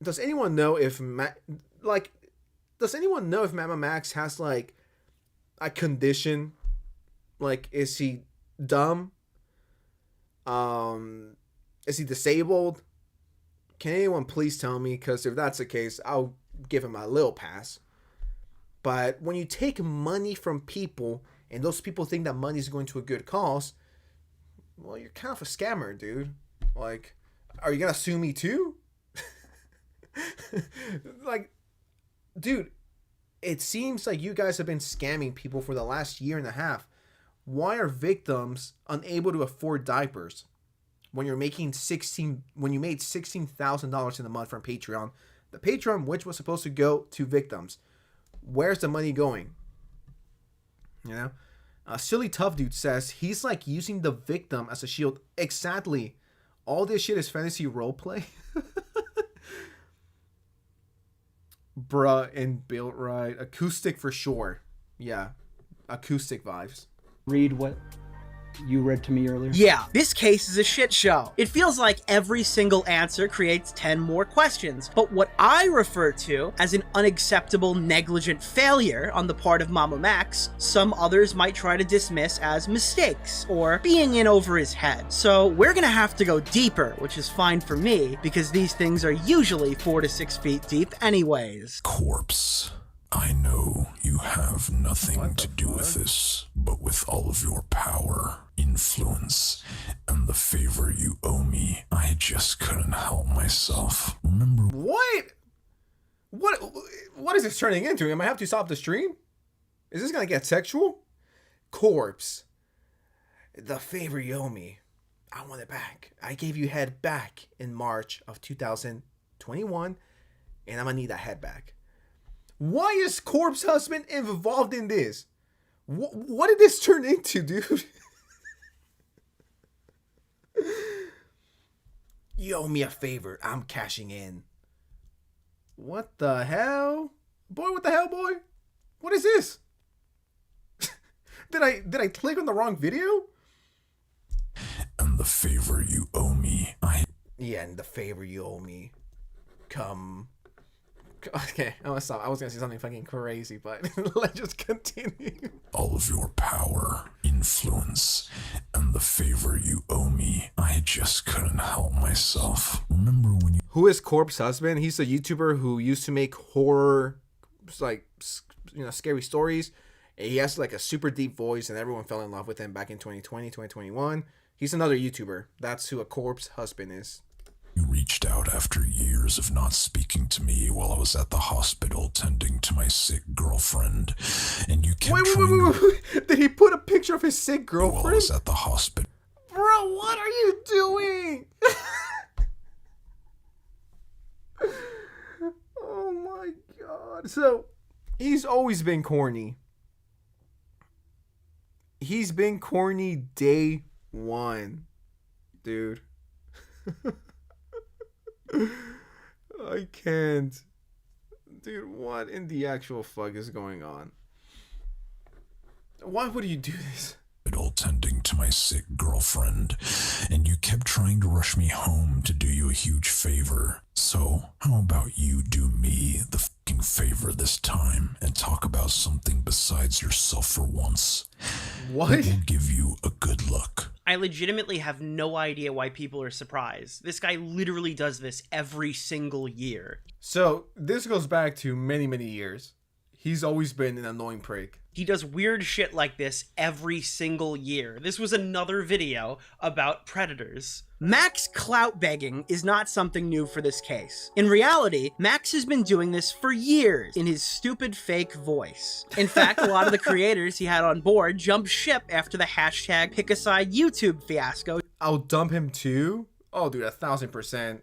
Does anyone know if Mamamax has like a condition? Like, is he dumb? Is he disabled? Can anyone please tell me? Because if that's the case, I'll give him a little pass. But when you take money from people and those people think that money is going to a good cause, well, you're kind of a scammer, dude. Like, are you gonna sue me too? Like, dude, it seems like you guys have been scamming people for the last year and a half. Why are victims unable to afford diapers when you made $16,000 in a month from Patreon? The Patreon, which was supposed to go to victims. Where's the money going? You know? Silly Tough Dude says he's like using the victim as a shield. Exactly. All this shit is fantasy roleplay. Bruh, and built right. Acoustic for sure. Yeah. Acoustic vibes. Read what you read to me earlier? Yeah, this case is a shit show. It feels like every single answer creates 10 more questions, but what I refer to as an unacceptable negligent failure on the part of Mamamax, some others might try to dismiss as mistakes or being in over his head. So we're gonna have to go deeper, which is fine for me because these things are usually 4 to 6 feet deep anyways. Corpse. I know you have nothing to do with this, but with all of your power, influence, and the favor you owe me, I just couldn't help myself. Remember... What? What is this turning into? Am I have to stop the stream? Is this gonna get sexual? Corpse. The favor you owe me. I want it back. I gave you head back in March of 2021, and I'm gonna need that head back. Why is Corpse husband involved in this? What did this turn into, dude? You owe me a favor. I'm cashing in. What the hell? Boy, what the hell, boy? What is this? Did I click on the wrong video? And the favor you owe me, Yeah, and the favor you owe me. Come. Okay, I'm gonna stop. I was gonna say something fucking crazy, but let's just continue. All of your power, influence, and the favor you owe me, I just couldn't help myself. Remember when you... Who is Corpse husband? He's a YouTuber who used to make horror, like, scary stories. He has like a super deep voice, and everyone fell in love with him back in 2020, 2021. He's another YouTuber. That's who a Corpse husband is. You reached out after years of not speaking to me while I was at the hospital tending to my sick girlfriend, and you kept Wait. Did he put a picture of his sick girlfriend? While I was at the hospital. Bro, what are you doing? Oh my god. So, he's always been corny. He's been corny day one, dude. I can't. Dude, what in the actual fuck is going on? Why would you do this? Tending to my sick girlfriend, and you kept trying to rush me home to do you a huge favor. So, how about you do me the fucking favor this time and talk about something besides yourself for once? What? It will give you a good look. I legitimately have no idea why people are surprised. This guy literally does this every single year. So, this goes back to many, many years. He's always been an annoying prick. He does weird shit like this every single year. This was another video about predators. Max clout begging is not something new for this case. In reality, Max has been doing this for years in his stupid fake voice. In fact, a lot of the creators he had on board jumped ship after the hashtag #PickAside YouTube fiasco. I'll dump him too? Oh, dude, 1,000%.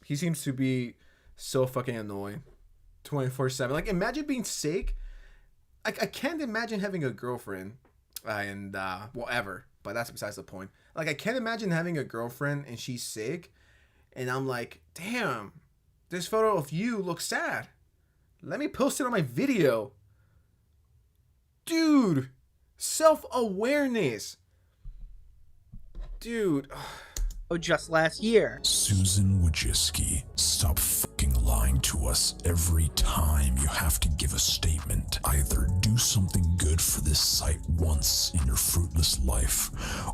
He seems to be so fucking annoying. 24/7. Like, imagine being sick. I can't imagine having a girlfriend and whatever, but that's besides the point. Like, I can't imagine having a girlfriend and she's sick and I'm like, damn, this photo of you looks sad. Let me post it on my video. Dude, self-awareness. Dude. Just last year. Susan Wojcicki, stop fucking lying to us every time you have to give a statement. Either do something good for this site once in your fruitless life,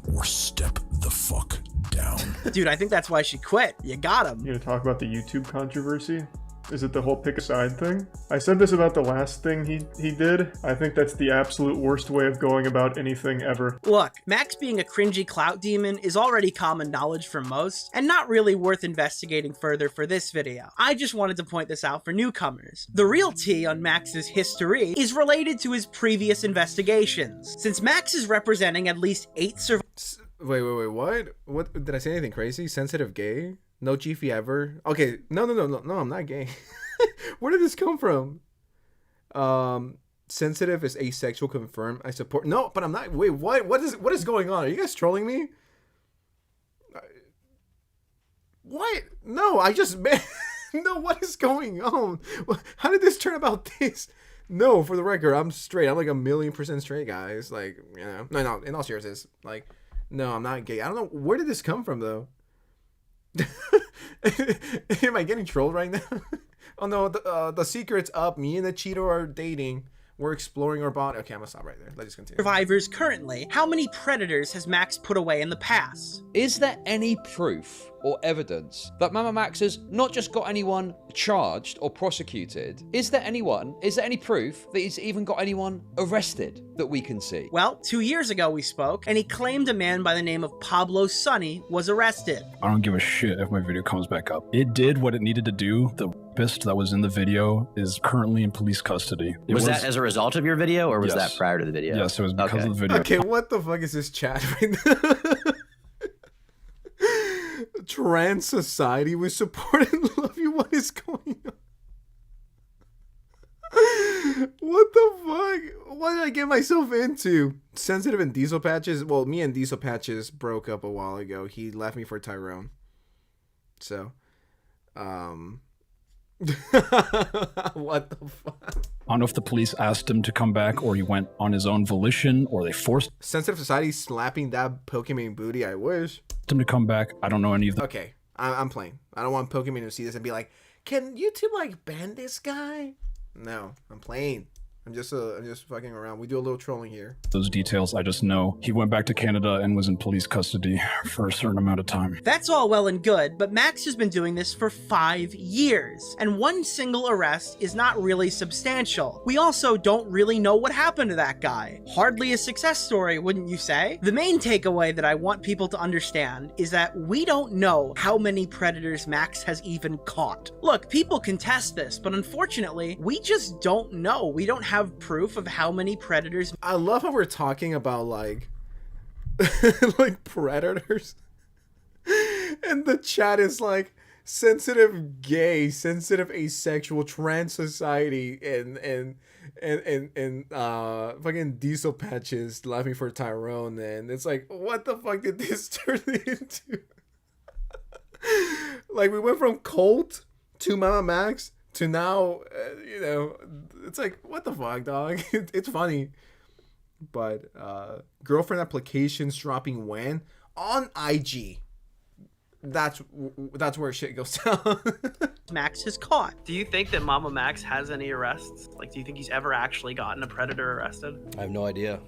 or step the fuck down. Dude, I think that's why she quit. You got him. You gonna talk about the YouTube controversy? Is it the whole pick a side thing? I said this about the last thing he did. I think that's the absolute worst way of going about anything ever. Look, Max being a cringy clout demon is already common knowledge for most, and not really worth investigating further for this video. I just wanted to point this out for newcomers. The real tea on Max's history is related to his previous investigations. Since Max is representing at least 8 survivors. Wait, what? What? Did I say anything crazy? Sensitive gay? No Jiffy ever? Okay, no, I'm not gay. Where did this come from? Sensitive is asexual, confirmed. I support. No, but I'm not. Wait, what? What is going on? Are you guys trolling me? What? No, I just. No, what is going on? How did this turn about this? No, for the record, I'm straight. I'm like 1,000,000% straight, guys. Like, you know, no. In all seriousness, like, no, I'm not gay. I don't know. Where did this come from, though? Am I getting trolled right now? Oh no, the secret's up. Me and the Cheeto are dating. We're exploring our bond. Okay, I'm gonna stop right there. Let's just continue. Survivors currently. How many predators has Max put away in the past? Is there any proof or evidence that Mamamax has not just got anyone charged or prosecuted? Is there any proof that he's even got anyone arrested that we can see? Well, 2 years ago we spoke, and he claimed a man by the name of Pablo Sonny was arrested. I don't give a shit if my video comes back up. It did what it needed to do. The rapist that was in the video is currently in police custody. Was that as a result of your video, or was Yes. that prior to the video? Yes, it was because of the video. Okay, what the fuck is this chat right now? Trans society we support and love you. What is going on? What the fuck? What did I get myself into? Sensitive and Diesel Patches? Well, me and Diesel Patches broke up a while ago. He left me for Tyrone. So, what the fuck? I don't know if the police asked him to come back or he went on his own volition or they forced Sensitive Society slapping that Pokemon booty. I wish. him to come back. I don't know any of the Okay, I'm playing. I don't want Pokemon to see this and be like, can YouTube like ban this guy? No, I'm playing. I'm just fucking around. We do a little trolling here. those details. I just know he went back to Canada and was in police custody for a certain amount of time. That's all well and good, but Max has been doing this for 5 years, and one single arrest is not really substantial. We also don't really know what happened to that guy. Hardly a success story, wouldn't you say? The main takeaway that I want people to understand is that we don't know how many predators Max has even caught. Look, people can test this, but unfortunately, we just don't know. We don't have proof of how many predators. I love how we're talking about like like predators and the chat is like sensitive gay, sensitive asexual, trans society, and fucking Diesel Patches laughing for Tyrone, and it's like, what the fuck did this turn into? Like, we went from Colt to Mamamax to now, you know, it's like, what the fuck, dog? It's funny. But girlfriend applications dropping when? On IG. That's where shit goes down. Max has caught. Do you think that Mamamax has any arrests? Like, do you think he's ever actually gotten a predator arrested? I have no idea.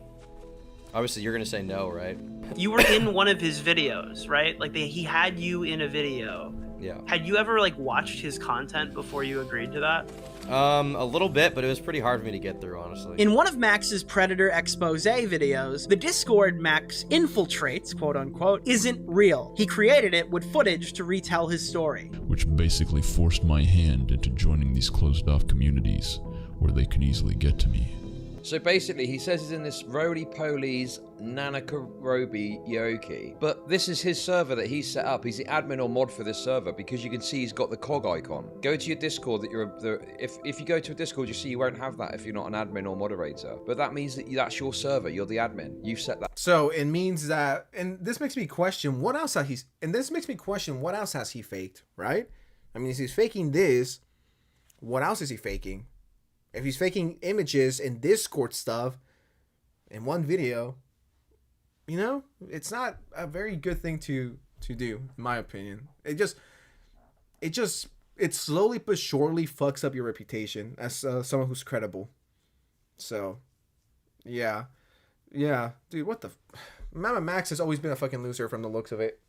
Obviously, you're gonna say no, right? You were in one of his videos, right? Like, he had you in a video. Yeah. Had you ever, like, watched his content before you agreed to that? A little bit, but it was pretty hard for me to get through, honestly. In one of Max's Predator expose videos, the Discord Max infiltrates, quote unquote, isn't real. He created it with footage to retell his story. Which basically forced my hand into joining these closed-off communities where they can easily get to me. So basically, he says he's in this roly-poly's Nanakarobi Yoki, but this is his server that he's set up. He's the admin or mod for this server because you can see he's got the cog icon. Go to your Discord. If you go to a Discord, you see you won't have that if you're not an admin or moderator. But that means that that's your server. You're the admin. You've set that. So it means that, and this makes me question what else has he faked, right? I mean, if he's faking this, what else is he faking? If he's faking images and Discord stuff in one video, you know, it's not a very good thing to do, in my opinion. It slowly but surely fucks up your reputation as someone who's credible. So, yeah, dude, what the? Mamamax has always been a fucking loser from the looks of it.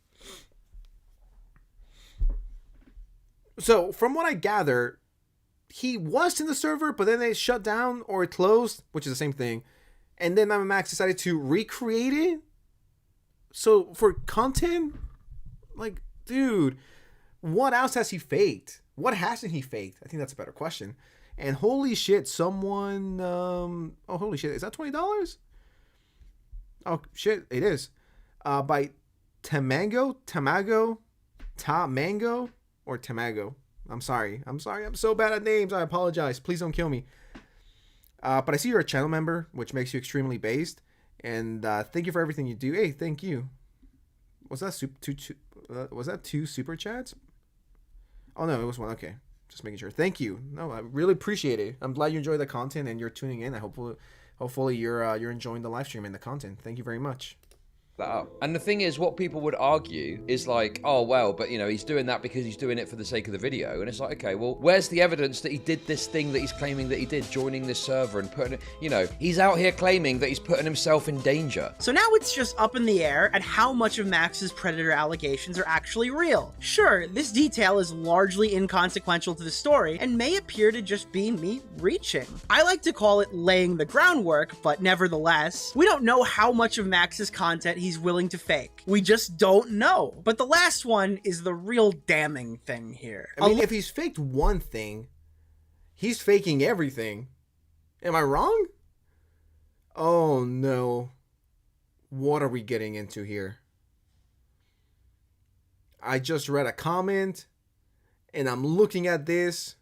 So, from what I gather, he was in the server, but then they shut down or it closed, which is the same thing. And then Mamamax decided to recreate it. So for content, like, dude, what else has he faked? What hasn't he faked? I think that's a better question. And holy shit, someone, oh, holy shit, is that $20? Oh, shit, it is. By Tamago, or Tamago. I'm sorry. I'm so bad at names. I apologize. Please don't kill me. But I see you're a channel member, which makes you extremely based. And thank you for everything you do. Hey, thank you. Was that two super chats? Oh no, it was one. Okay, just making sure. Thank you. No, I really appreciate it. I'm glad you enjoy the content and you're tuning in. I hopefully you're enjoying the live stream and the content. Thank you very much. That up. And the thing is, what people would argue is like, oh well, but you know, he's doing that because he's doing it for the sake of the video. And it's like, okay, well, where's the evidence that he did this thing that he's claiming that he did, joining this server and putting it, you know, he's out here claiming that he's putting himself in danger. So now it's just up in the air at how much of Max's Predator allegations are actually real. Sure, this detail is largely inconsequential to the story and may appear to just be me reaching. I like to call it laying the groundwork, but nevertheless, we don't know how much of Max's content he's he's willing to fake. We just don't know. But the last one is the real damning thing here. I mean, if he's faked one thing, he's faking everything. Am I wrong? Oh no. What are we getting into here? I just read a comment and I'm looking at this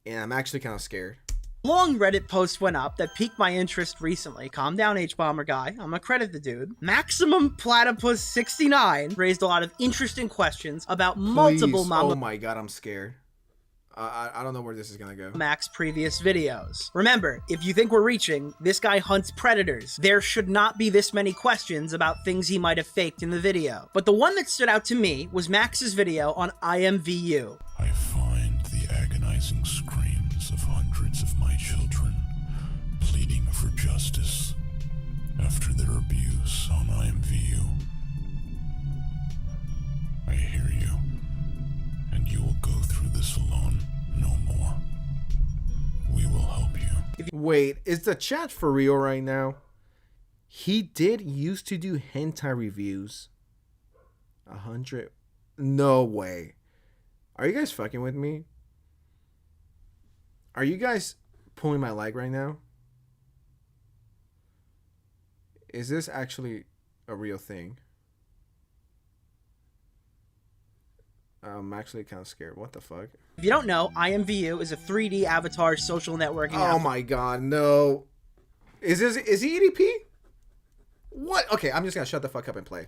and I'm actually kind of scared. Long Reddit post went up that piqued my interest recently. Calm down, H-Bomber guy. I'm gonna credit the dude. Maximum Platypus 69 raised a lot of interesting questions about multiple Oh my god, I'm scared. I don't know where this is gonna go. Max previous videos. Remember, if you think we're reaching, this guy hunts predators. There should not be this many questions about things he might have faked in the video. But the one that stood out to me was Max's video on IMVU. I find the agonizing screams of hundreds of my children pleading for justice after their abuse on IMVU. I hear you, and you will go through this alone no more. We will help you. Wait, is the chat for real right now? He did used to do hentai reviews. 100? No way. Are you guys fucking with me? Are you guys pulling my leg right now? Is this actually a real thing? I'm actually kind of scared. What the fuck? If you don't know, IMVU is a 3D avatar social networking app. Oh my god, no. Is he EDP? What? Okay, I'm just gonna shut the fuck up and play.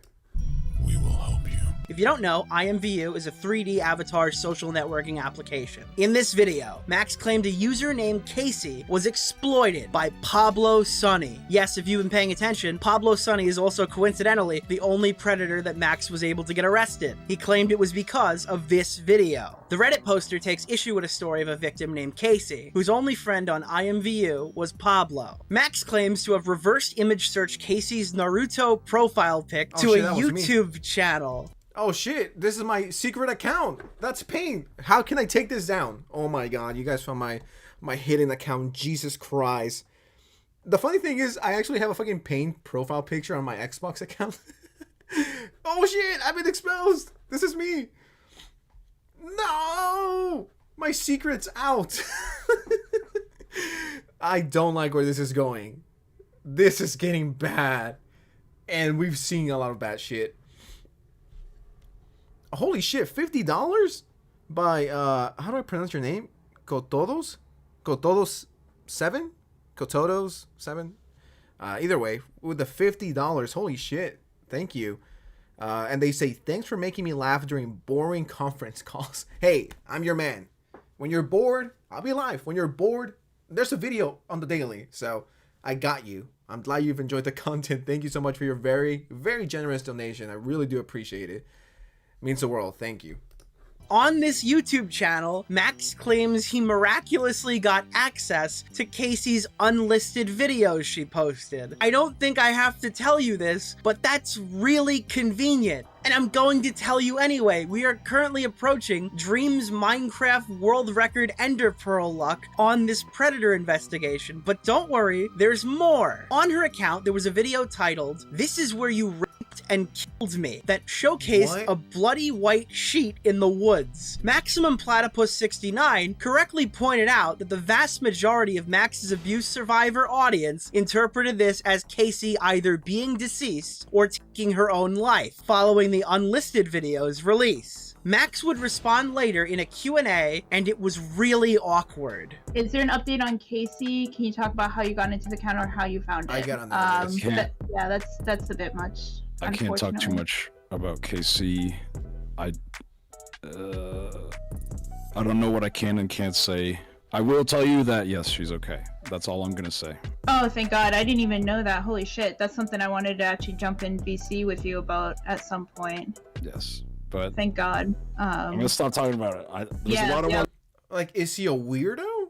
If you don't know, IMVU is a 3D avatar social networking application. In this video, Max claimed a user named Casey was exploited by Pablo Sonny. Yes, if you've been paying attention, Pablo Sonny is also coincidentally the only predator that Max was able to get arrested. He claimed it was because of this video. The Reddit poster takes issue with a story of a victim named Casey, whose only friend on IMVU was Pablo. Max claims to have reverse image searched Casey's Naruto profile pic to a YouTube channel. Oh shit, this is my secret account. That's pain. How can I take this down? Oh my god, you guys found my hidden account. Jesus Christ. The funny thing is, I actually have a fucking pain profile picture on my Xbox account. Oh shit, I've been exposed. This is me. No! My secret's out. I don't like where this is going. This is getting bad. And we've seen a lot of bad shit. Holy shit, $50 by how do I pronounce your name? Cotodos 7? Cotodos 7? Either way, with the $50, holy shit. Thank you. And they say, thanks for making me laugh during boring conference calls. Hey, I'm your man. When you're bored, I'll be live. When you're bored, there's a video on the daily. So I got you. I'm glad you've enjoyed the content. Thank you so much for your very, very generous donation. I really do appreciate it. Means the world. Thank you. On this YouTube channel, Max claims he miraculously got access to Casey's unlisted videos she posted. I don't think I have to tell you this, but that's really convenient. And I'm going to tell you anyway. We are currently approaching Dream's Minecraft world record Ender Pearl luck on this Predator investigation. But don't worry, there's more. On her account, there was a video titled, "This is where you raped and killed me," that showcased a bloody white sheet in the woods. Maximum Platypus 69 correctly pointed out that the vast majority of Max's abuse survivor audience interpreted this as Casey either being deceased or taking her own life, following the unlisted video's release. Max would respond later in a Q&A, and it was really awkward. Is there an update on Casey? Can you talk about how you got into the account or how you found it? I got on that. Yeah, that's a bit much. I can't talk too much about KC. I don't know what I can and can't say. I will tell you that yes, she's okay. That's all I'm gonna say. Oh, thank God. I didn't even know that. Holy shit. That's something I wanted to actually jump in VC with you about at some point. Yes, but thank God. I'm gonna stop talking about it. There's a lot of like, is he a weirdo?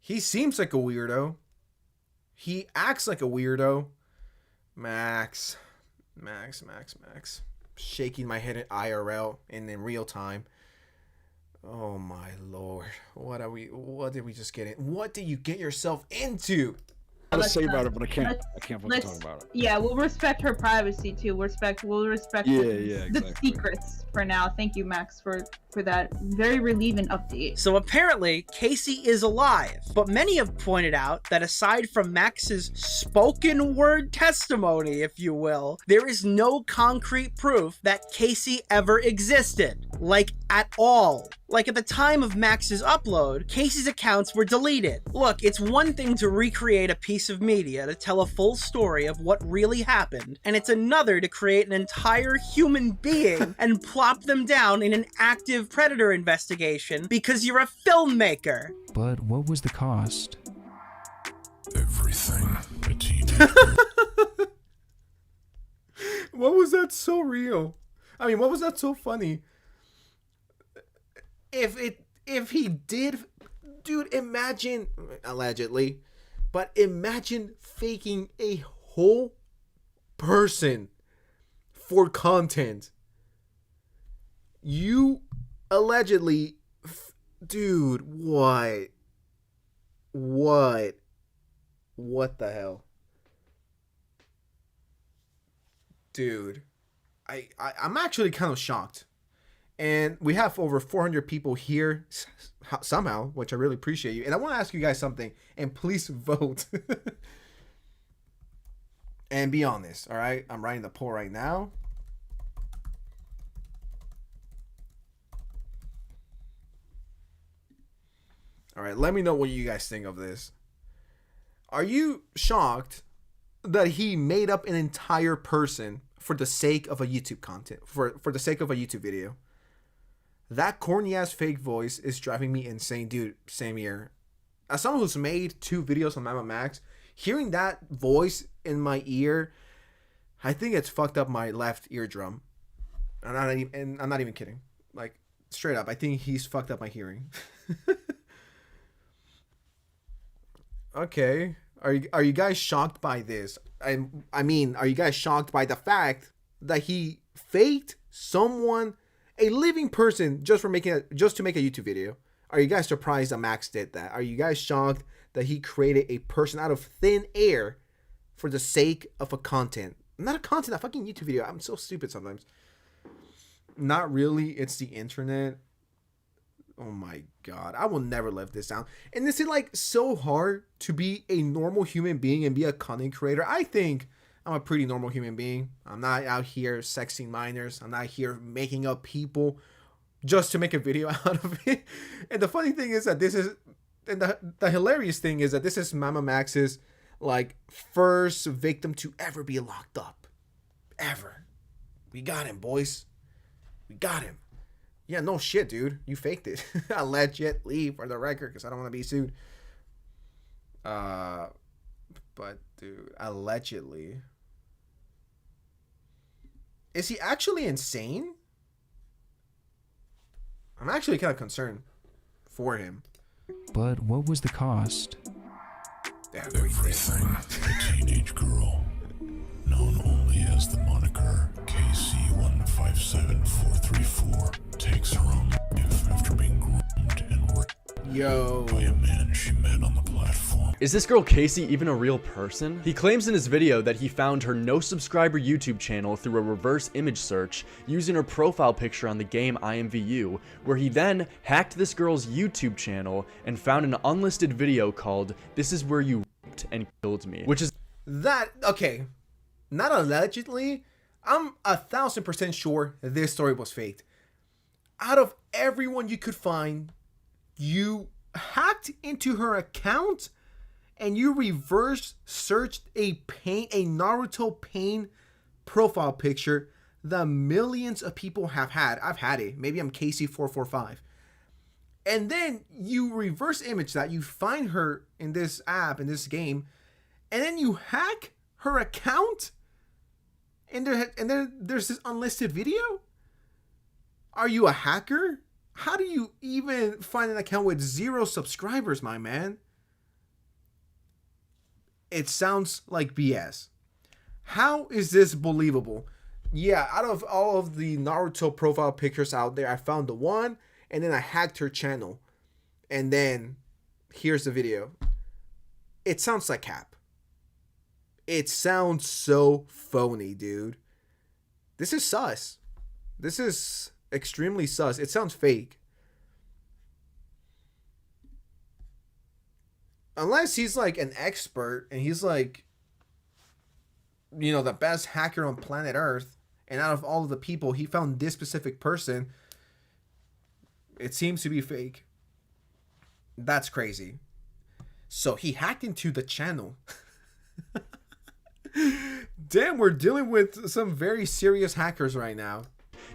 He seems like a weirdo. He acts like a weirdo. Max. Shaking my head at IRL and in real time. Oh my lord. What did we just get in? What did you get yourself into? to say about it, but I can't let's- fucking let's- talk about it. Yeah, we'll respect her privacy too. We'll respect Yeah, the, yeah, the exactly. secrets for now. Thank you, Max, for that very relieving update. So apparently, Casey is alive, but many have pointed out that aside from Max's spoken word testimony, if you will, there is no concrete proof that Casey ever existed. Like, at all. Like, at the time of Max's upload, Casey's accounts were deleted. Look, it's one thing to recreate a piece of media to tell a full story of what really happened, and it's another to create an entire human being and plop them down in an active predator investigation because you're a filmmaker. But what was the cost? Everything. A teenage What was that so real? I mean, what was that so funny? If he did, dude, imagine, allegedly, but imagine faking a whole person for content. You allegedly, dude, what the hell? Dude, I'm actually kind of shocked. And we have over 400 people here somehow, which I really appreciate you. And I want to ask you guys something, and please vote. And be honest, all right? I'm writing the poll right now. All right, let me know what you guys think of this. Are you shocked that he made up an entire person for the sake of a YouTube content, for the sake of a YouTube video? That corny ass fake voice is driving me insane, dude. Same here. As someone who's made 2 videos on Mamamax, hearing that voice in my ear, I think it's fucked up my left eardrum. And I'm not even kidding. Like, straight up, I think he's fucked up my hearing. Okay. Are you guys shocked by this? I mean, are you guys shocked by the fact that he faked someone, a living person, just to make a YouTube video? Are you guys surprised that Max did that? Are you guys shocked that he created a person out of thin air for the sake of a content? Not a fucking YouTube video. I'm so stupid sometimes. Not really. It's the internet. Oh my god, I will never live this down. And is it like so hard to be a normal human being and be a content creator? I think I'm a pretty normal human being. I'm not out here sexing minors. I'm not here making up people just to make a video out of it. And the funny thing is that this is, and the hilarious thing is that this is Mamamax's like first victim to ever be locked up. Ever. We got him, boys. We got him. Yeah, no shit, dude. You faked it. Allegedly, for the record, because I don't want to be sued. But, dude, allegedly. Is he actually insane? I'm actually kind of concerned for him. But what was the cost? Everything. A teenage girl, known only as the moniker KC157434, takes her own life after being groomed and raped by a man she met on the platform. Is this girl Casey even a real person? He claims in his video that he found her no subscriber YouTube channel through a reverse image search using her profile picture on the game IMVU, where he then hacked this girl's YouTube channel and found an unlisted video called "This is where you raped and killed me," which is that okay. Not allegedly. I'm 1,000% sure this story was faked. Out of everyone you could find, you hacked into her account and you reverse searched a Naruto Pain profile picture that millions of people have had. I've had it. Maybe I'm KC445. And then you reverse image that. You find her in this app, in this game, and then you hack her account? And then there's this unlisted video? Are you a hacker? How do you even find an account with 0 subscribers, my man? It sounds like BS. How is this believable? Yeah, out of all of the Naruto profile pictures out there, I found the one, and then I hacked her channel. And then, here's the video. It sounds like cap. It sounds so phony, dude. This is sus. This is extremely sus. It sounds fake. Unless he's like an expert and he's like, you know, the best hacker on planet Earth, and out of all of the people, he found this specific person. It seems to be fake. That's crazy. So he hacked into the channel. Damn, we're dealing with some very serious hackers right now.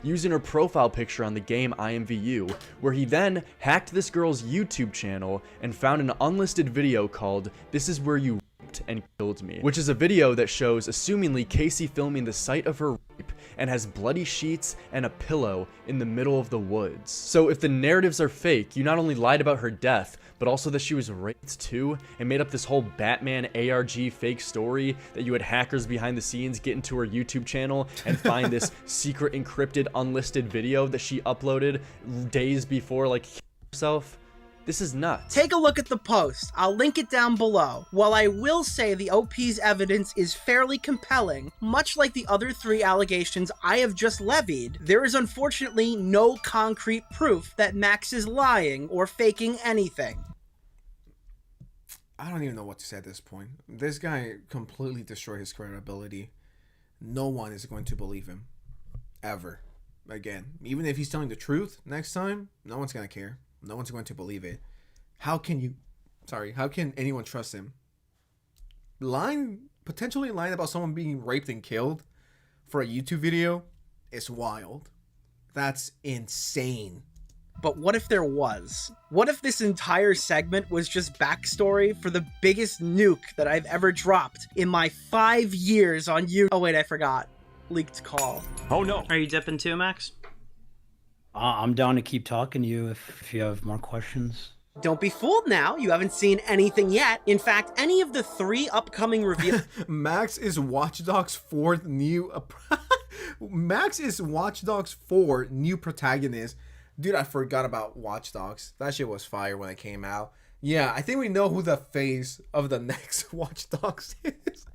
Using her profile picture on the game IMVU, where he then hacked this girl's YouTube channel and found an unlisted video called "This Is Where You Raped and Killed Me," which is a video that shows assumingly Casey filming the site of her rape and has bloody sheets and a pillow in the middle of the woods. So if the narratives are fake, you not only lied about her death, but also that she was raped too, and made up this whole Batman ARG fake story that you had hackers behind the scenes get into her YouTube channel and find this secret encrypted unlisted video that she uploaded days before, like, herself. This is nuts. Take a look at the post. I'll link it down below. While I will say the OP's evidence is fairly compelling, much like the other 3 allegations I have just levied, there is unfortunately no concrete proof that Max is lying or faking anything. I don't even know what to say at this point. This guy completely destroyed his credibility. No one is going to believe him. Ever. Again. Even if he's telling the truth next time, no one's going to care. No one's going to believe it. How can anyone trust him? Potentially lying about someone being raped and killed for a YouTube video is wild. That's insane. But what if there was? What if this entire segment was just backstory for the biggest nuke that I've ever dropped in my 5 years on YouTube? Oh wait, I forgot. Leaked call. Oh no. Are you dipping too, Max? I'm down to keep talking to you if you have more questions. Don't be fooled now. You haven't seen anything yet. In fact, any of the 3 upcoming reveals... Max is Watch Dogs 4th new... Max is Watch Dogs 4 new protagonist. Dude, I forgot about Watch Dogs. That shit was fire when it came out. Yeah, I think we know who the face of the next Watch Dogs is.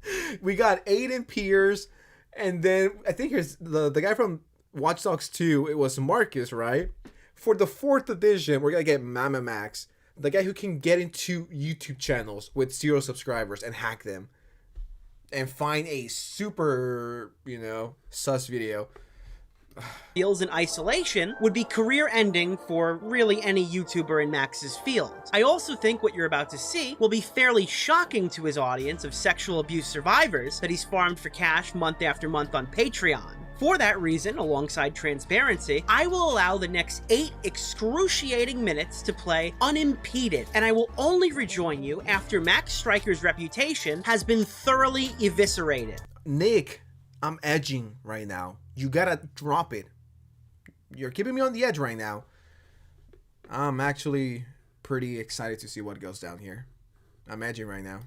We got Aiden Pierce, and then I think here's the guy from Watch Dogs 2. It was Marcus, right? For the 4th edition, we're gonna get Mamamax, the guy who can get into YouTube channels with 0 subscribers and hack them and find a super, sus video. Deals in isolation would be career ending for really any YouTuber in Max's field. I also think what you're about to see will be fairly shocking to his audience of sexual abuse survivors that he's farmed for cash month after month on Patreon. For that reason, alongside transparency, I will allow the next 8 excruciating minutes to play unimpeded, and I will only rejoin you after Max Striker's reputation has been thoroughly eviscerated. Nick, I'm edging right now. You gotta drop it. You're keeping me on the edge right now. I'm actually pretty excited to see what goes down here. I'm edging right now.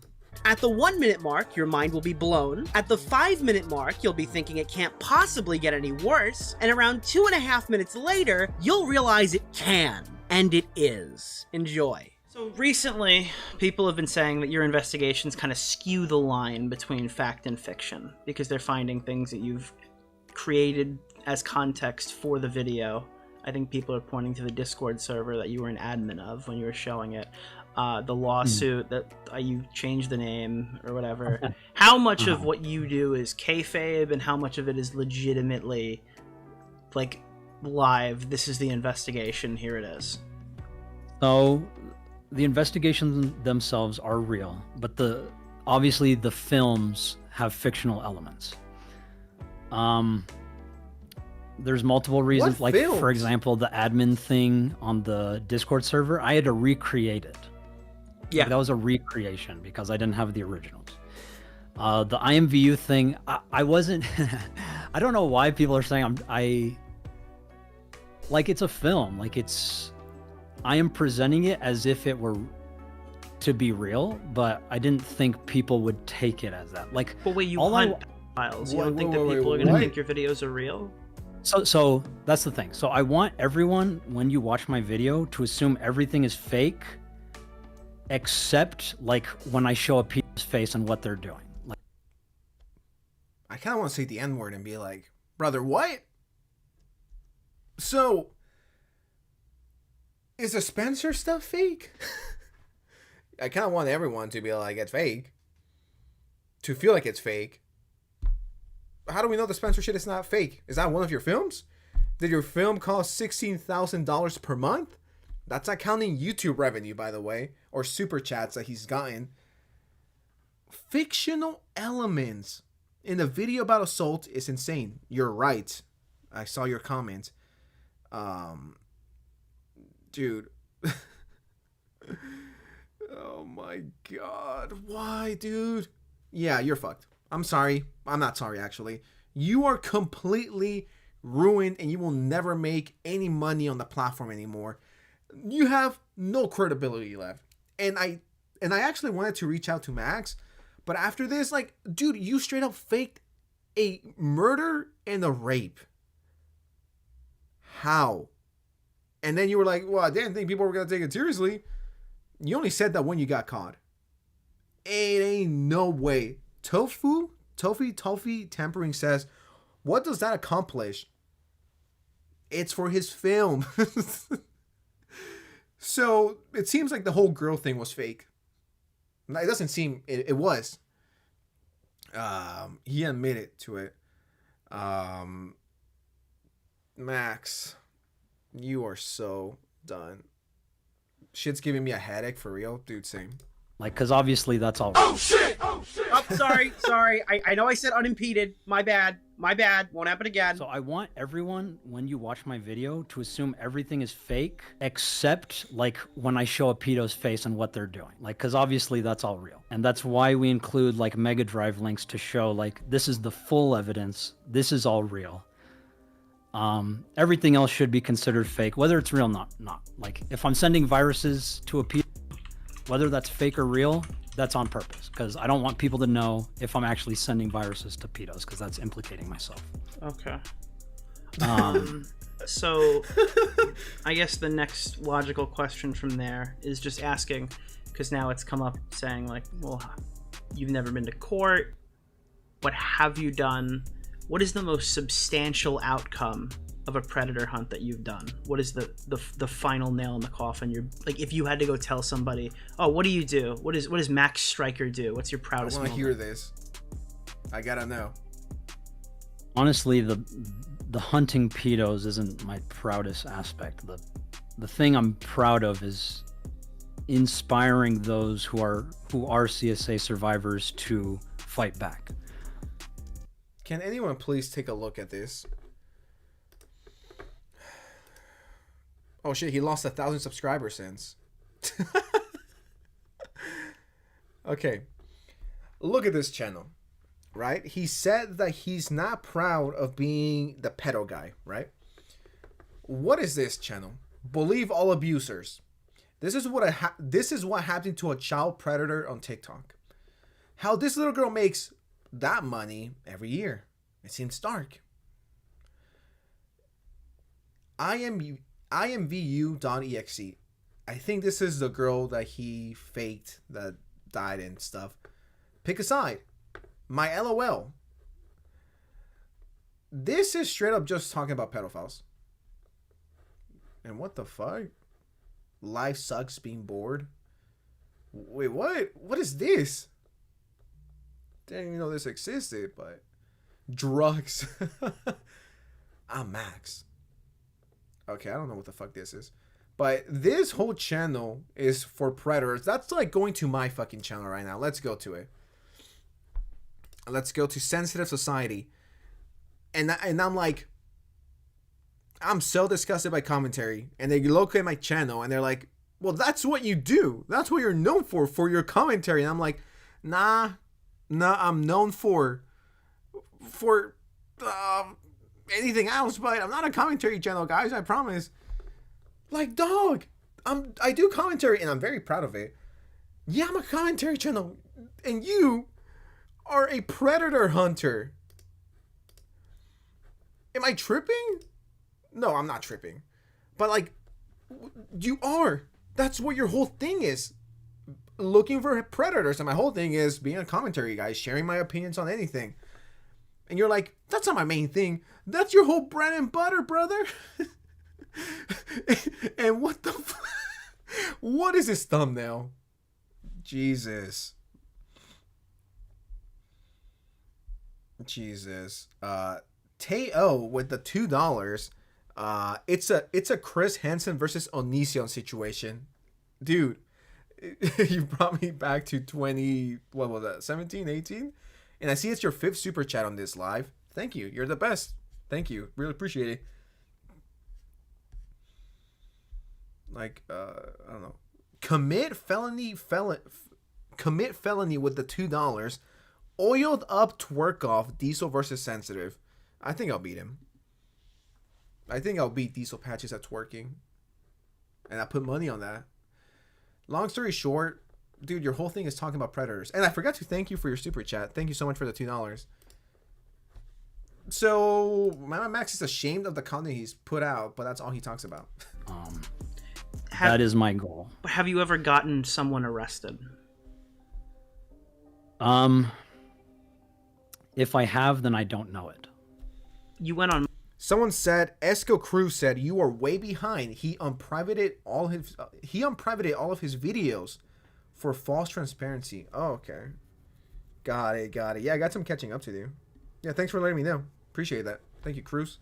At the 1 minute mark, your mind will be blown. At the 5 minute mark, you'll be thinking it can't possibly get any worse. And around 2.5 minutes later, you'll realize it can. And it is. Enjoy. So recently, people have been saying that your investigations kind of skew the line between fact and fiction because they're finding things that you've created as context for the video. I think people are pointing to the Discord server that you were an admin of when you were showing it. The lawsuit that you changed the name or whatever. How much of what you do is kayfabe and how much of it is legitimately like live? This is the investigation. Here it is. So the investigations themselves are real, but obviously the films have fictional elements. There's multiple reasons. What like films? For example, the admin thing on the Discord server, I had to recreate it. Yeah, like, that was a recreation because I didn't have the originals. The IMVU thing, I wasn't. I don't know why people are saying like it's a film. Like I am presenting it as if it were to be real, but I didn't think people would take it as that. Like, but wait, you hunt files. You don't think that people are going to think your videos are real? So that's the thing. So I want everyone, when you watch my video, to assume everything is fake, except like when I show a people's face and what they're doing. Like, I kind of want to say the N-word and be like, brother, what? So, is the Spencer stuff fake? I kind of want everyone to be like, it's fake. To feel like it's fake. How do we know the Spencer shit is not fake? Is that one of your films? Did your film cost $16,000 per month? That's not counting YouTube revenue, by the way, or super chats that he's gotten. Fictional elements in the video about assault is insane. You're right. I saw your comment. Dude. Oh my god. Why, dude? Yeah, you're fucked. I'm sorry. I'm not sorry, actually. You are completely ruined and you will never make any money on the platform anymore. You have no credibility left. And I actually wanted to reach out to Max, but after this, like, dude, you straight up faked a murder and a rape. How? And then you were like, well, I didn't think people were going to take it seriously. You only said that when you got caught. It ain't no way. Tofu Tempering says, what does that accomplish? It's for his film. So it seems like the whole girl thing was fake. It doesn't seem, it was. He admitted to it. Max, you are so done. Shit's giving me a headache for real. Dude, same. Like, because obviously that's all. Oh, shit! Oh, sorry. I know I said unimpeded. My bad. Won't happen again. So I want everyone, when you watch my video, to assume everything is fake, except, like, when I show a pedo's face and what they're doing. Like, because obviously that's all real. And that's why we include, like, Mega Drive links to show, like, this is the full evidence. This is all real. Everything else should be considered fake, whether it's real or not. Like, if I'm sending viruses to a pedo, whether that's fake or real, that's on purpose, because I don't want people to know if I'm actually sending viruses to pedos, because that's implicating myself. Okay. So I guess the next logical question from there is just asking, because now it's come up saying, like, well, you've never been to court. What have you done? What is the most substantial outcome of a predator hunt that you've done? What is the final nail in the coffin? You're like, if you had to go tell somebody, oh, what do you do? What does Max Stryker do? What's your proudest I want to moment? hear this. I gotta know. Honestly, the hunting pedos isn't my proudest aspect. The thing I'm proud of is inspiring those who are CSA survivors to fight back. Can anyone please take a look at this? Oh shit, he lost 1,000 subscribers since. Okay. Look at this channel, right? He said that he's not proud of being the pedo guy, right? What is this channel? Believe all abusers. This is what happened to a child predator on TikTok. How this little girl makes that money every year. It seems dark. IMVU.exe. I think this is the girl that he faked that died and stuff. Pick a side. My LOL. This is straight up just talking about pedophiles. And what the fuck? Life sucks being bored. Wait, what? What is this? Didn't even know this existed, but drugs. I'm Max. Okay, I don't know what the fuck this is. But this whole channel is for predators. That's like going to my fucking channel right now. Let's go to it. Let's go to Sensitive Society. And I'm like, I'm so disgusted by commentary. And they locate my channel and they're like, well, that's what you do. That's what you're known for your commentary. And I'm like, nah, I'm known for anything else, but I'm not a commentary channel, guys, I promise. Like, dog, I do commentary and I'm very proud of it. Yeah, I'm a commentary channel and you are a predator hunter. Am I tripping? No, I'm not tripping. But like, you are. That's what your whole thing is. Looking for predators. And my whole thing is being a commentary guy, sharing my opinions on anything. And you're like, that's not my main thing. That's your whole bread and butter, brother. And what the what is this thumbnail? Jesus. Teo with the $2. It's a Chris Hansen versus Onision situation. Dude, you brought me back to 20, what was that, 17, 18? And I see it's your 5th super chat on this live. Thank you. You're the best. Thank you. Really appreciate it. Like, I don't know. Commit felony with the $2. Oiled up twerk off Diesel versus Sensitive. I think I'll beat him. I think I'll beat Diesel Patches at twerking. And I put money on that. Long story short, dude, your whole thing is talking about predators. And I forgot to thank you for your super chat. Thank you so much for the $2. So, Mamamax is ashamed of the content he's put out, but that's all he talks about. That is my goal. Have you ever gotten someone arrested? If I have, then I don't know it. You went on. Someone said, Esco Cruz said, you are way behind. He unprivated all of his videos for false transparency. Oh, okay. Got it. Yeah, I got some catching up to do. Yeah, thanks for letting me know. Appreciate that. Thank you, Cruz.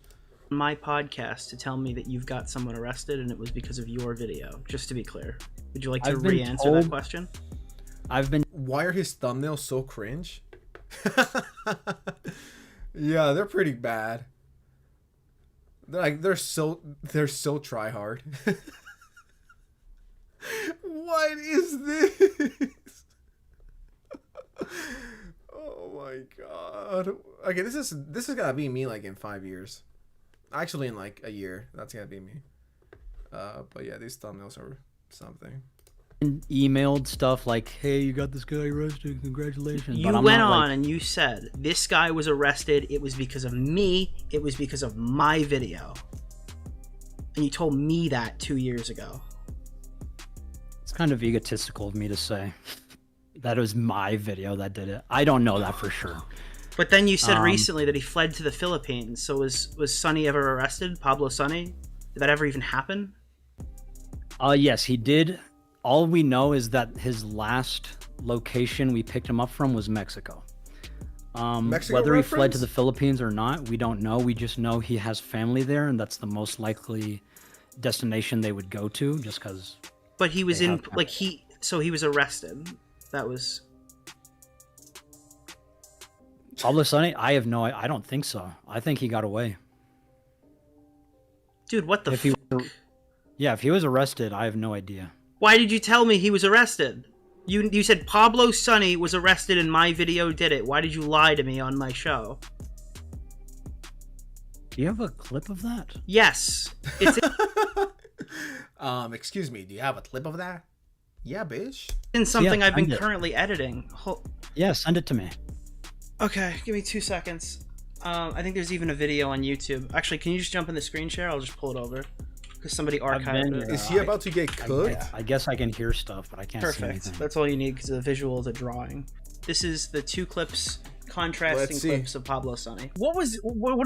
My podcast to tell me that you've got someone arrested and it was because of your video. Just to be clear, would you like to re-answer that question? Why are his thumbnails so cringe? Yeah, they're pretty bad. They're so try hard. What is this? Oh my god. Okay, this is gotta be me like in 5 years. Actually, in like a year, that's gotta be me. But yeah, these thumbnails are something. Emailed stuff like, "Hey, you got this guy arrested. Congratulations." You went on and you said this guy was arrested. It was because of me. It was because of my video. And you told me that 2 years ago. It's kind of egotistical of me to say that it was my video that did it. I don't know that for sure. But then you said recently that he fled to the Philippines. So was Sonny ever arrested? Pablo Sonny? Did that ever even happen? Yes, he did. All we know is that his last location we picked him up from was Mexico. Mexico whether reference? He fled to the Philippines or not, we don't know. We just know he has family there, and that's the most likely destination they would go to, just because. But he was so he was arrested. That was. Pablo Sonny? I don't think so. I think he got away. Dude, what the fuck? Yeah, if he was arrested, I have no idea. Why did you tell me he was arrested? You said Pablo Sonny was arrested and my video did it. Why did you lie to me on my show? Do you have a clip of that? Yes. It's excuse me, do you have a clip of that? Yeah, bitch. in something I've been currently editing. Yeah, send it to me. Okay, give me 2 seconds. I think there's even a video on YouTube. Actually, can you just jump in the screen share? I'll just pull it over. Because somebody archived it. Is he about to get cooked? I guess I can hear stuff, but I can't see anything. Perfect. That's all you need because the visual is a drawing. This is the 2 clips, contrasting clips of Pablo Sonny. What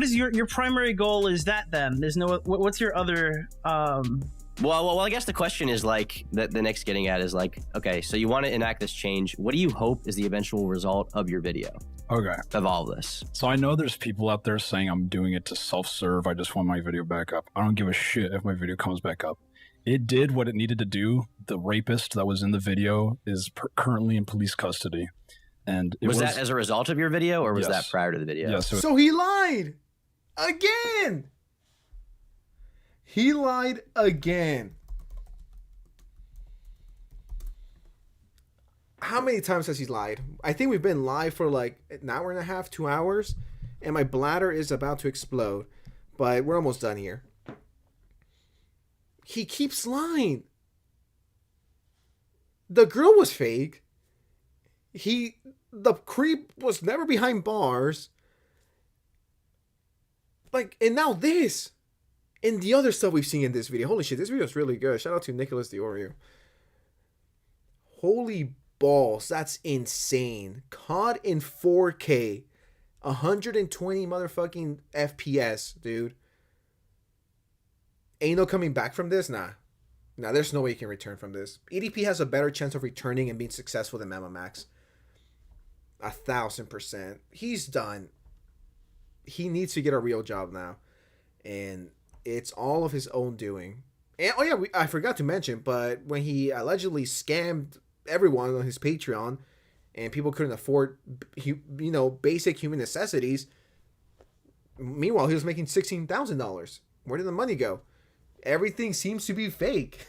is your primary goal? Is that then? There's no. What's your other? Well, I guess the question is like the next getting at is like, okay, so you want to enact this change. What do you hope is the eventual result of your video? Okay. Of all this. So I know there's people out there saying I'm doing it to self-serve. I just want my video back up. I don't give a shit if my video comes back up. It did what it needed to do. The rapist that was in the video is currently in police custody. And it was that as a result of your video, or was Yes. that prior to the video? Yes. So he lied again. He lied again. How many times has he lied? I think we've been live for like an hour and a half, 2 hours, and my bladder is about to explode, but we're almost done here. He keeps lying. The girl was fake. The creep was never behind bars. Like, and now this. And the other stuff we've seen in this video. Holy shit, this video is really good. Shout out to Nicholas DeOrio. Holy balls, that's insane. COD in 4K 120 motherfucking FPS, dude. Ain't no coming back from this? Nah, there's no way you can return from this. EDP has a better chance of returning and being successful than Mamamax. 1,000%. He's done. He needs to get a real job now. And it's all of his own doing. And oh yeah, I forgot to mention, but when he allegedly scammed everyone on his Patreon and people couldn't afford, basic human necessities, meanwhile, he was making $16,000. Where did the money go? Everything seems to be fake.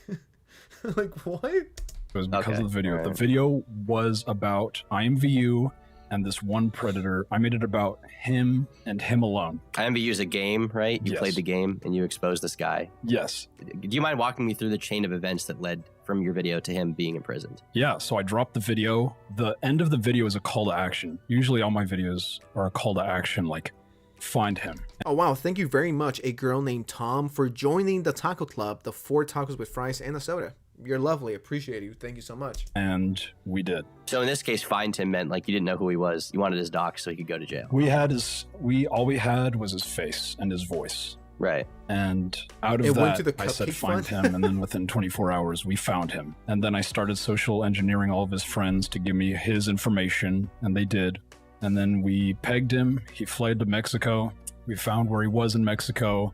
Like, what? It was because of the video. Right. The video was about IMVU and this one predator. I made it about him and him alone. IMVU is a game, right? You Yes. played the game and you exposed this guy. Yes. Do you mind walking me through the chain of events that led from your video to him being imprisoned? Yeah, so I dropped the video. The end of the video is a call to action. Usually all my videos are a call to action, like, find him. Oh wow, thank you very much, a girl named Tom, for joining the taco club, the 4 tacos with fries and a soda. You're lovely. Appreciate you. Thank you so much. And we did. So in this case, find him meant like you didn't know who he was. You wanted his doc so he could go to jail. All we had was his face and his voice. Right. And out of It went that, to the I said cupcake find fund? him, and then within 24 hours, we found him. And then I started social engineering all of his friends to give me his information, and they did. And then we pegged him. He fled to Mexico. We found where he was in Mexico.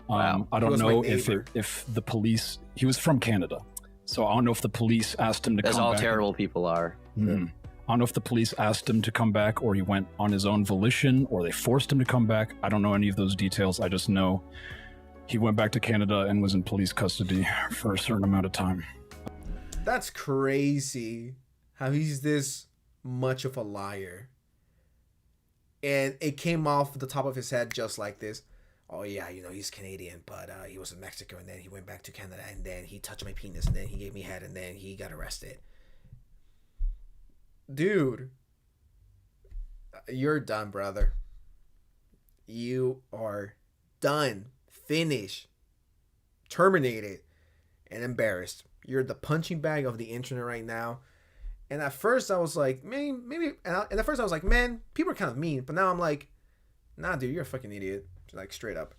Wow. I He don't was my know if neighbor. if the police. He was from Canada, so I don't know if the police asked him to As come all back. terrible people are. Mhm. I don't know if the police asked him to come back, or he went on his own volition, or they forced him to come back. I don't know any of those details. I just know he went back to Canada and was in police custody for a certain amount of time. That's crazy how he's this much of a liar. And it came off the top of his head just like this. Oh yeah, he's Canadian, but he was in Mexico, and then he went back to Canada, and then he touched my penis, and then he gave me head, and then he got arrested. Dude, you're done, brother. You are done. Finished. Terminated. And embarrassed. You're the punching bag of the internet right now. And at first I was like, maybe, and at first I was like, man, people are kind of mean. But now I'm like, nah, dude, you're a fucking idiot. Like, straight up.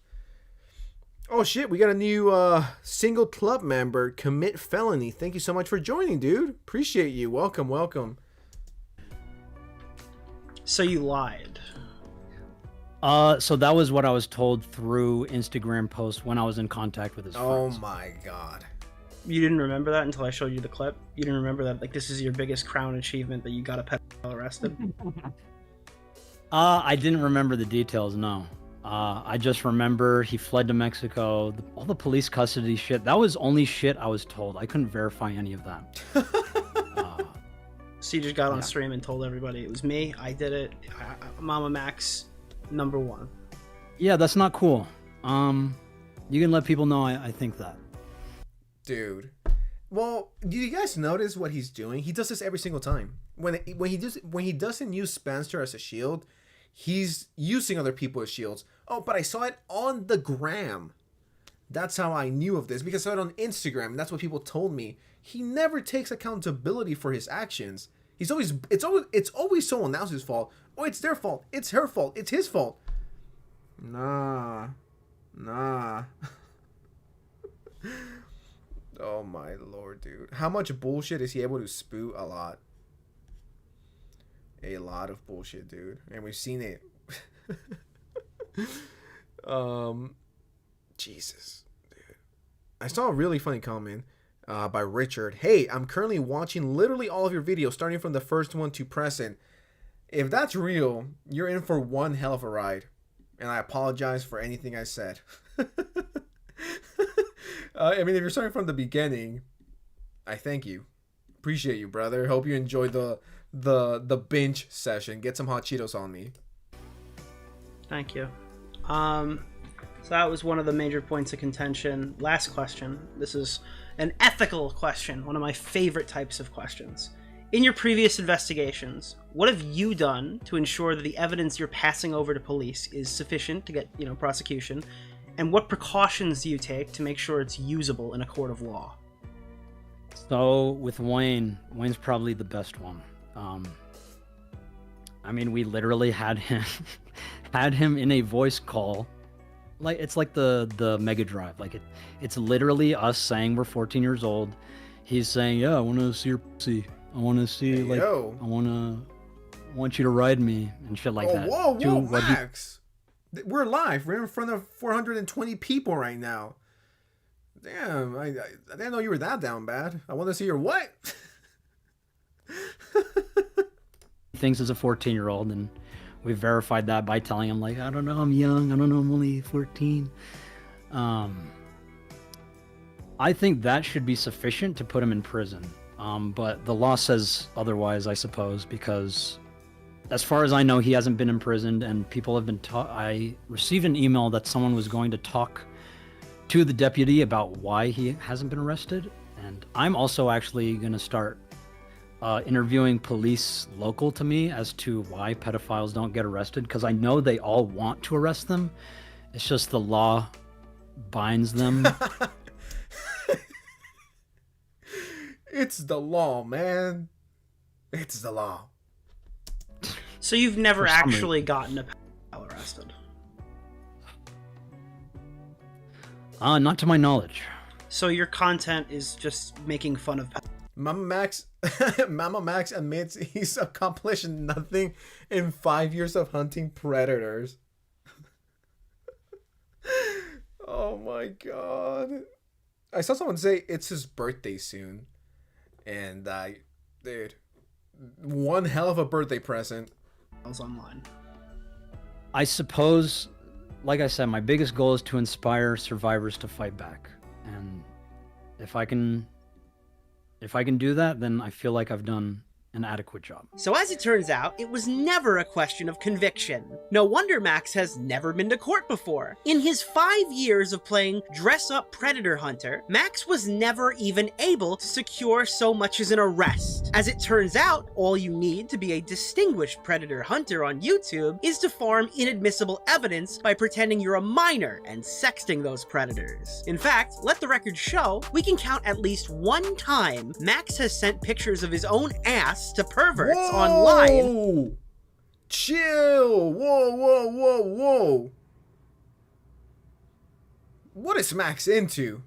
Oh shit, we got a new single club member, Commit Felony. Thank you so much for joining, dude. Appreciate you. Welcome. So you lied. So that was what I was told through Instagram posts when I was in contact with his friends. Oh my god. You didn't remember that until I showed you the clip? You didn't remember that, like, this is your biggest crown achievement, that you got a pedophile arrested? I didn't remember the details, no. I just remember he fled to Mexico, all the police custody shit. That was only shit I was told. I couldn't verify any of that. So you just got on stream and told everybody it was me, I did it, Mamamax, #1. Yeah, that's not cool. You can let people know I think that. Dude. Well, do you guys notice what he's doing? He does this every single time. When he doesn't use Spencer as a shield, he's using other people as shields. Oh, but I saw it on the gram. That's how I knew of this, because I saw it on Instagram, and that's what people told me. He never takes accountability for his actions. It's always someone else's fault. Oh, it's their fault. It's her fault. It's his fault. Nah. Oh my lord, dude. How much bullshit is he able to spew? A lot. A lot of bullshit, dude. And we've seen it. Jesus, dude. I saw a really funny comment by Richard. Hey, I'm currently watching literally all of your videos, starting from the first one to present. If that's real, you're in for one hell of a ride. And I apologize for anything I said. I mean, if you're starting from the beginning, I thank you. Appreciate you, brother. Hope you enjoyed the binge session. Get some hot Cheetos on me. Thank you. So that was one of the major points of contention. Last question. This is an ethical question, one of my favorite types of questions. In your previous investigations, what have you done to ensure that the evidence you're passing over to police is sufficient to get, prosecution? And what precautions do you take to make sure it's usable in a court of law? So with Wayne's probably the best one. I mean, we literally had him had him in a voice call. Like it's like the Mega Drive. Like it's literally us saying we're 14 years old. He's saying, "Yeah, I want to see your pussy. I want to see I want you to ride me and shit like that." Whoa, Max. We're live. We're in front of 420 people right now. Damn, I didn't know you were that down bad. I want to see your what? Thinks as a 14-year-old, and we verified that by telling him, like, I don't know, I'm young. I don't know, I'm only 14. I think that should be sufficient to put him in prison. But the law says otherwise, I suppose, because as far as I know, he hasn't been imprisoned, and people have been I received an email that someone was going to talk to the deputy about why he hasn't been arrested, and I'm also actually going to start interviewing police local to me as to why pedophiles don't get arrested, because I know they all want to arrest them. It's just the law binds them. It's the law, man. It's the law. So you've never actually gotten a pedophile arrested? Not to my knowledge. So your content is just making fun of Mamamax admits he's accomplished nothing in 5 years of hunting predators. Oh my god. I saw someone say it's his birthday soon. And dude, one hell of a birthday present. I was online. I suppose, like I said, my biggest goal is to inspire survivors to fight back. And if I can do that, then I feel like I've done an adequate job. So as it turns out, it was never a question of conviction. No wonder Max has never been to court before. In his 5 years of playing dress-up predator hunter, Max was never even able to secure so much as an arrest. As it turns out, all you need to be a distinguished predator hunter on YouTube is to farm inadmissible evidence by pretending you're a minor and sexting those predators. In fact, let the record show, we can count at least one time Max has sent pictures of his own ass to perverts online. Chill. Whoa. What is Max into?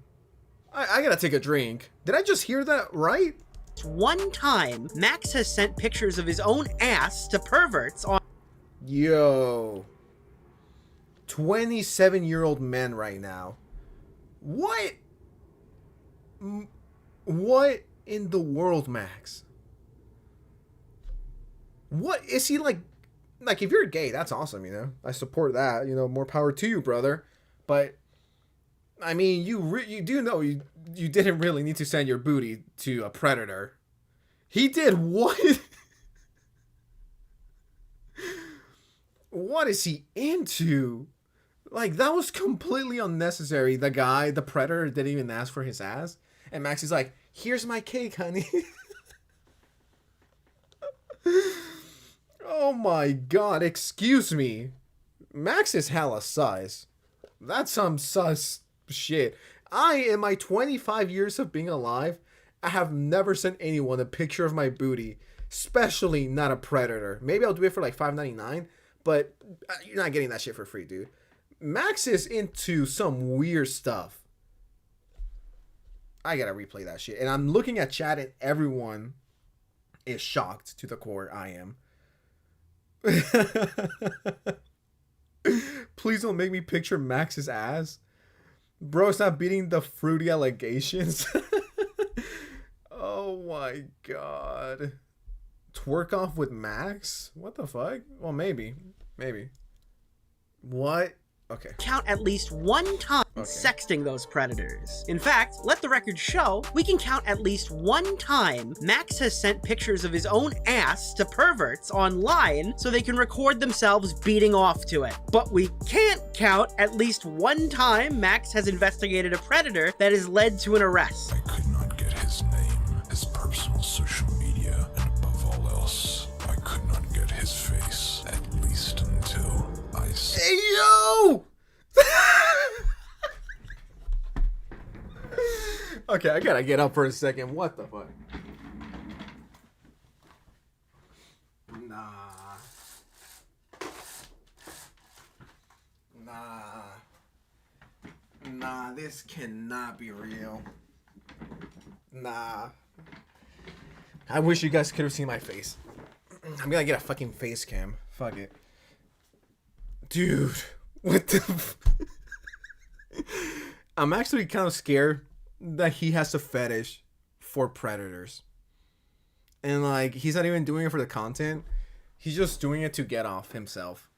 I gotta take a drink. Did I just hear that right? One time, Max has sent pictures of his own ass to perverts on... Yo. 27-year-old men right now. What? What in the world, Max? What is he like if you're gay, that's awesome, you know. I support that, you know, more power to you, brother. But I mean, you do know you didn't really need to send your booty to a predator. He did what? What is he into? Like, that was completely unnecessary. The predator didn't even ask for his ass, and Max is like, "Here's my cake, honey." Oh my god, excuse me. Max is hella sus. That's some sus shit. In my 25 years of being alive, I have never sent anyone a picture of my booty. Especially not a predator. Maybe I'll do it for like $5.99, but you're not getting that shit for free, dude. Max is into some weird stuff. I gotta replay that shit. And I'm looking at chat and everyone is shocked to the core. I am. Please don't make me picture Max's ass. Bro, it's not beating the fruity allegations. Oh my god. Twerk off with Max? What the fuck? Well, maybe. What? Okay. Count at least one time sexting those predators. In fact, let the record show, we can count at least one time Max has sent pictures of his own ass to perverts online so they can record themselves beating off to it. But we can't count at least one time Max has investigated a predator that has led to an arrest. I could not get his name, his personal social media, and above all else, I could not get his face, at least until I... Hey, yo! Okay, I gotta get up for a second. What the fuck? Nah. Nah, this cannot be real. Nah. I wish you guys could have seen my face. I'm gonna get a fucking face cam. Fuck it. Dude, what the... I'm actually kind of scared that he has a fetish for predators. And, like, he's not even doing it for the content. He's just doing it to get off himself.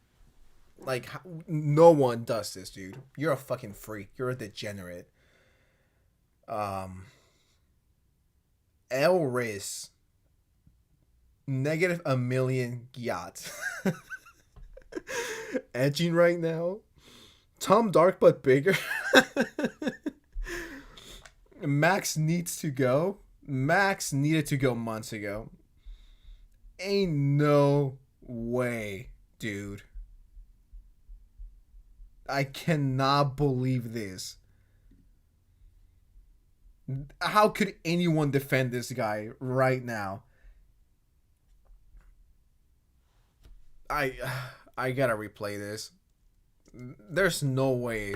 Like, no one does this, dude. You're a fucking freak. You're a degenerate. El Riz. Negative a million yachts. Edging right now. Tom Dark but bigger. Max needs to go. Max needed to go months ago. Ain't no way, dude. I cannot believe this. How could anyone defend this guy right now? I gotta replay this. There's no way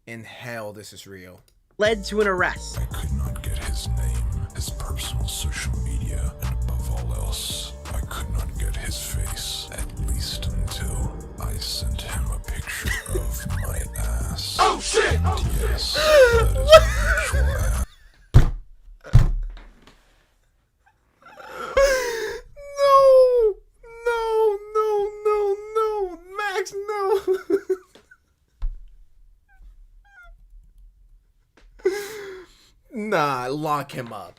in hell this is real. Led to an arrest. I could not get his name, his personal social media, and above all else, I could not get his face, at least until I sent him a picture of my ass. Oh shit! And yes, that is my actual ass. No, Max, no. Nah, lock him up.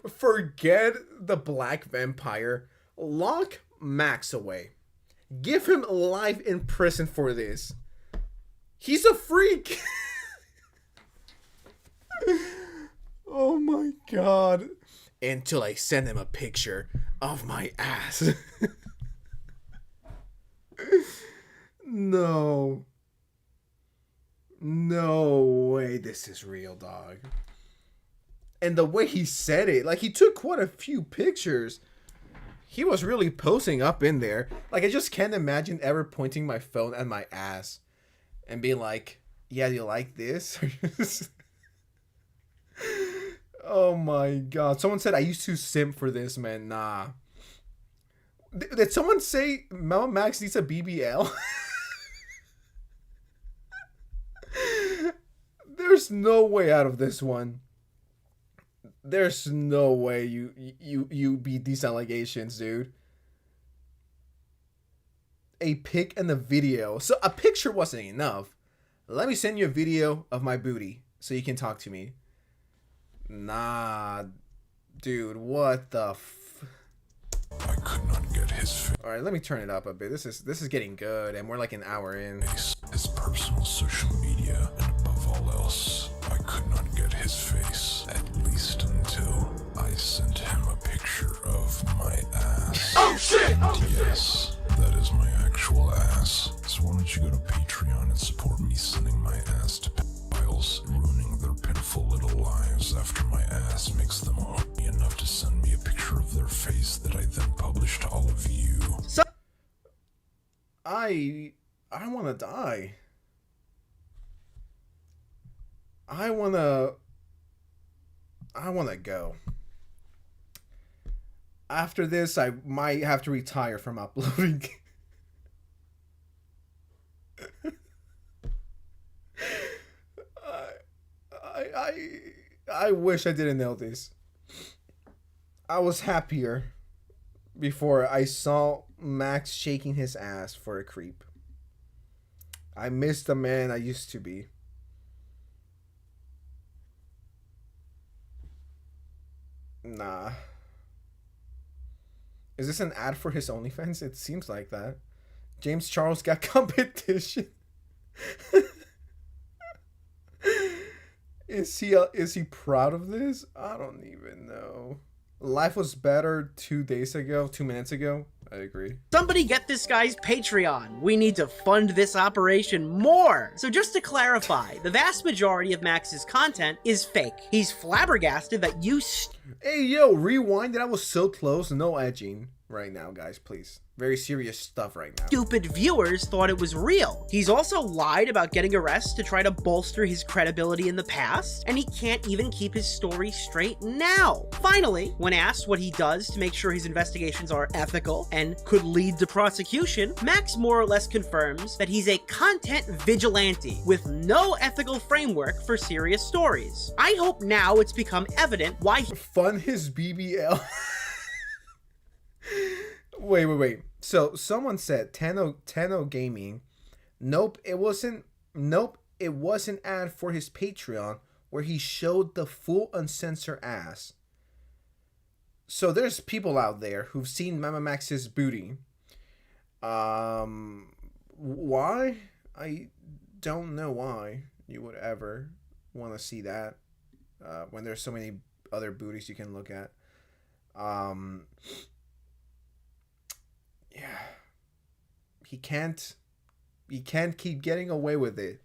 Forget the black vampire. Lock Max away. Give him life in prison for this. He's a freak. Oh my god. Until I send him a picture of my ass. No. No way this is real, dog. And the way he said it, like, he took quite a few pictures. He was really posing up in there. Like, I just can't imagine ever pointing my phone at my ass and being like, yeah, do you like this? Oh my god. Someone said I used to simp for this, man. Nah. Did someone say Mamamax needs a BBL? There's no way out of this one. There's no way you beat these allegations, dude. A pic and a video. So a picture wasn't enough. Let me send you a video of my booty so you can talk to me. Nah, dude, what the I could not get his face. All right, let me turn it up a bit. This is getting good, and we're like an hour in. His personal social media, and above all else, I could not get his face, at least until I sent him a picture of my ass. Oh shit! And yes, that is my actual ass. So why don't you go to Patreon and support me sending my ass to pedophiles, ruining their pitiful little lives after my ass makes them horny enough to send me a picture of their face that I then publish to all of you. So I want to die. I want to go. After this, I might have to retire from uploading. I wish I didn't know this. I was happier before I saw Max shaking his ass for a creep. I miss the man I used to be. Nah. Is this an ad for his OnlyFans? It seems like that. James Charles got competition. Is he proud of this? I don't even know. Life was better 2 minutes ago. I agree. Somebody get this guy's Patreon. We need to fund this operation more. So just to clarify, the vast majority of Max's content is fake. He's flabbergasted that you... Hey, yo, rewind it. I was so close. No edging right now, guys, please. very serious stuff right now. Stupid viewers thought it was real. He's also lied about getting arrested to try to bolster his credibility in the past, and he can't even keep his story straight now. Finally, when asked what he does to make sure his investigations are ethical and could lead to prosecution, Max more or less confirms that he's a content vigilante with no ethical framework for serious stories. I hope now it's become evident why he fund his BBL. Wait. So someone said Tenno Gaming. Nope, it wasn't an ad for his Patreon where he showed the full uncensored ass. So there's people out there who've seen Mamamax's booty. Why? I don't know why you would ever want to see that when there's so many other booties you can look at. Yeah, he can't keep getting away with it.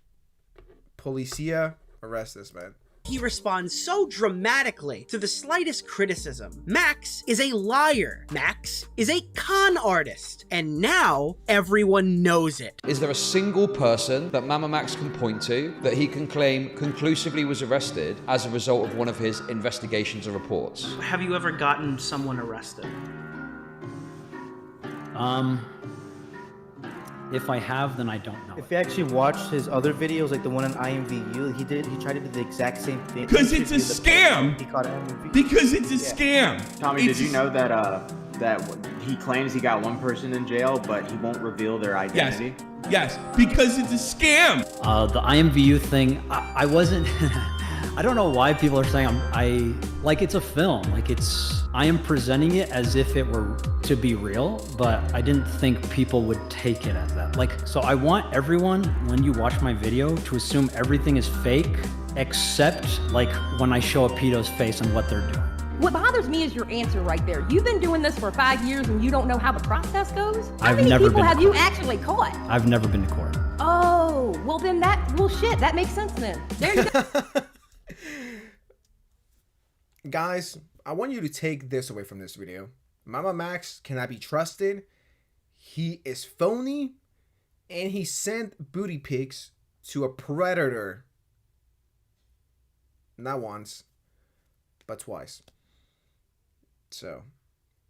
Policia, arrest this man. He responds so dramatically to the slightest criticism. Max is a liar. Max is a con artist. And now everyone knows it. Is there a single person that Mamamax can point to that he can claim conclusively was arrested as a result of one of his investigations or reports? Have you ever gotten someone arrested? If I have, then I don't know. If you actually watched his other videos, like the one on IMVU, he tried to do the exact same thing. Because it's a scam! Because it's a scam! Tommy, did you know that that he claims he got one person in jail, but he won't reveal their identity? Yes, because it's a scam! The IMVU thing, I wasn't... I don't know why people are saying like it's a film. Like I am presenting it as if it were to be real, but I didn't think people would take it as that. Like, so I want everyone, when you watch my video, to assume everything is fake, except like when I show a pedo's face and what they're doing. What bothers me is your answer right there. You've been doing this for 5 years and you don't know how the process goes? How many people have you actually caught? I've never been to court. Oh, well then shit, that makes sense then. There you go. Guys, I want you to take this away from this video. Mamamax cannot be trusted. He is phony, and he sent booty pics to a predator. Not once, but twice. So,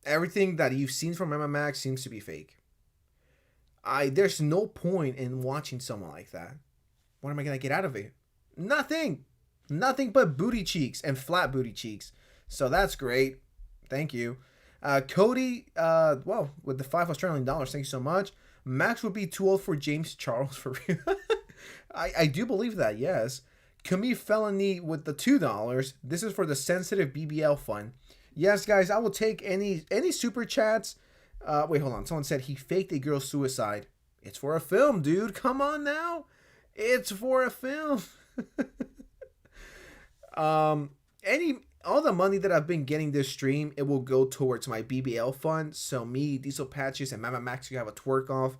everything that you've seen from Mamamax seems to be fake. There's no point in watching someone like that. What am I gonna get out of it? Nothing. Nothing but booty cheeks and flat booty cheeks. So that's great. Thank you. Cody, well, with the $5 Australian, thank you so much. Max would be too old for James Charles for real. I do believe that, yes. Camille Felony with the $2. This is for the sensitive BBL fund. Yes, guys, I will take any super chats. Wait, hold on. Someone said he faked a girl's suicide. It's for a film, dude. Come on now. It's for a film. All the money that I've been getting this stream, it will go towards my BBL fund. So me, Diesel Patches, and Mamamax, you have a twerk off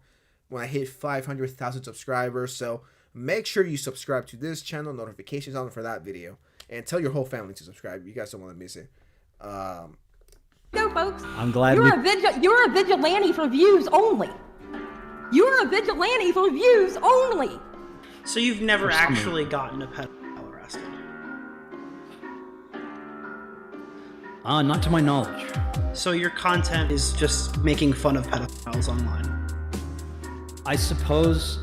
when I hit 500,000 subscribers. So make sure you subscribe to this channel, notifications on for that video, and tell your whole family to subscribe. You guys don't want to miss it. Go, folks. I'm glad you're a vigilante for views only. You're a vigilante for views only. So you've never actually gotten a pedophile arrested? Not to my knowledge. So your content is just making fun of pedophiles online? I suppose,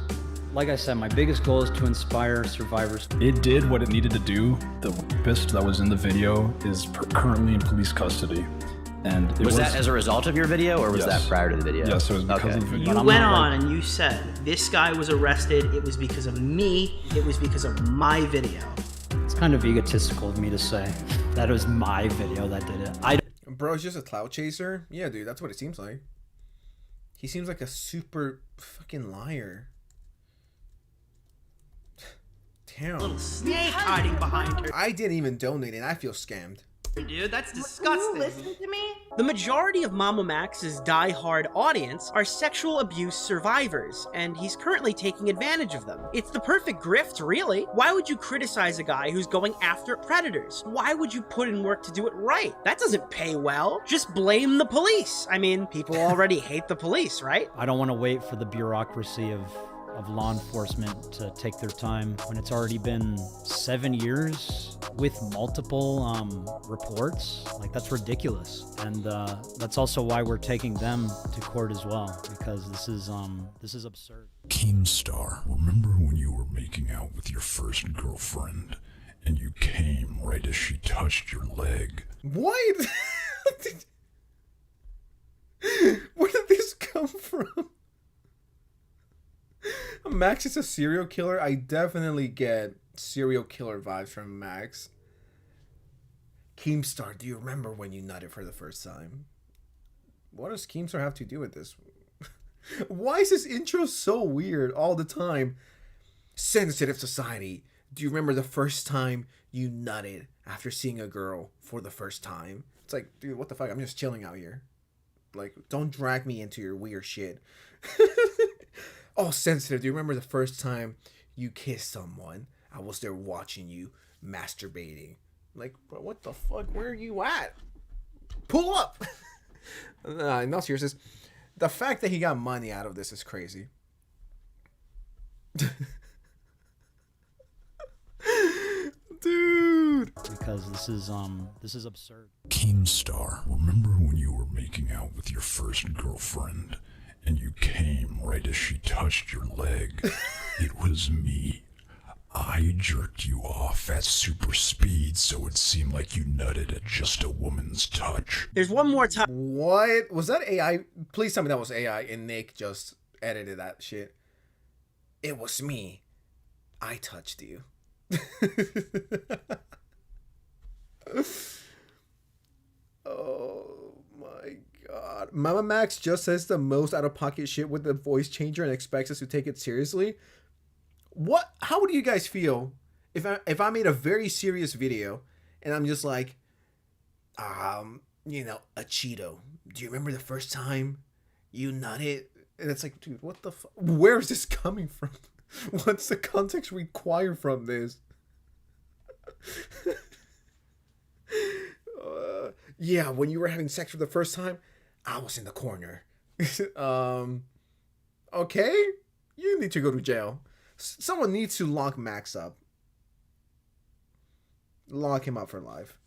like I said, my biggest goal is to inspire survivors. It did what it needed to do. The rapist that was in the video is currently in police custody. And was that as a result of your video, or was that prior to the video? Yes, it was because of the video. You went on and you said, this guy was arrested, it was because of me, it was because of my video. It's kind of egotistical of me to say that it was my video that did it. Bro, it's just a clout chaser? Yeah, dude, that's what it seems like. He seems like a super fucking liar. Damn. Little snake hiding behind her. I didn't even donate and I feel scammed. Dude, that's disgusting. Will you listen to me? The majority of Mamamax's die-hard audience are sexual abuse survivors, and he's currently taking advantage of them. It's the perfect grift, really. Why would you criticize a guy who's going after predators? Why would you put in work to do it right? That doesn't pay well. Just blame the police. I mean, people already hate the police, right? I don't want to wait for the bureaucracy of law enforcement to take their time when it's already been 7 years with multiple reports. Like, that's ridiculous. And that's also why we're taking them to court as well, because this is absurd. Keemstar, remember when you were making out with your first girlfriend and you came right as she touched your leg? What? Where did this come from? Max is a serial killer. I definitely get serial killer vibes from Max. Keemstar, do you remember when you nutted for the first time? What does Keemstar have to do with this? Why is this intro so weird all the time? Sensitive society. Do you remember the first time you nutted after seeing a girl for the first time? It's like, dude, what the fuck? I'm just chilling out here. Like, don't drag me into your weird shit. Oh, sensitive. Do you remember the first time you kissed someone? I was there watching you masturbating. Like, bro, what the fuck? Where are you at? Pull up! No seriousness. The fact that he got money out of this is crazy. Dude! Because this is absurd. Keemstar, remember when you were making out with your first girlfriend and you came right as she touched your leg? It was me. I jerked you off at super speed so it seemed like you nutted at just a woman's touch. There's one more time. What? Was that AI? Please tell me that was AI and Nick just edited that shit. It was me. I touched you. Oh my god. Mamamax just says the most out-of-pocket shit with the voice changer and expects us to take it seriously. What? How would you guys feel if I made a very serious video and I'm just like, you know, a Cheeto. Do you remember the first time you nutted? And it's like, dude, what the fuck? Where is this coming from? What's the context required from this? Yeah, when you were having sex for the first time, I was in the corner. Okay, you need to go to jail. Someone needs to lock Max up. Lock him up for life.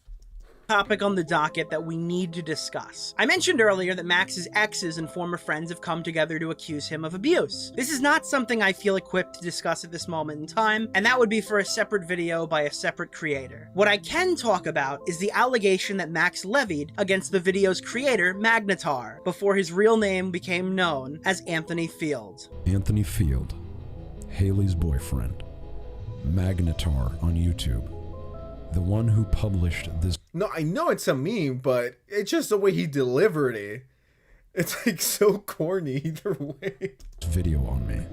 Topic on the docket that we need to discuss. I mentioned earlier that Max's exes and former friends have come together to accuse him of abuse. This is not something I feel equipped to discuss at this moment in time, and that would be for a separate video by a separate creator. What I can talk about is the allegation that Max levied against the video's creator, Magnetar, before his real name became known as Anthony Field. Anthony Field, Haley's boyfriend, Magnetar on YouTube. The one who published this. No, I know it's a meme, but it's just the way he delivered it. It's like so corny either way. Video on me.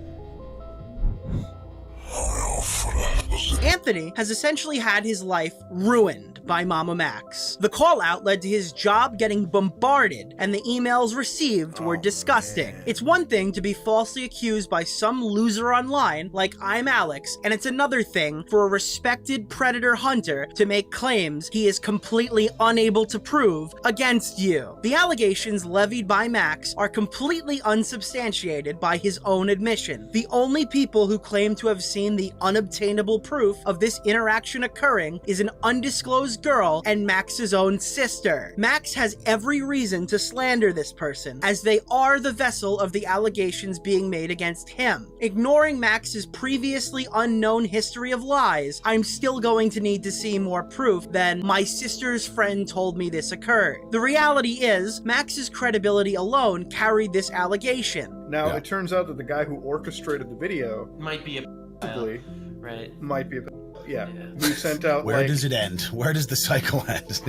Anthony has essentially had his life ruined by Mamamax. The call out led to his job getting bombarded, and the emails received were disgusting. It's one thing to be falsely accused by some loser online, like I'm Alex, and it's another thing for a respected predator hunter to make claims he is completely unable to prove against you. The allegations levied by Max are completely unsubstantiated by his own admission. The only people who claim to have seen the unobtainable proof of this interaction occurring is an undisclosed girl and Max's own sister. Max has every reason to slander this person, as they are the vessel of the allegations being made against him. Ignoring Max's previously unknown history of lies, I'm still going to need to see more proof than my sister's friend told me this occurred. The reality is, Max's credibility alone carried this allegation. Now, it turns out that the guy who orchestrated the video might be a right? Might be a yeah. We sent out. Where like, does it end? Where does the cycle end?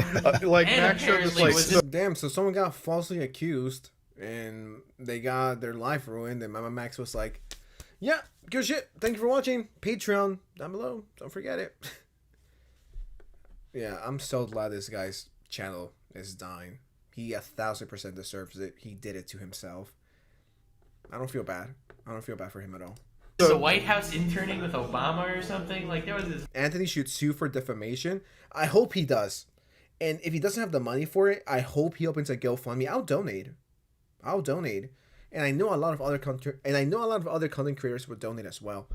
Like Max showed this like. Damn, so someone got falsely accused and they got their life ruined, and Mamamax was like, "Yeah, good shit. Thank you for watching. Patreon down below. Don't forget it." Yeah, I'm so glad this guy's channel is dying. He 1,000% deserves it. He did it to himself. I don't feel bad. I don't feel bad for him at all. Is the White House interning with Obama or something? Like, there was this... Anthony should sue for defamation. I hope he does. And if he doesn't have the money for it, I hope he opens a GoFundMe. I'll donate. And I know a lot of other content creators would donate as well.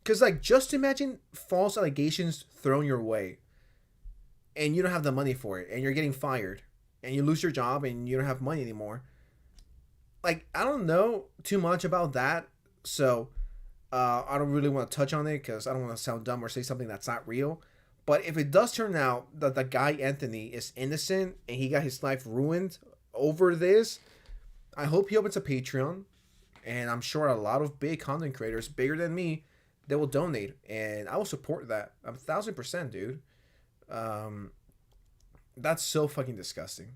Because, like, just imagine false allegations thrown your way. And you don't have the money for it. And you're getting fired. And you lose your job and you don't have money anymore. Like, I don't know too much about that. So, I don't really want to touch on it because I don't want to sound dumb or say something that's not real. But if it does turn out that the guy, Anthony, is innocent and he got his life ruined over this, I hope he opens a Patreon. And I'm sure a lot of big content creators, bigger than me, they will donate. And I will support that. 1,000%, dude. That's so fucking disgusting.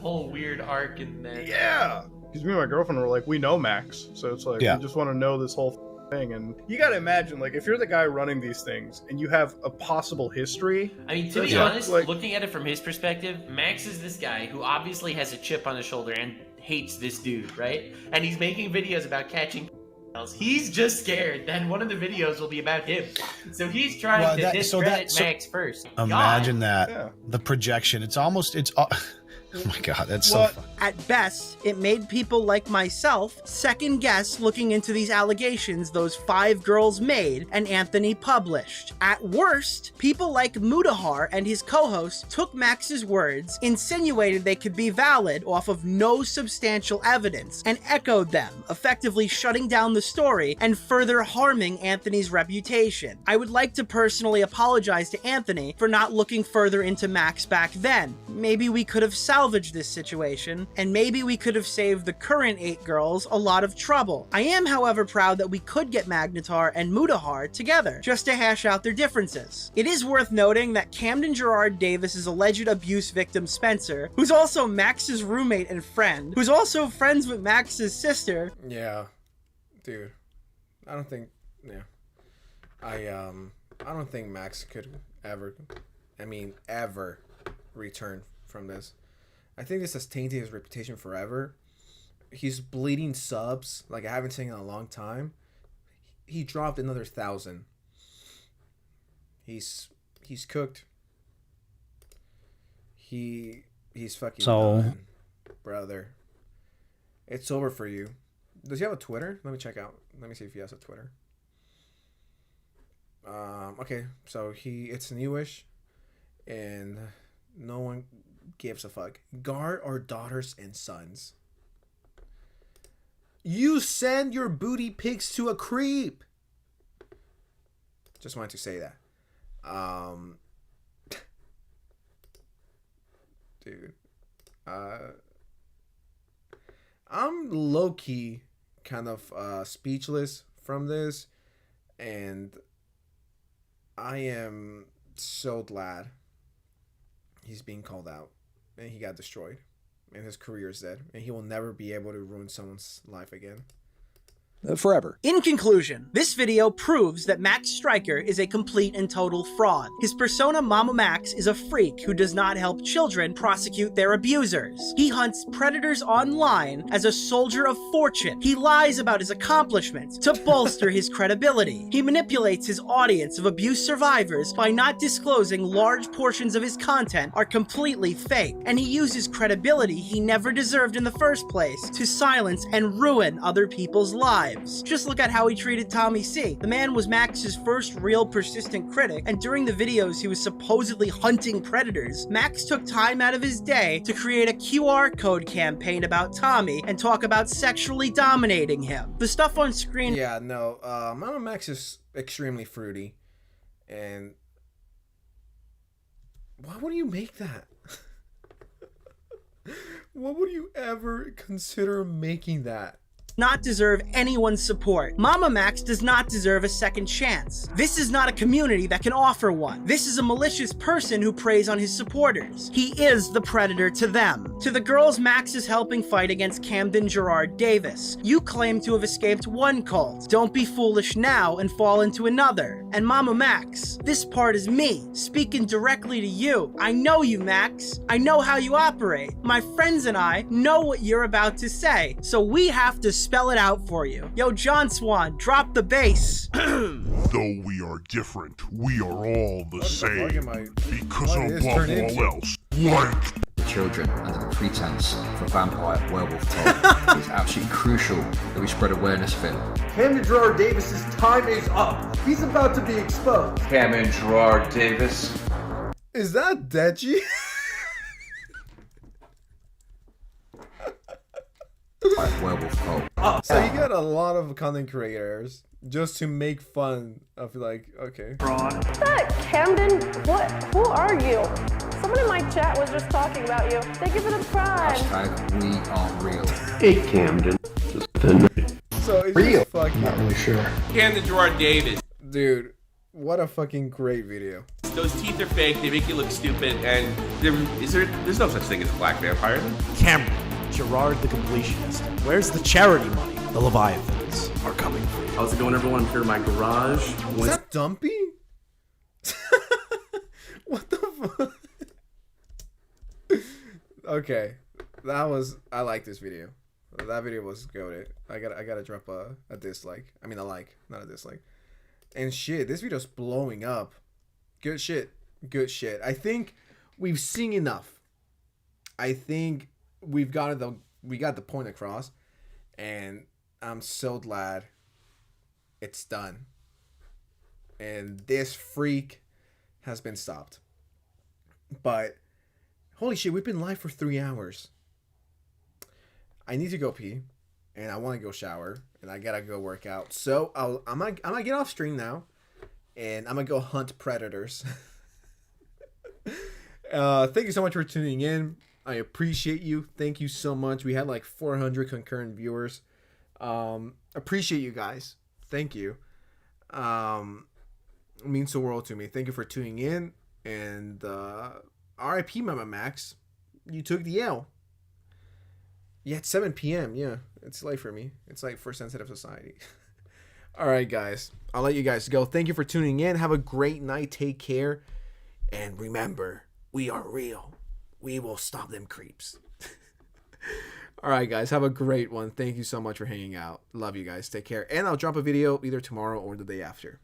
Whole weird arc in there. Yeah, because me and my girlfriend were like, we know Max, so it's like we just want to know this whole thing. And you gotta imagine, like, if you're the guy running these things and you have a possible history. I mean, to be honest, looking at it from his perspective, Max is this guy who obviously has a chip on his shoulder and hates this dude, right? And he's making videos about catching. He's just scared that one of the videos will be about him. So he's trying to discredit Max first. Imagine that. The projection. Oh my god, that's so fun. At best, it made people like myself second guess looking into these allegations those 5 girls made and Anthony published. At worst, people like Mudahar and his co-host took Max's words, insinuated they could be valid off of no substantial evidence, and echoed them, effectively shutting down the story and further harming Anthony's reputation. I would like to personally apologize to Anthony for not looking further into Max back then. Maybe we could have salvaged this situation, and maybe we could have saved the current 8 girls a lot of trouble. I am, however, proud that we could get Magnetar and Mudahar together, just to hash out their differences. It is worth noting that Camden Gerard Davis's alleged abuse victim Spencer, who's also Max's roommate and friend, who's also friends with Max's sister. Yeah, dude, I don't think Max could ever return from this. I think this has tainted his reputation forever. He's bleeding subs like I haven't seen in a long time. He dropped another 1,000. He's cooked. He's fucking done, brother. It's over for you. Does he have a Twitter? Let me check out. Let me see if he has a Twitter. Okay, so it's newish, and no one gives a fuck. Guard our daughters and sons. You send your booty pics to a creep. Just wanted to say that. Dude. I'm low-key kind of speechless from this, and I am so glad he's being called out and he got destroyed and his career is dead and he will never be able to ruin someone's life again. Forever. In conclusion, this video proves that Max Striker is a complete and total fraud. His persona Mamamax is a freak who does not help children prosecute their abusers. He hunts predators online as a soldier of fortune. He lies about his accomplishments to bolster his credibility. He manipulates his audience of abuse survivors by not disclosing large portions of his content are completely fake, and he uses credibility he never deserved in the first place to silence and ruin other people's lives. Just look at how he treated Tommy C. The man was Max's first real persistent critic, and during the videos he was supposedly hunting predators, Max took time out of his day to create a QR code campaign about Tommy and talk about sexually dominating him. The stuff on screen... Yeah, no, Mamamax is extremely fruity, and why would you make that? What would you ever consider making that? Not deserve anyone's support. Mamamax does not deserve a second chance. This is not a community that can offer one. This is a malicious person who preys on his supporters. He is the predator to them. To the girls Max is helping fight against Camden Gerard Davis, you claim to have escaped one cult. Don't be foolish now and fall into another. And Mama Max, this part is me, speaking directly to you. I know you, Max. I know how you operate. My friends and I know what you're about to say, so we have to spell it out for you. Yo, John Swan, drop the bass. Though we are different, we are all the same. Because above all else, like children under the pretense of a vampire werewolf cult. It's absolutely crucial that we spread awareness of it. Camden Gerard Davis's time is up. He's about to be exposed. Camden Gerard Davis. Is that Deji? Werewolf cult. So you got a lot of content creators just to make fun of, like, okay. What's that, Camden? What? Who are you? Someone in my chat was just talking about you. Thank you for the prime. Hashtag we are real. Hey, Camden. So it's real. Just fucking... Not really sure. Camden Gerard Davis. Dude, what a fucking great video. Those teeth are fake. They make you look stupid. And there's no such thing as a black vampire. Cameron, Gerard the completionist. Where's the charity money? The Leviathans are coming for you. How's it going, everyone? I'm here in my garage. Is that Dumpy? What the fuck? Okay, I like this video. That video was goated. I gotta drop a dislike. I mean a like, not a dislike. And shit, this video's blowing up. Good shit. Good shit. I think we've seen enough. I think we got the point across, and I'm so glad it's done. And this freak has been stopped. But holy shit, we've been live for 3 hours. I need to go pee, and I want to go shower, and I gotta go work out. So I'm gonna get off stream now, and I'm gonna go hunt predators. Thank you so much for tuning in. I appreciate you. Thank you so much. We had like 400 concurrent viewers. Appreciate you guys. Thank you. It means the world to me. Thank you for tuning in, and RIP Mamamax. You took the L. Yeah, it's 7 p.m. Yeah, it's late for me. It's late for sensitive society. All right, guys. I'll let you guys go. Thank you for tuning in. Have a great night. Take care. And remember, we are real. We will stop them creeps. All right, guys. Have a great one. Thank you so much for hanging out. Love you guys. Take care. And I'll drop a video either tomorrow or the day after.